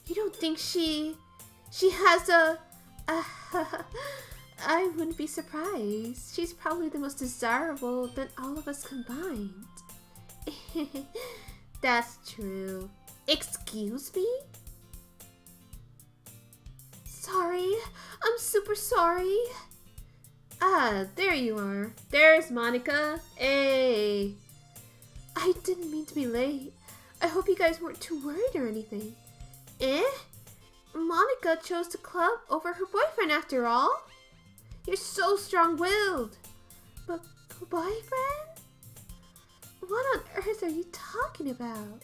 You don't think she has a I wouldn't be surprised. She's probably the most desirable than all of us combined. That's true. Excuse me? Sorry. I'm super sorry. Ah, there you are. There's Monika. Hey. I didn't mean to be late. I hope you guys weren't too worried or anything. Monika chose to club over her boyfriend after all. You're so strong-willed. But boyfriend? What on earth are you talking about?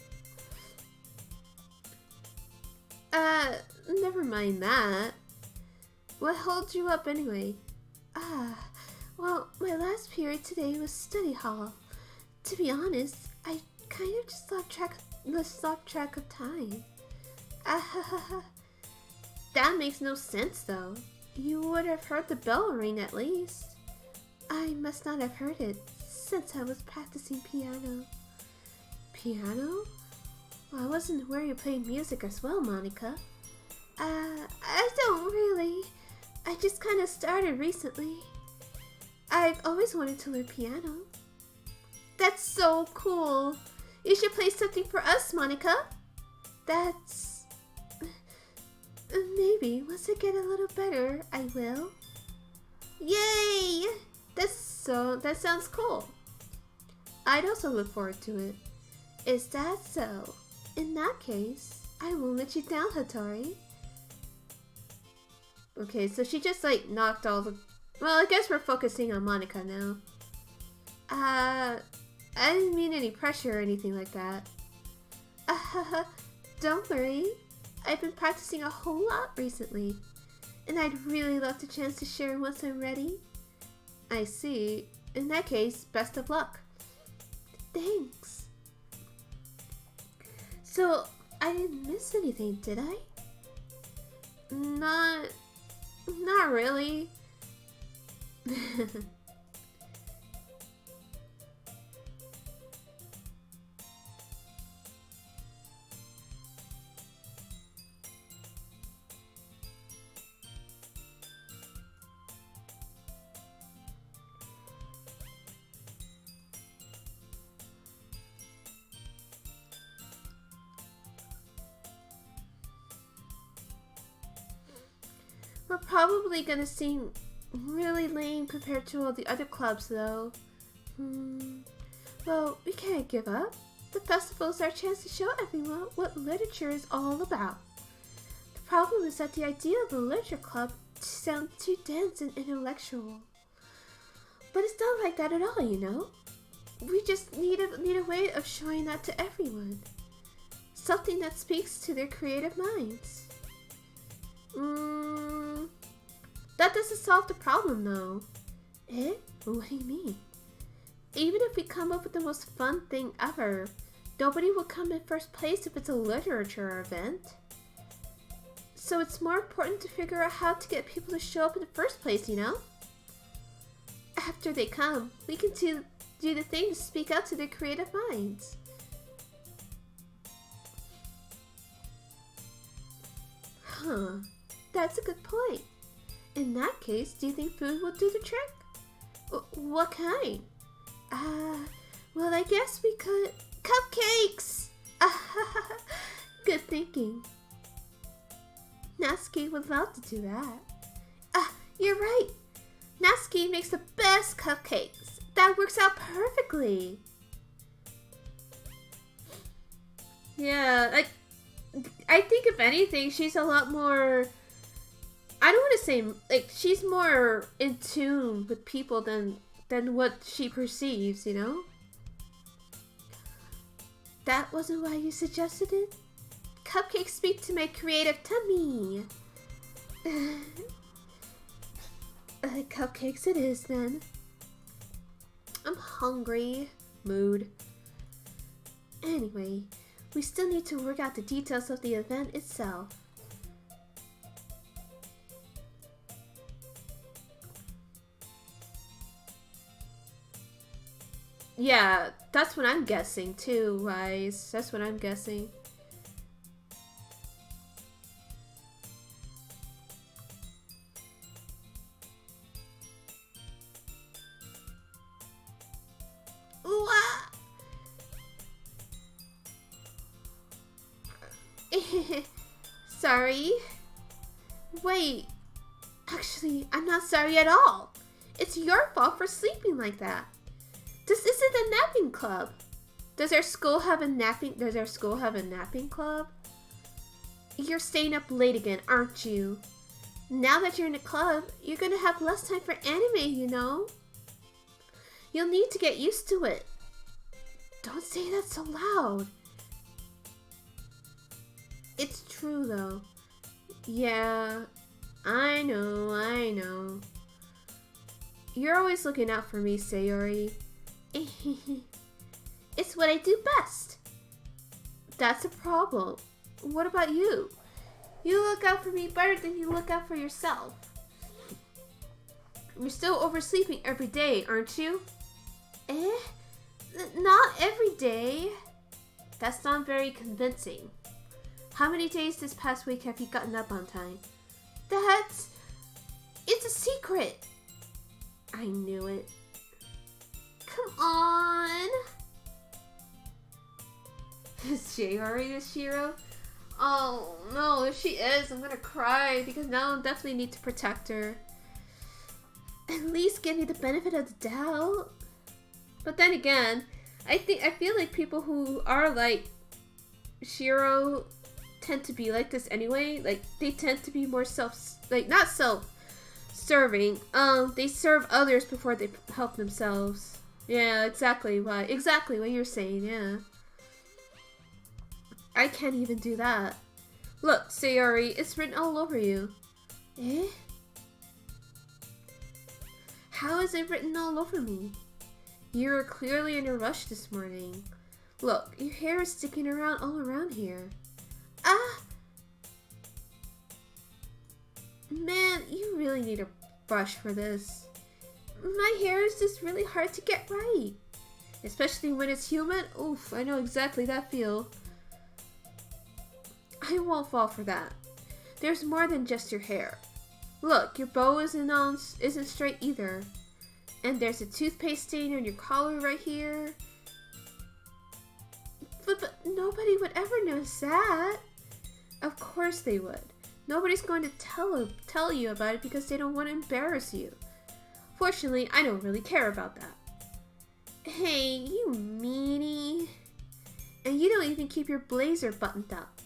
Never mind that. What holds you up anyway? Well, my last period today was study hall. To be honest, I kind of just lost track of time. That makes no sense though. You would have heard the bell ring at least. I must not have heard it since I was practicing piano. Piano? Well, I wasn't aware you played music as well, Monika. I don't really. I just kind of started recently. I've always wanted to learn piano. That's so cool. You should play something for us, Monika. That's... Maybe once I get a little better, I will. Yay! That sounds cool. I'd also look forward to it. Is that so? In that case, I won't let you down, Hattori. Okay, so she just like knocked all the... Well, I guess we're focusing on Monika now. I didn't mean any pressure or anything like that. Don't worry. I've been practicing a whole lot recently, and I'd really love the chance to share once I'm ready. I see. In that case, best of luck. Thanks. So, I didn't miss anything, did I? Not really. We're probably gonna seem really lame compared to all the other clubs, though. Well, we can't give up. The festival is our chance to show everyone what literature is all about. The problem is that the idea of a literature club sounds too dense and intellectual. But it's not like that at all, you know? We just need a way of showing that to everyone. Something that speaks to their creative minds. That doesn't solve the problem, though. Eh? What do you mean? Even if we come up with the most fun thing ever, nobody will come in first place if it's a literature event. So it's more important to figure out how to get people to show up in the first place, you know? After they come, we can do the things to speak out to their creative minds. Huh, that's a good point. In that case, do you think food will do the trick? What kind? Well, I guess we could... Cupcakes! Good thinking. Natsuki would love to do that. You're right. Natsuki makes the best cupcakes. That works out perfectly. Yeah, I think if anything, she's a lot more... I don't want to say, like, she's more in tune with people than what she perceives, you know? That wasn't why you suggested it? Cupcakes speak to my creative tummy. Cupcakes it is, then. I'm hungry. Mood. Anyway, we still need to work out the details of the event itself. Yeah, that's what I'm guessing too, Wise. That's what I'm guessing. Ooh, ah. Sorry. Wait. Actually, I'm not sorry at all. It's your fault for sleeping like that. This isn't a napping club. Does our school have a napping club? You're staying up late again, aren't you? Now that you're in a club, you're gonna have less time for anime, you know? You'll need to get used to it. Don't say that so loud. It's true though. Yeah, I know. You're always looking out for me, Sayori. It's what I do best. That's a problem. What about you? You look out for me better than you look out for yourself. You're still oversleeping every day, aren't you? Not every day. That's not very convincing. How many days this past week have you gotten up on time? It's a secret. I knew it. Come on. Is Sayori a Shiro? Oh no, if she is, I'm gonna cry because now I definitely need to protect her. At least give me the benefit of the doubt. But then again, I feel like people who are like Shiro tend to be like this anyway. Like they tend to be more not self-serving. They serve others before they help themselves. Yeah, exactly what you're saying, yeah. I can't even do that. Look, Sayori, it's written all over you. Eh? How is it written all over me? You were clearly in a rush this morning. Look, your hair is sticking around all around here. Ah! Man, you really need a brush for this. My hair is just really hard to get right. Especially when it's humid. Oof, I know exactly that feel. I won't fall for that. There's more than just your hair. Look, your bow isn't straight either. And there's a toothpaste stain on your collar right here. But nobody would ever notice that. Of course they would. Nobody's going to tell you about it because they don't want to embarrass you. Fortunately, I don't really care about that. Hey, you meanie. And you don't even keep your blazer buttoned up.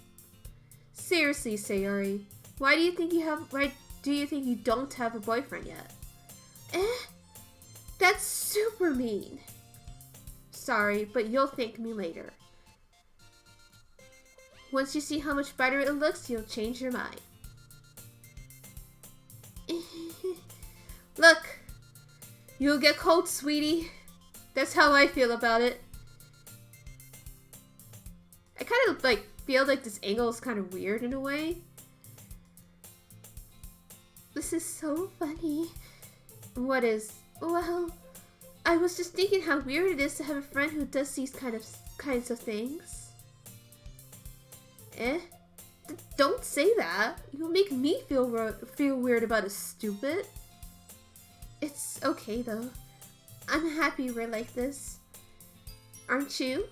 Seriously, Sayori, why do you think you don't have a boyfriend yet? That's super mean. Sorry, but you'll thank me later. Once you see how much better it looks, you'll change your mind. Look, you'll get cold, sweetie. That's how I feel about it. I kind of feel like this angle is kind of weird in a way. This is so funny. What is? Well, I was just thinking how weird it is to have a friend who does these kinds of things. Don't say that. You'll make me feel weird about it, stupid. It's okay though. I'm happy we're like this. Aren't you?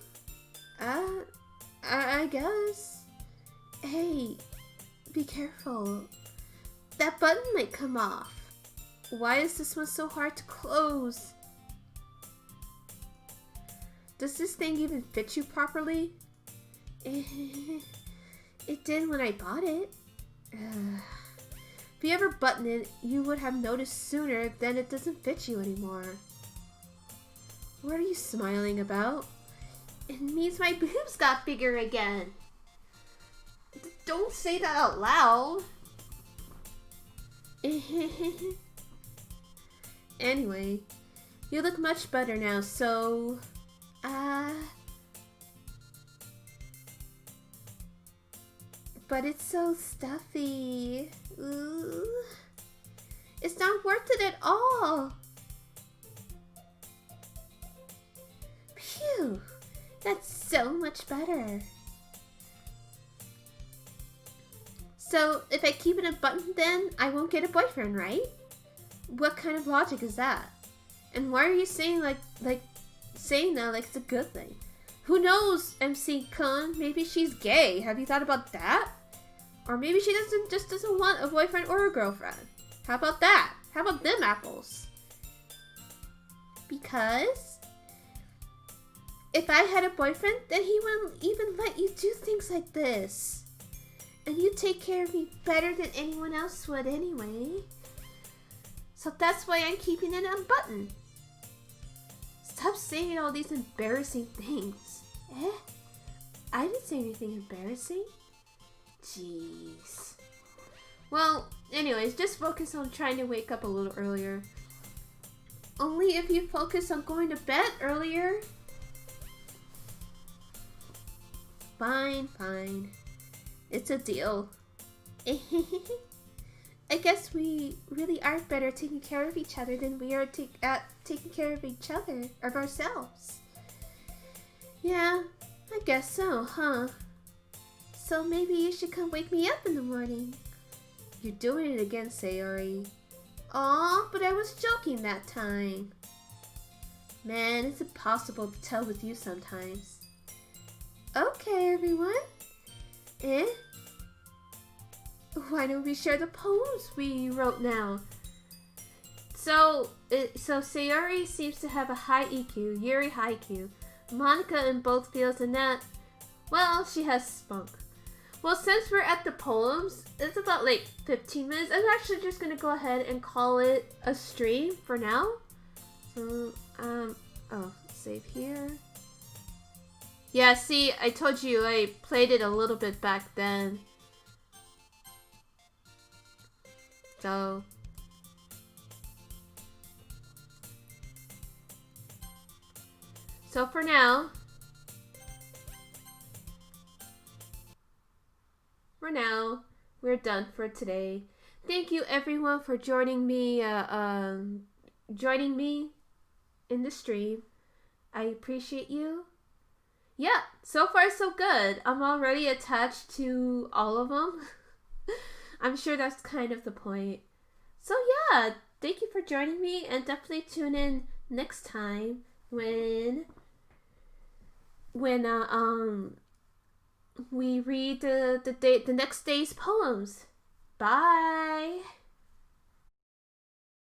I guess. Hey, be careful. That button might come off. Why is this one so hard to close? Does this thing even fit you properly? It did when I bought it. If you ever buttoned it, you would have noticed sooner that it doesn't fit you anymore. What are you smiling about? It means my boobs got bigger again. Don't say that out loud. Anyway, you look much better now, so... But it's so stuffy. Ooh. It's not worth it at all. Phew. That's so much better. So, if I keep it unbuttoned then, I won't get a boyfriend, right? What kind of logic is that? And why are you saying saying that like it's a good thing? Who knows, MC-kun? Maybe she's gay. Have you thought about that? Or maybe she doesn't want a boyfriend or a girlfriend. How about that? How about them apples? Because if I had a boyfriend, then he wouldn't even let you do things like this. And you take care of me better than anyone else would anyway. So that's why I'm keeping it unbuttoned. Stop saying all these embarrassing things. I didn't say anything embarrassing. Jeez. Well, anyways, just focus on trying to wake up a little earlier. Only if you focus on going to bed earlier. Fine. It's a deal. I guess we really are better taking care of each other than we are taking care of each other, of ourselves. Yeah, I guess so, huh? So maybe you should come wake me up in the morning. You're doing it again, Sayori. Aw, but I was joking that time. Man, it's impossible to tell with you sometimes. Okay, everyone. Why don't we share the poems we wrote now? So Sayori seems to have a high EQ, Yuri high IQ, Monica in both fields, and that, well, she has spunk. Well, since we're at the poems, it's about 15 minutes. I'm actually just gonna go ahead and call it a stream for now. So, save here. Yeah, see, I told you I played it a little bit back then. So for now, we're done for today. Thank you everyone for joining me in the stream. I appreciate you. Yeah, so far so good. I'm already attached to all of them. I'm sure that's kind of the point. So yeah, thank you for joining me, and definitely tune in next time when we read the next day's poems. Bye!